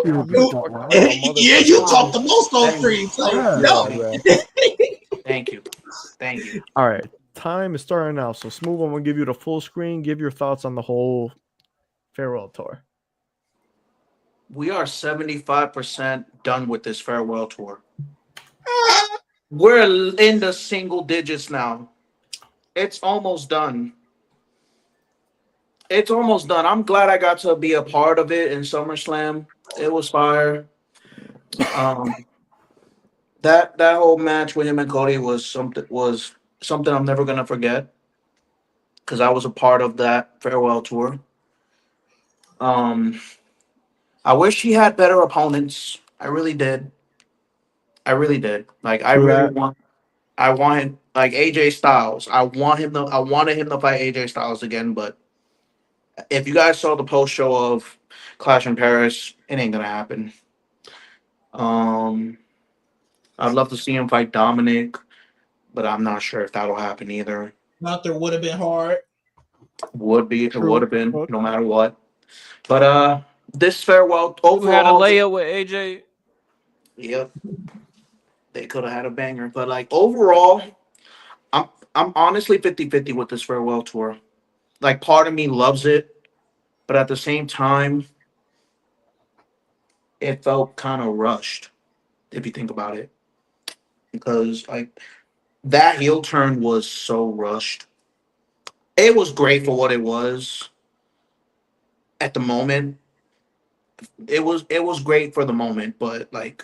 Yeah, you talk the most on stream. So no. Thank you. Thank you. All right. Time is starting now. So smooth. I'm gonna give you the full screen. Give your thoughts on the whole farewell tour. We are 75% done with this farewell tour. We're in the single digits now. It's almost done. It's almost done. I'm glad I got to be a part of it in SummerSlam. It was fire. That whole match with him and Cody was something I'm never gonna forget because I was a part of that farewell tour. I wish he had better opponents. I really did. Like I really want. I want him like AJ Styles. I wanted him to fight AJ Styles again. But if you guys saw the post show of Clash in Paris, it ain't gonna happen. I'd love to see him fight Dominic, but I'm not sure if that'll happen either. Gunther would have been hard. It would have been no matter what. But this farewell overall, Who had a layup with AJ? Yep, they could have had a banger. But like overall, I'm honestly 50-50 with this farewell tour. Like part of me loves it, but at the same time, it felt kind of rushed if you think about it. Because like that heel turn was so rushed. It was great for what it was at the moment. It was great for the moment, but like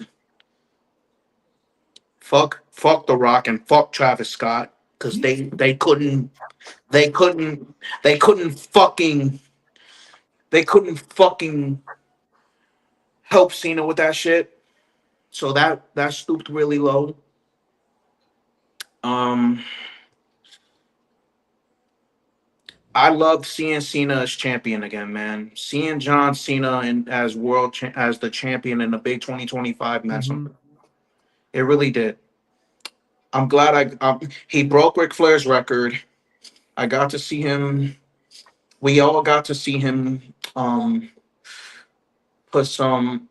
fuck The Rock and fuck Travis Scott because they couldn't fucking help Cena with that shit. So that stooped really low. I love seeing Cena as champion again, man. Seeing John Cena as as the champion in the big 2025 match. It really did. I'm glad he broke Ric Flair's record. I got to see him. We all got to see him put some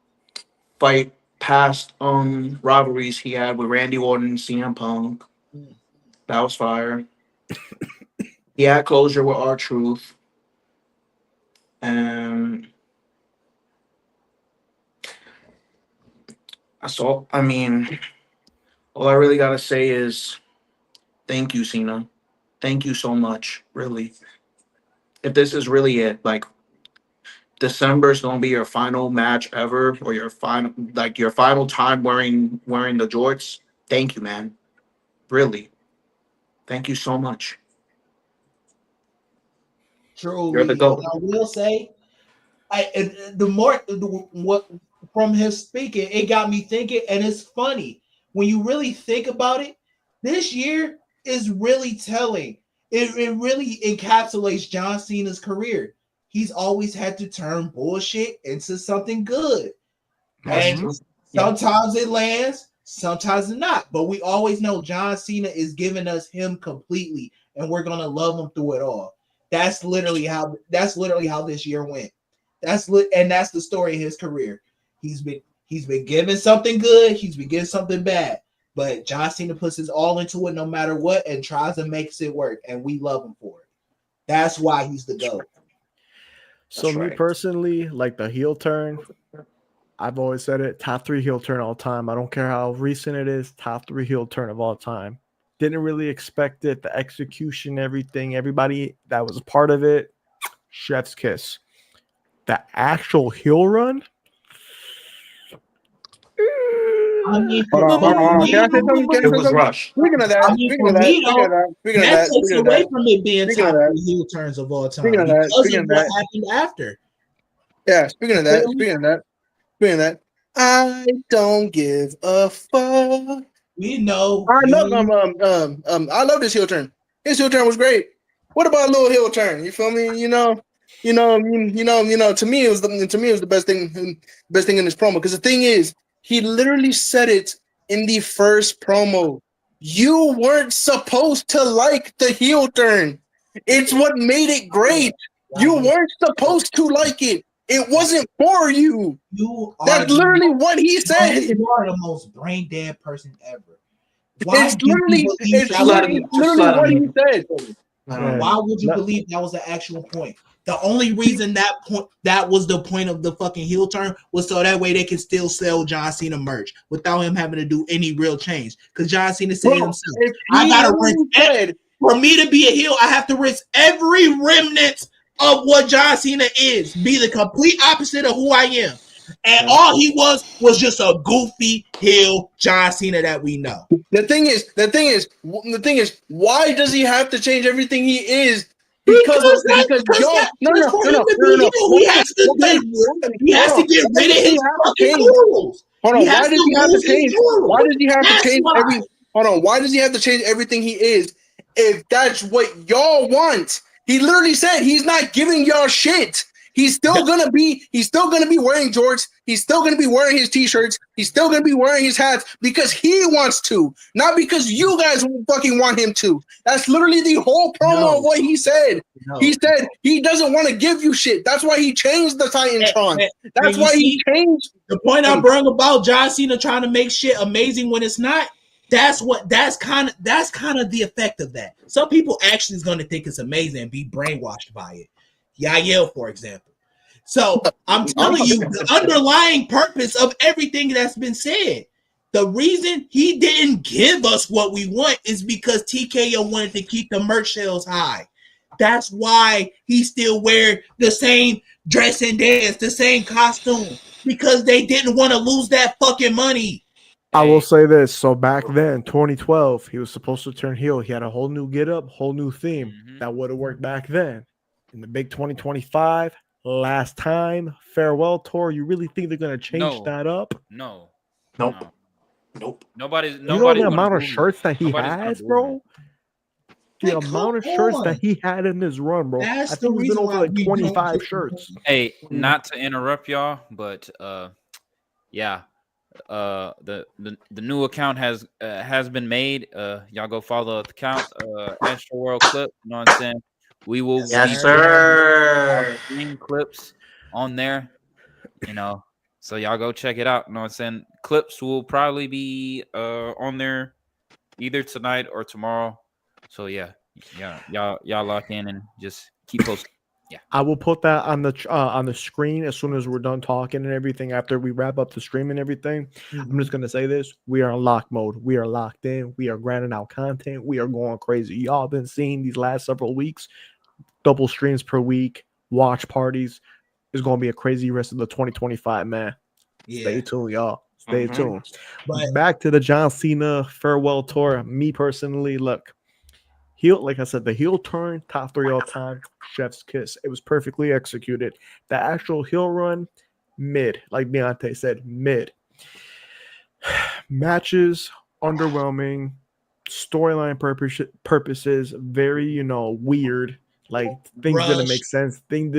fight past rivalries he had with Randy Orton and CM Punk. That was fire. He had closure with R-Truth. And all I really gotta say is thank you, Cena. Thank you so much, really. If this is really it, like December's gonna be your final match ever, or your final time wearing the jorts. Thank you, man. Really. Thank you so much. You're the Truly, GOAT. I will say, what from his speaking, it got me thinking, and it's funny when you really think about it. This year is really telling. It really encapsulates John Cena's career. He's always had to turn bullshit into something good, and sometimes it lands, sometimes it not. But we always know John Cena is giving us him completely, and we're gonna love him through it all. That's literally how this year went. That's the story of his career. He's been given something good, he's been given something bad. But John Cena puts his all into it no matter what and tries to make it work, and we love him for it. That's why he's the GOAT. So me personally, like the heel turn, I've always said it, top 3 heel turn all time. I don't care how recent it is, top 3 heel turn of all time. Didn't really expect it, the execution, everything, everybody that was a part of it, chef's kiss. The actual heel run. Hold on. Can I say something? It was rushed. Speaking of that, that takes away from it being top 3 heel turns of all time because of what happened after. Yeah, speaking of that, I don't give a fuck. We know. I love this heel turn. His heel turn was great. What about a little heel turn? You feel me? To me it was the best thing in this promo. Because the thing is, he literally said it in the first promo. You weren't supposed to like the heel turn. It's what made it great. You weren't supposed to like it. It wasn't for you. You are That's literally what he said. you are the most brain dead person ever. Why It's do you believe it's that literally what he said. Man, Why would you let- believe that was the actual point? The only reason that was the point of the fucking heel turn was so that way they can still sell John Cena merch without him having to do any real change. Because John Cena said Bro, himself, if I he gotta literally said, for me to be a heel, I have to risk every remnant of what John Cena is, be the complete opposite of who I am. And all he was just a goofy heel John Cena that we know. the thing is, why does he have to change everything he is? Because Y'all, for him to be heel, he has to get rid of his fucking morals. Hold on, why does he have to lose his change? morals. Why does he have to That's change why. every? Hold on, why does he have to change everything he is? If that's what y'all want, he literally said he's not giving y'all shit. He's still gonna be wearing jorts. He's still gonna be wearing his t-shirts. He's still gonna be wearing his hats because he wants to, not because you guys fucking want him to. That's literally the whole promo of what he said. He said he doesn't want to give you shit. That's why he changed the Titantron. That's why he changed. The point I brought about John Cena trying to make shit amazing when it's not. That's kind of the effect of that. Some people actually is going to think it's amazing and be brainwashed by it. Yael, for example. So I'm telling you, the underlying purpose of everything that's been said, the reason he didn't give us what we want is because TKO wanted to keep the merch sales high. That's why he still wear the same dress and dance, the same costume, because they didn't want to lose that fucking money. I will say this. So back then, 2012, he was supposed to turn heel. He had a whole new get up, whole new theme. That would have worked back then. In the big 2025, last time farewell tour, you really think they're gonna change that up? No. Nope. No. Nope. Nobody's You know the gonna amount of boo him. shirts that he Nobody's gonna has, boo bro? him. The Like, amount of come shirts on. that he had in his run, bro. That's I the think it's been reason over why like we don't 25 get- shirts. Hey, not to interrupt y'all, but yeah, the new account has been made. Y'all go follow the account, Antstroworld Clip. You know what I'm saying? We will Yes, be sir. stream clips on there. You know, so y'all go check it out. You know what I'm saying? Clips will probably be on there either tonight or tomorrow. So yeah, y'all lock in and just keep posting. Yeah, I will put that on the screen as soon as we're done talking and everything. After we wrap up the stream and everything, I'm just gonna say this: we are in lock mode. We are locked in. We are grinding out content. We are going crazy. Y'all been seeing these last several weeks, double streams per week, watch parties. It's gonna be a crazy rest of the 2025, man. Stay tuned, y'all. Stay tuned. But Back to the John Cena farewell tour. Me personally, look. Heel, like I said, the heel turn, top 3 all time, chef's kiss. It was perfectly executed. The actual heel run, mid, like Deontay said, mid. Matches, underwhelming. Storyline purposes, very, weird. Like things didn't make sense. Things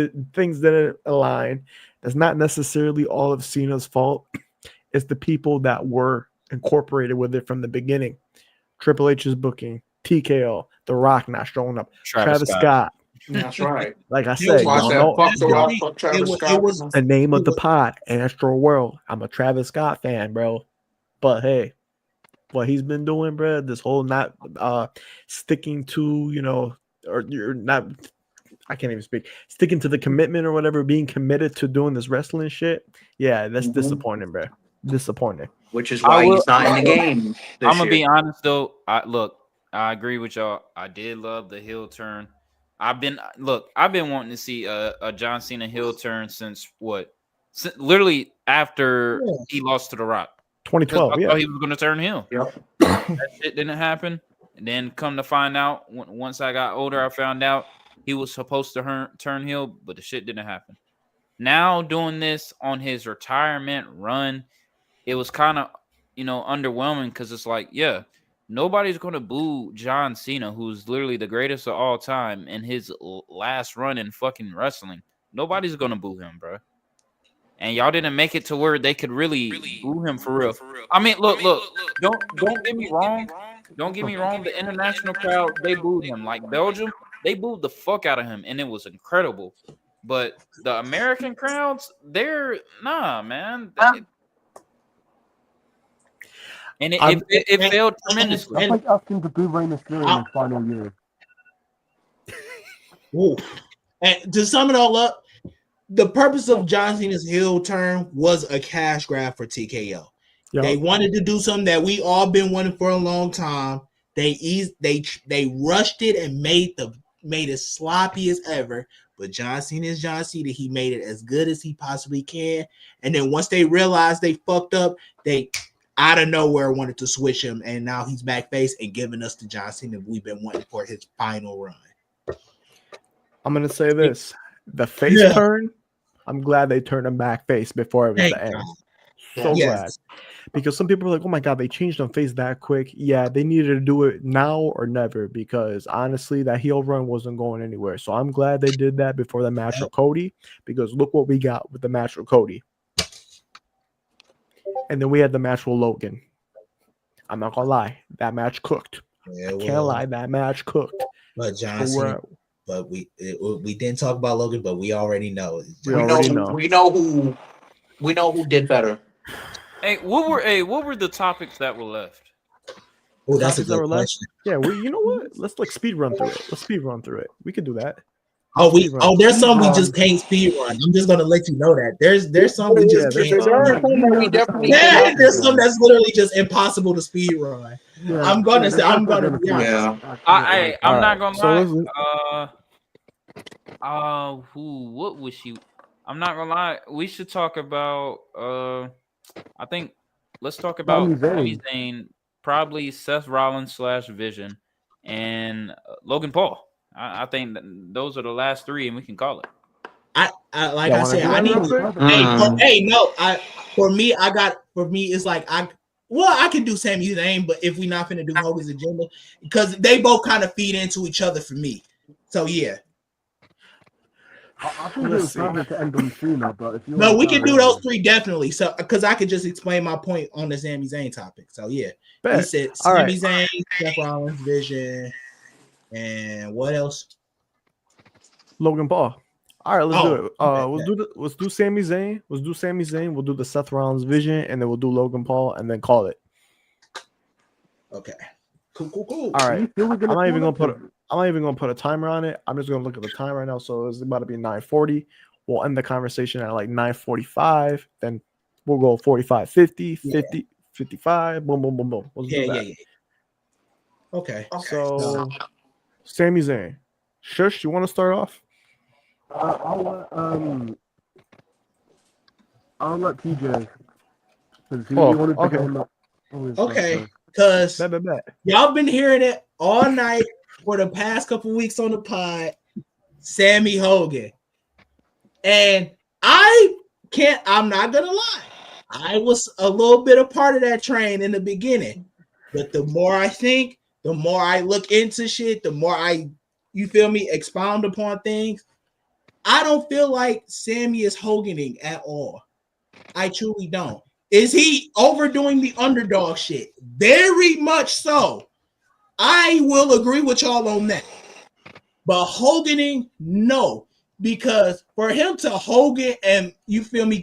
didn't align. That's not necessarily all of Cena's fault. It's the people that were incorporated with it from the beginning. Triple H's booking, TKO, The Rock not showing up, Travis Scott. That's right. Like I said, Why I y'all said know fuck The Rock, fuck Travis Scott. the name of the pod, Antstroworld. I'm a Travis Scott fan, bro. But hey, what he's been doing, bro, this whole not sticking to, or you're not, I can't even speak, sticking to the commitment or whatever, being committed to doing this wrestling shit. Yeah, that's disappointing, bro. Disappointing. Which is why he's not in the game. I'm gonna be honest though. I agree with y'all. I did love the heel turn. I've been wanting to see a John Cena heel turn since literally after he lost to The Rock. 2012, I yeah. thought he was gonna turn heel. Yep. That shit didn't happen. And then come to find out, once I got older, I found out he was supposed to turn heel, but the shit didn't happen. Now doing this on his retirement run, it was kind of underwhelming because it's like, yeah, nobody's going to boo John Cena, who's literally the greatest of all time in his last run in fucking wrestling. Nobody's going to boo him, bro. And y'all didn't make it to where they could really boo him for real. I mean, look. Don't get me wrong. Don't get me wrong. The international crowd, they booed him. Like Belgium, they booed the fuck out of him, and it was incredible. But the American crowds, they're nah, man. And it failed tremendously. That's like asking to boo Rey Mysterio in his final year. Ooh. And to sum it all up, the purpose of John Cena's heel turn was a cash grab for TKO. Yep. They wanted to do something that we all been wanting for a long time. They rushed it and made it sloppy as ever. But John Cena is John Cena. He made it as good as he possibly can. And then once they realized they fucked up, they out of nowhere wanted to switch him. And now he's back face and giving us the John Cena we've been wanting for his final run. I'm gonna say this: the face turn. I'm glad they turned him back face before it was the end. So glad. Because some people are like, oh my God, they changed him face that quick. Yeah, they needed to do it now or never because honestly, that heel run wasn't going anywhere. So I'm glad they did that before the match with Cody because look what we got with the match with Cody. And then we had the match with Logan. I'm not going to lie. That match cooked. I can't lie. That match cooked. But John Cena. But we didn't talk about Logan, but we already know. We know who did better. Hey, what were the topics that were left? Oh, that's a good question. Yeah, you know what? Let's speed run through it. Let's speed run through it. We can do that. There's some we just can't speed run. I'm just gonna let you know that there's some we just can't. There's some that's literally just impossible to speed run. Yeah, I'm gonna be honest. Yeah. I'm not gonna lie. What was she? I'm not gonna lie. We should talk about. I think let's talk about Sami Zayn, probably Seth Rollins / Vision, and Logan Paul. I think those are the last three, and we can call it. For me, it's like I can do Sami Zayn, but if we're not gonna do Hogan's agenda, because they both kind of feed into each other for me. So yeah. I think it's perfect to end on Cena, but if you we can do those three definitely. So because I could just explain my point on the Sami Zayn topic. So yeah, he said Sami Zayn, Seth Rollins, Vision, and what else? Logan Paul. All right, let's do it. Let's do Sami Zayn. Let's do Sami Zayn. We'll do the Seth Rollins Vision, and then we'll do Logan Paul, and then call it. Okay. Cool. All right. I'm not even gonna put a timer on it. I'm just gonna look at the time right now. So it's about to be 9:40. We'll end the conversation at like 9:45. Then we'll go 45, 50, 50, 55. Boom, boom, boom, boom. Let's do that. Yeah. Okay. So Sami Zayn. Shush, you want to start off? I'll let TJ. Okay. Because y'all been hearing it all night for the past couple weeks on the pod, Sammy Hogan. And I'm not gonna lie, I was a little bit a part of that train in the beginning. But the more I think, the more I look into shit, the more expound upon things. I don't feel like Sammy is Hoganing at all. I truly don't. Is he overdoing the underdog shit? Very much so. I will agree with y'all on that. But Hoganing, no. Because for him to Hogan and,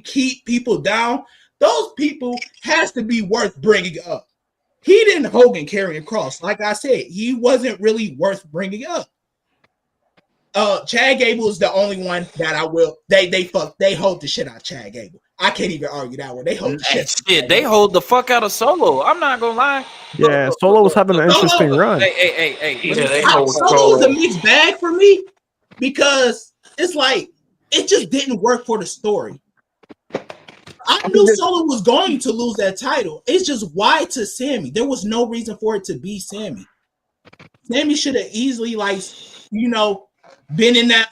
keep people down, those people has to be worth bringing up. He didn't Hogan carry a cross. Like I said, he wasn't really worth bringing up. Chad Gable is the only one that I will. They hold the shit out of Chad Gable. I can't even argue that one. They hold the shit. They hold the fuck out of Solo. I'm not gonna lie. Yeah, Solo was having an interesting run. Hey. Solo was a mixed bag for me because it's like it just didn't work for the story. I knew Solo was going to lose that title. It's just why to Sammy. There was no reason for it to be Sammy. Sammy should have easily been in that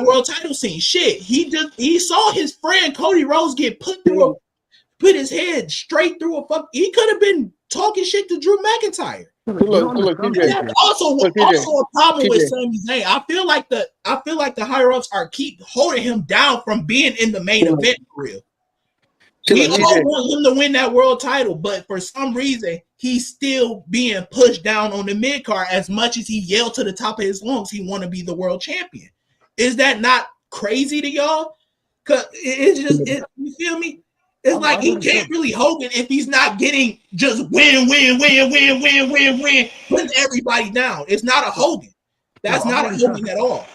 world title scene. Shit, he saw his friend Cody Rhodes get put his head straight through a fuck. He could have been talking shit to Drew McIntyre. Look, And TJ. that's also Look, TJ. a problem with TJ. Sami Zayn. I feel like the higher ups are keep holding him down from being in the main event for real. We all want him to win that world title, but for some reason, he's still being pushed down on the mid card as much as he yelled to the top of his lungs he want to be the world champion. Is that not crazy to y'all? Cause it's just you feel me? It's like he can't really Hogan if he's not getting just win, putting everybody down. It's not a Hogan. That's not a Hogan at all.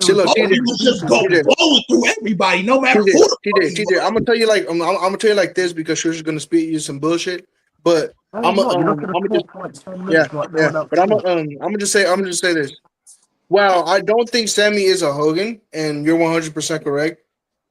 Look, Hogan was just going through everybody, no matter who. TJ, I'm gonna tell you like I'm gonna tell you like this because she was gonna spit you some bullshit. But I'm gonna just say this. Well, I don't think Sammy is a Hogan, and you're 100% correct.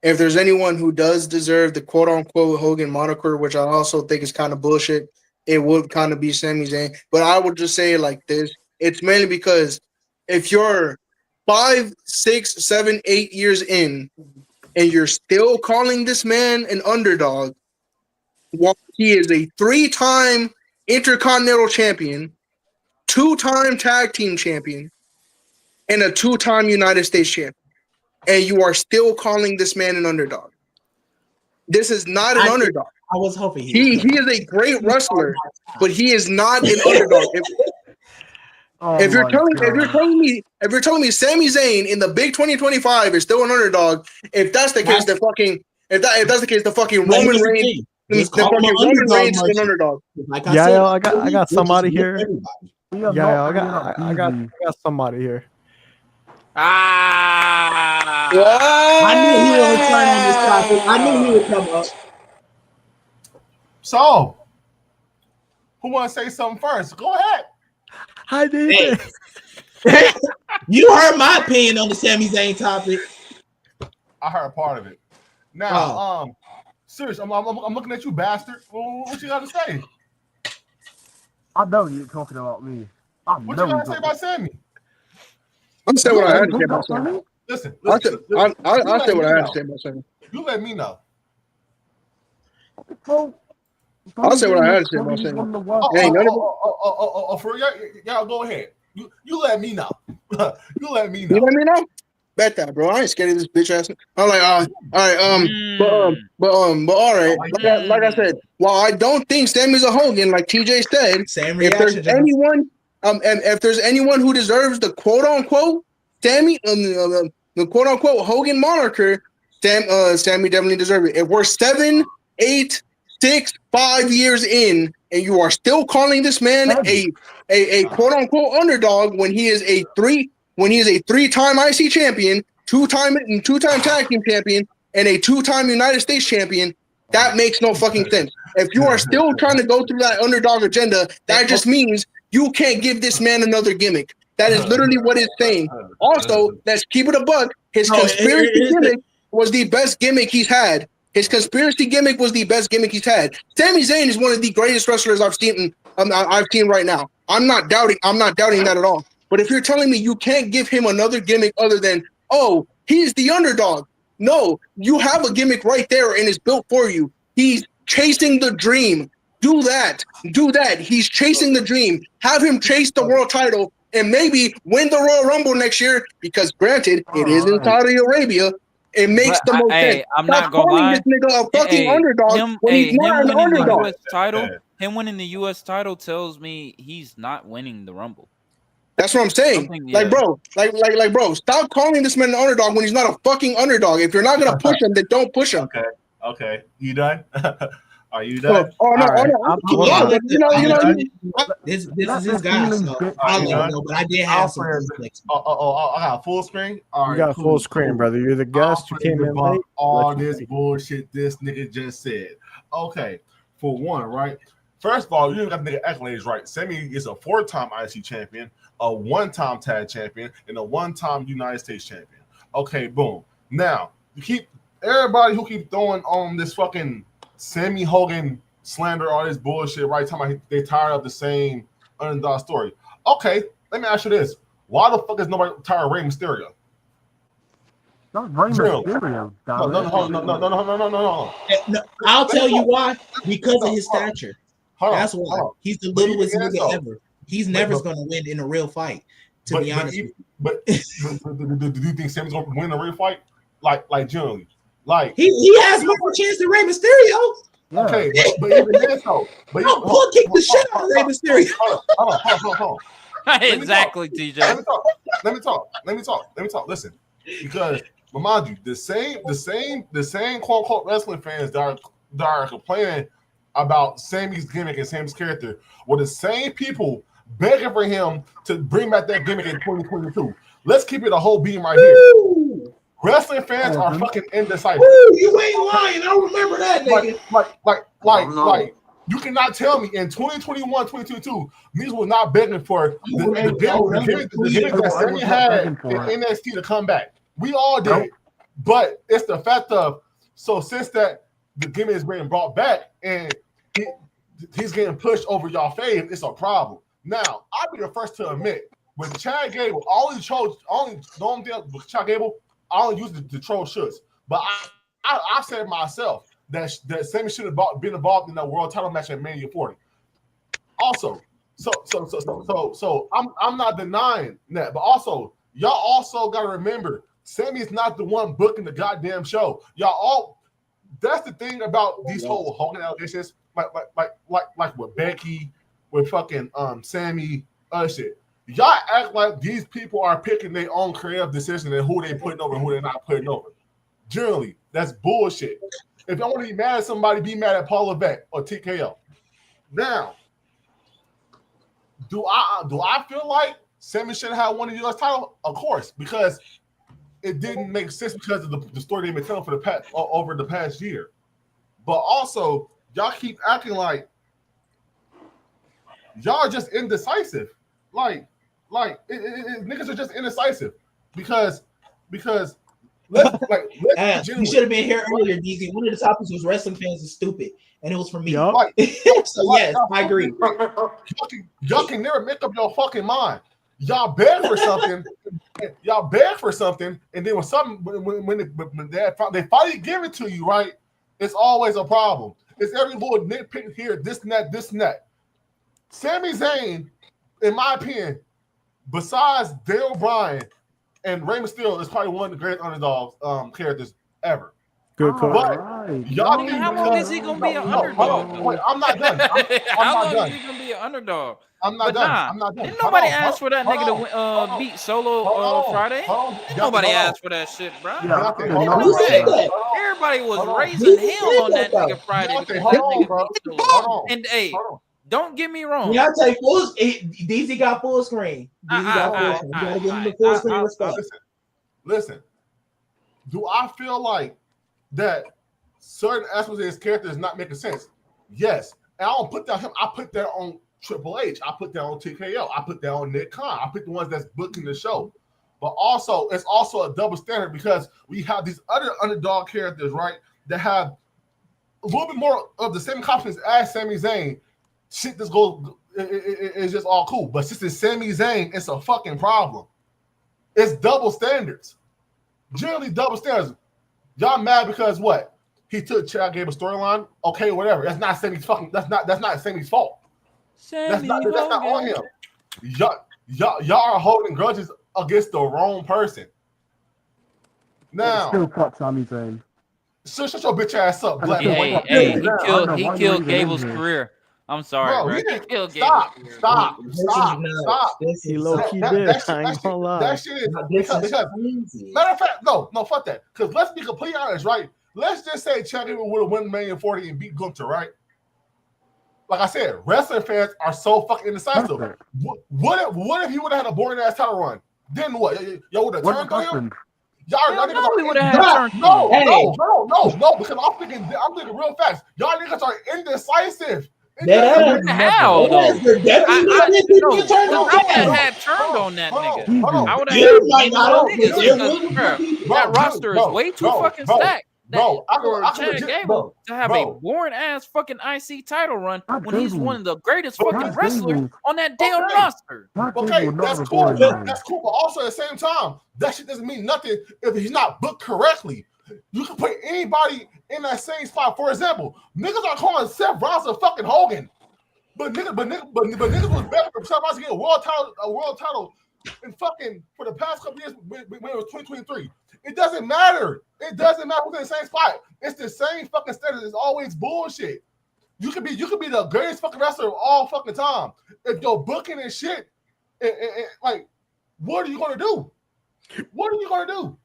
If there's anyone who does deserve the quote unquote Hogan moniker, which I also think is kind of bullshit, it would kind of be Sami Zayn. But I would just say it like this. It's mainly because if you're 5, 6, 7, 8 years in and you're still calling this man an underdog, while he is a 3-time Intercontinental Champion, 2-time Tag Team Champion, and a 2-time United States Champion, and you are still calling this man an underdog. This is not an underdog. I was hoping he is a great wrestler, but he is not an underdog. If you're telling me Sami Zayn in the big 2025 is still an underdog, if that's the case, the fucking Roman Reigns. The fucking Roman Reigns is an underdog. Like I got somebody here. I got somebody here. I knew he would return on this topic. I knew he would come up. So, who want to say something first? Go ahead. Hi, David. Hey. You heard my opinion on the Sami Zayn topic. I heard part of it. Now, serious, I'm looking at you, bastard. What you got to say? I know you're talking about me. What you got to say about Sammy? I'm saying what I had to say about Sammy. Listen. I'll say what I had to say about Sammy. You let me know. I'll say what I had to say about Sammy. For y'all go ahead. You let me know. You let me know. You let me know. Bet that, bro. I ain't scared of this bitch ass. I'm like, all right, but all right. Like I said, while I don't think Sammy's a Hogan, like TJ said, if there's anyone who deserves the quote unquote Sammy, the quote unquote Hogan moniker, Sammy definitely deserves it. If we're 7, 8, 6, 5 years in, and you are still calling this man a quote unquote underdog when he is a 3-time IC champion, 2-time tag team champion, and a 2-time United States champion, that makes no fucking sense. If you are still trying to go through that underdog agenda, that just means you can't give this man another gimmick. That is literally what it's saying. Also, let's keep it a buck. His conspiracy gimmick was the best gimmick he's had. His conspiracy gimmick was the best gimmick he's had. Sami Zayn is one of the greatest wrestlers I've seen right now. I'm not doubting that at all. But if you're telling me you can't give him another gimmick other than, oh, he's the underdog. No, you have a gimmick right there and it's built for you. He's chasing the dream. Do that. He's chasing the dream. Have him chase the world title and maybe win the Royal Rumble next year because, granted, it is in Saudi Arabia. It makes the most sense. I'm not gonna lie. This nigga a fucking underdog when he's not an underdog. Him winning the U.S. title tells me he's not winning the Rumble. That's what I'm saying. Bro, stop calling this man an underdog when he's not a fucking underdog. If you're not gonna push him, then don't push him. Okay. You done? Are you done? This is his guy. So I'll let him know, but I did have some. I got full screen. All right, you got full screen, brother. You're the guest. You came in late. All this bullshit this nigga just said. Okay, for one, right? First of all, you got the nigga accolades right. Sammy is a 4-time IC champion, a 1-time tag champion, and a 1-time United States champion. Okay, boom. Now you keep everybody who keep throwing on this fucking Sammy Hogan slander, all this bullshit, right? Talking about they tired of the same underdog story. Okay, let me ask you this: why the fuck is nobody tired of Rey Mysterio? Not Rey Mysterio. No. I'll tell you why. Because of his stature. That's why he's the littlest nigga ever. He's never going to win in a real fight. To be honest, but do you think Sammy's going to win a real fight? Like generally, like he has more chance than Rey Mysterio. Okay, but even then, so I'll kick the shit out of Rey Mysterio. Hold on. Exactly, TJ. Let me talk. Listen, because remind you, the same quote unquote wrestling fans that are complaining about Sammy's gimmick and Sammy's character were the same people begging for him to bring back that gimmick in 2022. Let's keep it a whole beam right here. Wrestling fans are fucking indecisive. You ain't lying. I remember that, nigga. Like, you cannot tell me in 2021, 2022, these were not begging for the gimmick that Sammy had in NXT to come back. We all did. But it's the fact of, so since that the gimmick is being brought back and he's getting pushed over y'all fave, it's a problem. Now, I'll be the first to admit, with Chad Gable, Chad Gable, I only use it to troll shits. But I said myself that Sammy should have been involved in the world title match at Mania 40. Also, so I'm not denying that. But also, y'all also gotta remember, Sammy's not the one booking the goddamn show. Y'all all, that's the thing about these whole Hogan allegations, like with Becky, with fucking Sammy, other shit. Y'all act like these people are picking their own creative decision and who they putting over and who they're not putting over. Generally, that's bullshit. If y'all want to be mad at somebody, be mad at Paul Levesque or TKO. Now, do I feel like Sammy should have won the U.S. title? Of course, because it didn't make sense because of the story they've been telling for over the past year. But also, y'all keep acting like y'all are just indecisive. Niggas are just indecisive because you should have been here earlier, DZ. One of the topics was wrestling fans is stupid, and it was for me. Yep. So yes, I agree. Y'all can never make up your fucking mind. Y'all beg for something. And then when they finally give it to you, right? It's always a problem. It's every little nitpick here, this and that. Sami Zayn, in my opinion, besides Daniel Bryan and Rey Mysterio, is probably one of the greatest underdogs characters ever. Good call. But y'all think how long is he gonna be an underdog? Wait, I'm not done. How long is he gonna be an underdog? I'm not done. Didn't nobody ask for that nigga to beat Solo Friday? Didn't nobody ask for that shit, bro. Everybody was raising hell on that nigga Friday because that nigga beat Solo. And hey, don't get me wrong. Y'all take DZ got full screen. DZ got full screen. You gotta give him the full screen respect. Listen. Do I feel like that certain aspects of his character is not making sense? Yes. And I don't put that on him. I put that on Triple H. I put that on TKO. I put that on Nick Khan. I put the ones that's booking the show. But also, it's also a double standard because we have these other underdog characters, right, that have a little bit more of the same accomplishments as Sami Zayn. Shit just goes, it's just all cool. But since it's Sami Zayn, it's a fucking problem. It's double standards. Generally double standards. Y'all mad because what? He took Chad Gable's storyline? Okay, whatever. That's not Sammy's fucking, that's not Sammy's fault. That's not on him. Y'all are holding grudges against the wrong person. Now, still cut Sami Zayn. Shut your bitch ass up, Black. He killed Gable's career. I'm sorry, bro. He killed Gable's career. Stop. He low-key did. I ain't gonna lie. That shit is because matter of fact, no, fuck that. Because let's be completely honest, right? Let's just say Chad Gable would have won Mania 40 and beat Gunther, right? Like I said, wrestling fans are so fucking indecisive. What if he would have had a boring ass title run? Then what? Y'all would have turned on him? Y'all niggas would have had turned. No, because I'm thinking real fast. Y'all niggas are indecisive. How though? I would have had turned on that nigga. I would have had that roster is way too fucking stacked. For Chad Gable to have a boring ass fucking IC title run when he's one of the greatest fucking wrestlers on that damn roster. Okay, that's cool. That's cool, but also at the same time, that shit doesn't mean nothing if he's not booked correctly. You can put anybody in that same spot. For example, niggas are calling Seth Rollins a fucking Hogan. But niggas was better for somebody to get a world title in fucking for the past couple years when it was 2023. It doesn't matter. It doesn't matter who's in the same spot. It's the same fucking status. It's always bullshit. You could be the greatest fucking wrestler of all fucking time. If you're booking and shit, like, what are you gonna do? What are you gonna do?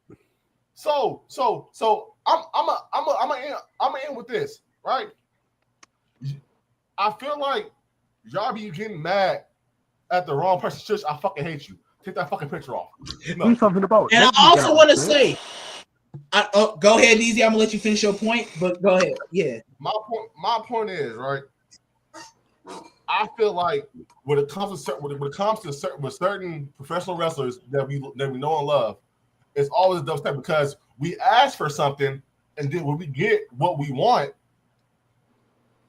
So I'm gonna end with this, right? I feel like y'all be getting mad at the wrong person. Shush, I fucking hate you. Take that fucking picture off. Do something about it. And I also want to say, go ahead, Easy. I'm gonna let you finish your point, but go ahead. Yeah. My point is, right. I feel like when it comes to certain professional wrestlers that we know and love, it's always a double step because we ask for something, and then when we get what we want,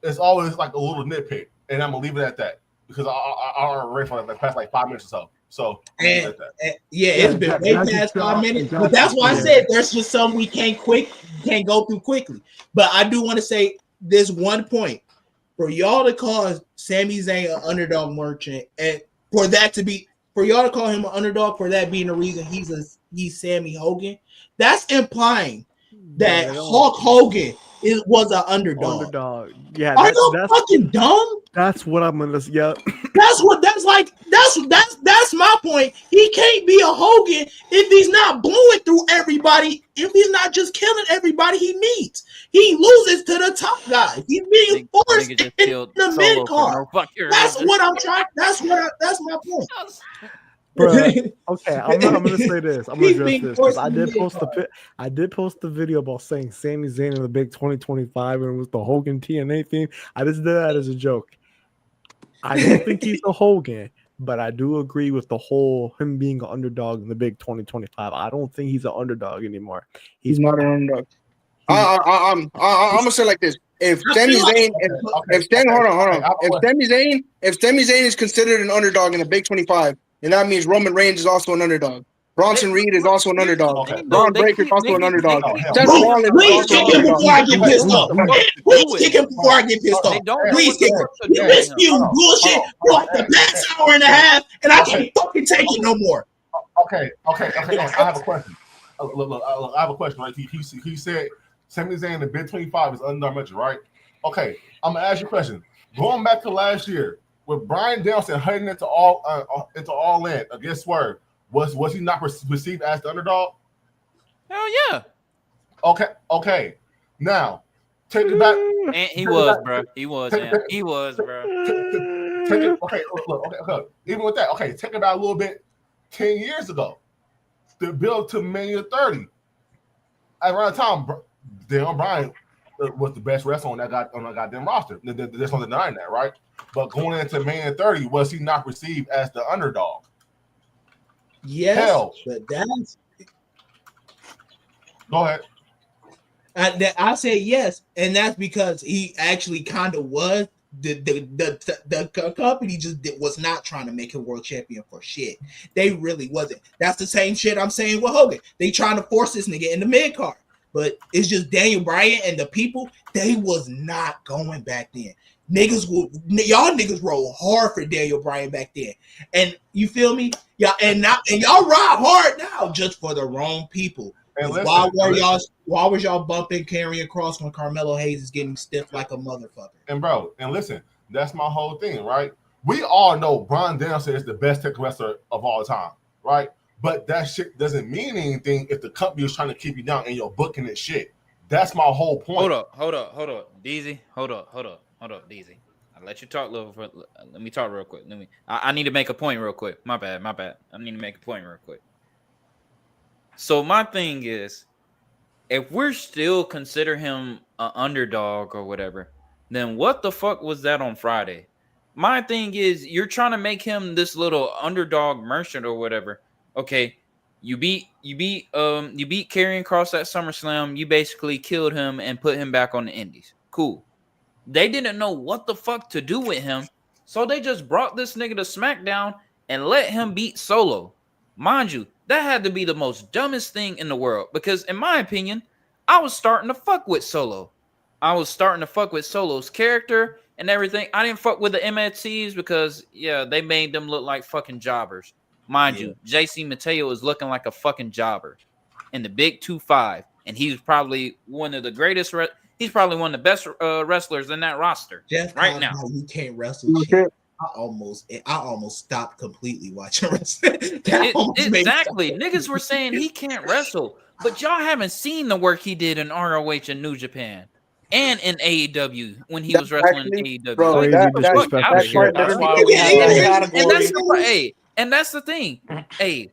it's always like a little nitpick, and I'm gonna leave it at that because I already for the past like 5 minutes or so. So and it's been way past 5 minutes, but that's why I said there's just some we can't go through quickly. But I do want to say this one point for y'all to call Sami Zayn an underdog merchant, and for y'all to call him an underdog for that being the reason he's Sammy Hogan. That's implying that Hulk Hogan was an underdog. Yeah, are you fucking dumb? That's what I'm gonna. Yeah, that's my point. He can't be a Hogan if he's not blowing through everybody. If he's not just killing everybody he meets, he loses to the top guy. He's being forced in the mid card. That's what I'm trying. That's my point. Bruh, okay, I'm gonna say this. I'm gonna address this because I did post the video about saying Sami Zayn in the big 2025 and it was the Hogan TNA theme. I just did that as a joke. I don't think he's a Hogan, but I do agree with the whole him being an underdog in the big 2025. I don't think he's an underdog anymore. He's not an underdog. I'm gonna say it like this: if Sami Zayn, if Sami Zayn is considered an underdog in the Big 25, then that means Roman Reigns is also an underdog. Bronson Reed is also an underdog. Braun Breaker is also an underdog. Please kick him before I get pissed off. Please kick him before I get pissed off. Please kick him. This feud bullshit for like the past hour and a half, and I can't fucking take it no more. Okay. I have a question. Look, I have a question. Right? He said Sami Zayn in the Big 25 is underdog mention, right? Okay, I'm gonna ask you a question. Going back to last year, with Bryan Danielson heading into all in against Swerve. Was he not received as the underdog? Hell yeah. Okay. Now, take it back. And he was, bro. He was, bro. Okay. Even with that, okay, take it back a little bit. 10 years ago, the build to Mania 30. Around the time, Daniel Bryan was the best wrestler on that goddamn roster. There's no denying that, right? But going into Mania 30, was he not received as the underdog? Yes, but that's. Go ahead. I say yes, and that's because he actually kind of was. The company just was not trying to make him world champion for shit. They really wasn't. That's the same shit I'm saying with Hogan. They trying to force this nigga in the mid card, but it's just Daniel Bryan and the people. They was not going back then. Y'all niggas roll hard for Daniel Bryan back then, and you feel me? Yeah, and y'all ride hard now just for the wrong people. Why was y'all bumping Karrion Kross when Carmelo Hayes is getting stiff like a motherfucker? And bro, and listen, that's my whole thing, right? We all know Bryan Danielson is the best tech wrestler of all time, right? But that shit doesn't mean anything if the company is trying to keep you down and you're booking it shit. That's my whole point. Hold up, DZ. Hold up, DZ. I'll let you talk a little. Let me talk real quick. I need to make a point real quick. My bad. I need to make a point real quick. So my thing is, if we're still consider him an underdog or whatever, then what the fuck was that on Friday? My thing is, you're trying to make him this little underdog merchant or whatever. Okay, you beat Karrion Kross at SummerSlam. You basically killed him and put him back on the Indies. Cool. They didn't know what the fuck to do with him, so they just brought this nigga to SmackDown and let him beat Solo. Mind you, that had to be the most dumbest thing in the world because, in my opinion, I was starting to fuck with Solo. I was starting to fuck with Solo's character and everything. I didn't fuck with the MSCs because they made them look like fucking jobbers. Mind you, JC Mateo is looking like a fucking jobber in the big 2-5, and he's probably one of the greatest. He's probably one of the best wrestlers in that roster Jeff right Cobb's now. like, you can't wrestle shit. I almost stopped completely watching wrestling. Exactly. Niggas were saying he can't wrestle, but y'all haven't seen the work he did in ROH and New Japan and in AEW when he was wrestling in AEW. Bro, Like, Crazy fuck disrespectful out of shit. here. That's why we have that category. And that's the thing. Hey,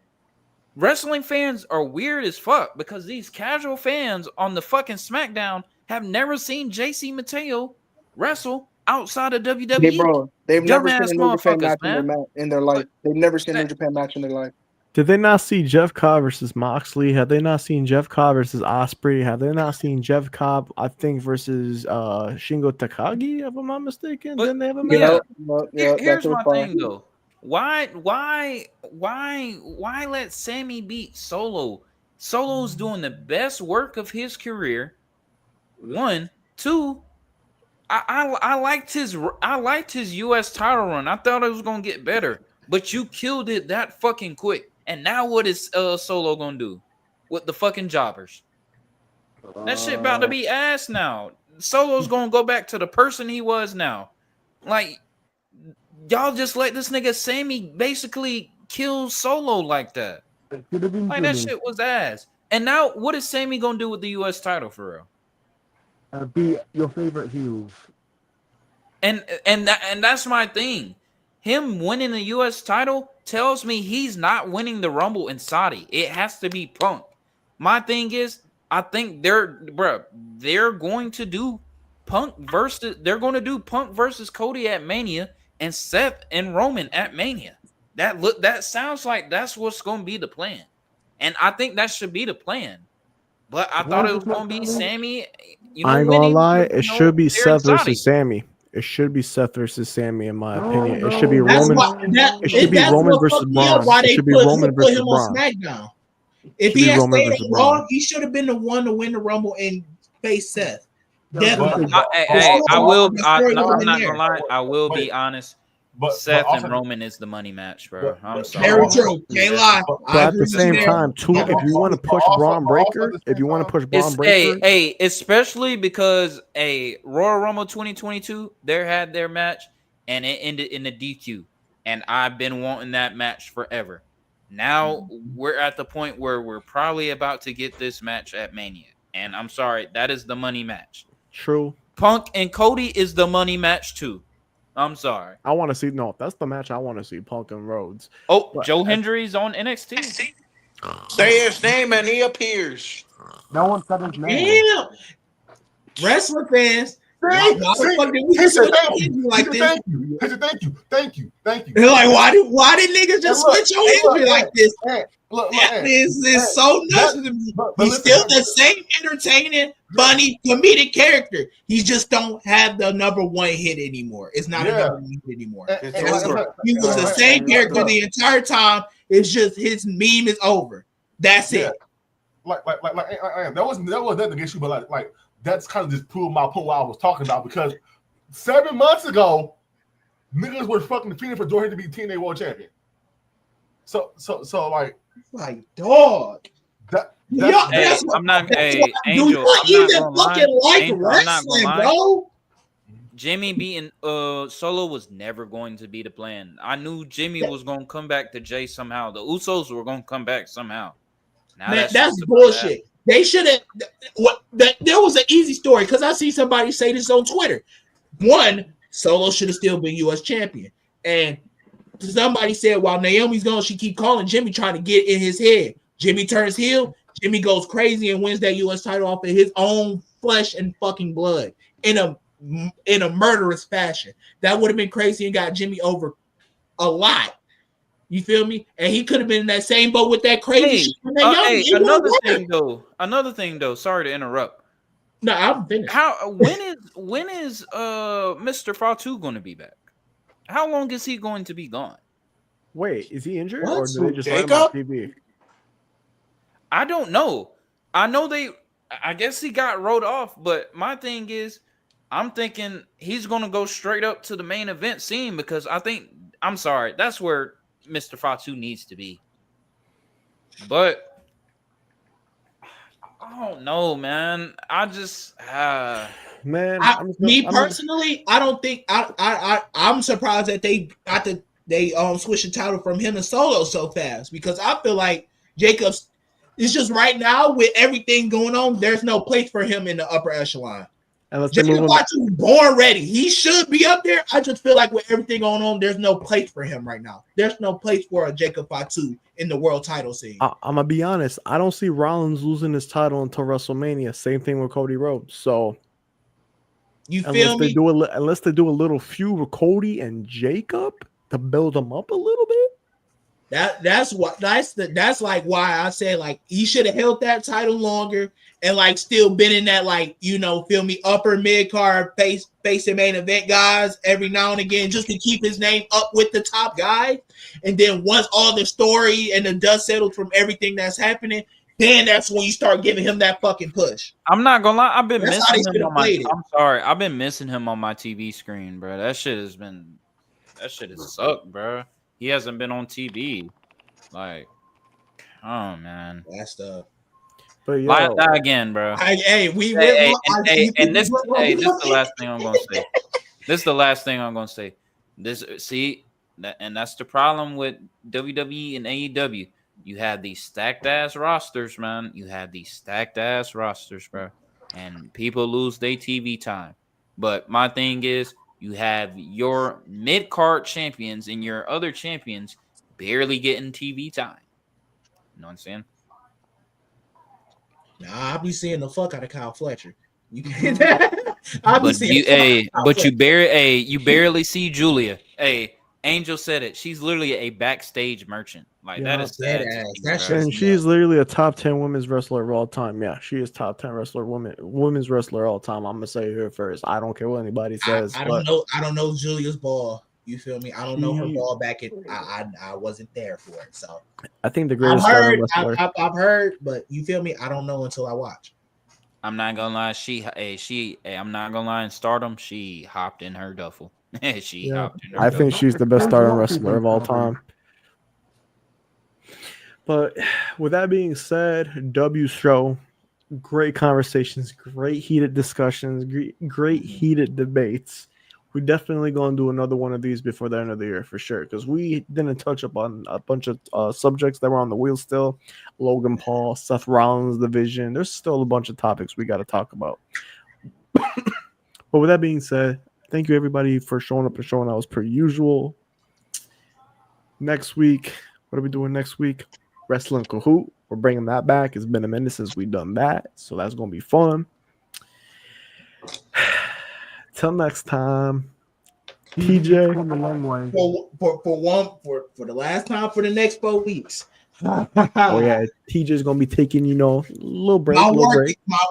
wrestling fans are weird as fuck because these casual fans on the fucking SmackDown have never seen JC Mateo wrestle outside of WWE. Hey, bro, they've never seen Dumbass a New Japan motherfuckers, match in their life. They've never seen a New Japan match in their life. Did they not see Jeff Cobb versus Moxley? Have they not seen Jeff Cobb versus Osprey? Have they not seen Jeff Cobb, I think, versus Shingo Takagi, if I'm not mistaken? Then they have a match. Here's my thing though. Why let Sammy beat Solo? Solo's doing the best work of his career. 1, 2. I liked his US title run. I thought it was gonna get better, but you killed it that fucking quick. And now what is Solo gonna do with the fucking jobbers? That shit about to be ass now. Solo's gonna go back to the person he was now. Like, y'all just let this nigga Sammy basically kill Solo like that. Like, that shit was ass. And now what is Sammy gonna do with the US title for real? Be your favorite heels. And that's my thing. Him winning the US title tells me he's not winning the Rumble in Saudi. It has to be Punk. My thing is, I think they're going to do Punk versus Cody at Mania and Seth and Roman at Mania. That sounds like that's what's going to be the plan. And I think that should be the plan. But I thought it was going to be Sammy. I ain't gonna lie, it should be Seth versus Sammy. It should be Seth versus Sammy, in my opinion. It should be Roman. It should be Roman versus Braun. It should be Roman versus Braun. SmackDown. If he had stayed on Raw, he should have been the one to win the Rumble and face Seth. Definitely. I will. I'm not gonna lie. I will be honest. Seth and Roman is the money match, bro. I'm sorry. Very true. Can't lie. But at the same time, too, if you want to push Braun Breaker, especially because Royal Rumble 2022, they had their match and it ended in the DQ, and I've been wanting that match forever. Now we're at the point where we're probably about to get this match at Mania, and I'm sorry, that is the money match. True. Punk and Cody is the money match too. I'm sorry. I want to see. No, that's the match I want to see. Punk and Rhodes. Oh, but Joe Hendry's on NXT. Say his name and he appears. No one said his name. Damn. Wrestling fans. Thank you. They're like, why did niggas just switch your injury like this? This is so nuts to me. He's still the same entertaining, funny, comedic character. He just don't have the number one hit anymore. It's not a number one hit anymore. He was the same character the entire time. It's just his meme is over. That's it. That wasn't against you, but like that's kind of just proved my point what I was talking about, because 7 months ago, niggas were fucking defeating for Jordan to be TNA World Champion. So like dog. I'm not Angel. I'm not gonna lie. Bro. Jimmy beating Solo was never going to be the plan. I knew Jimmy was gonna come back to Jay somehow. The Usos were gonna come back somehow. Now that's bullshit. They should have. There was an easy story because I see somebody say this on Twitter. One, Solo should have still been U.S. champion, and somebody said while Naomi's gone, she keep calling Jimmy, trying to get in his head. Jimmy turns heel. Jimmy goes crazy and wins that U.S. title off of his own flesh and fucking blood in a murderous fashion. That would have been crazy and got Jimmy over a lot. You feel me? And he could have been in that same boat with that crazy shit. Another thing though. Sorry to interrupt. No, I'm finished. When is Mr. Fatu going to be back? How long is he going to be gone? Wait, is he injured or did they just let him on TV? I don't know. I guess he got wrote off, but my thing is, I'm thinking he's gonna go straight up to the main event scene because I'm sorry, that's where Mr. Fatu needs to be. But I don't know, man. I just Man, personally, I don't think I'm surprised that they switched the title from him to Solo so fast because I feel like Jacobs. It's just right now with everything going on, there's no place for him in the upper echelon. Jacob Fatu born ready. He should be up there. I just feel like with everything going on, there's no place for him right now. There's no place for a Jacob Fatu in the world title scene. I'm gonna be honest. I don't see Rollins losing his title until WrestleMania. Same thing with Cody Rhodes. So you feel me? Unless they do a little feud with Cody and Jacob to build them up a little bit. That's like why I say like he should have held that title longer and like still been in that like feel me upper mid card facing main event guys every now and again just to keep his name up with the top guy. And then once all the story and the dust settled from everything that's happening, then that's when you start giving him that fucking push. I'm not gonna lie, I've been missing him on my. I'm sorry, I've been missing him on my TV screen, bro. That shit has sucked, bro. He hasn't been on TV. Like, oh man, that's the. But yeah, again, bro. This is the last thing I'm gonna say. This is the last thing I'm gonna say. That's the problem with WWE and AEW. You have these stacked ass rosters, man. You have these stacked ass rosters, bro, and people lose their TV time. But my thing is, you have your mid card champions and your other champions barely getting TV time. You know what I'm saying? Nah, I'll be seeing the fuck out of Kyle Fletcher. You barely see Julia. Hey, Angel said it. She's literally a backstage merchant. Like that is sad. And she's literally a top 10 women's wrestler of all time. Yeah, she is top 10 women's wrestler of all time. I'm gonna say her first. I don't care what anybody says. I don't know Julia's ball. You feel me? I don't know her ball back in. I wasn't there for it, so I think the greatest. I've heard, but you feel me? I don't know until I watch. I'm not gonna lie. I'm not gonna lie. In Stardom, she hopped in her duffel. Hopped in her I think she's the best Stardom wrestler of all time. But with that being said, W show, great conversations, great heated discussions, great heated debates. We're definitely going to do another one of these before the end of the year for sure, because we didn't touch upon a bunch of subjects that were on the wheel still. Logan Paul, Seth Rollins division. There's still a bunch of topics we got to talk about. But with that being said, thank you everybody for showing up and showing out as per usual. Next week, what are we doing next week? Wrestling Kahoot. We're bringing that back. It's been a minute since we've done that, so that's going to be fun. Till next time, TJ. For the last time for the next 4 weeks. Oh yeah, TJ's gonna be taking a little break.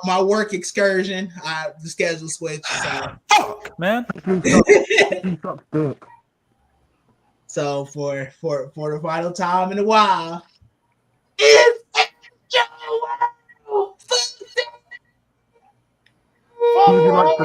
My work excursion. The schedule switch. So. Fuck, man. So for the final time in a while, it's Antstroworld. Who would you like to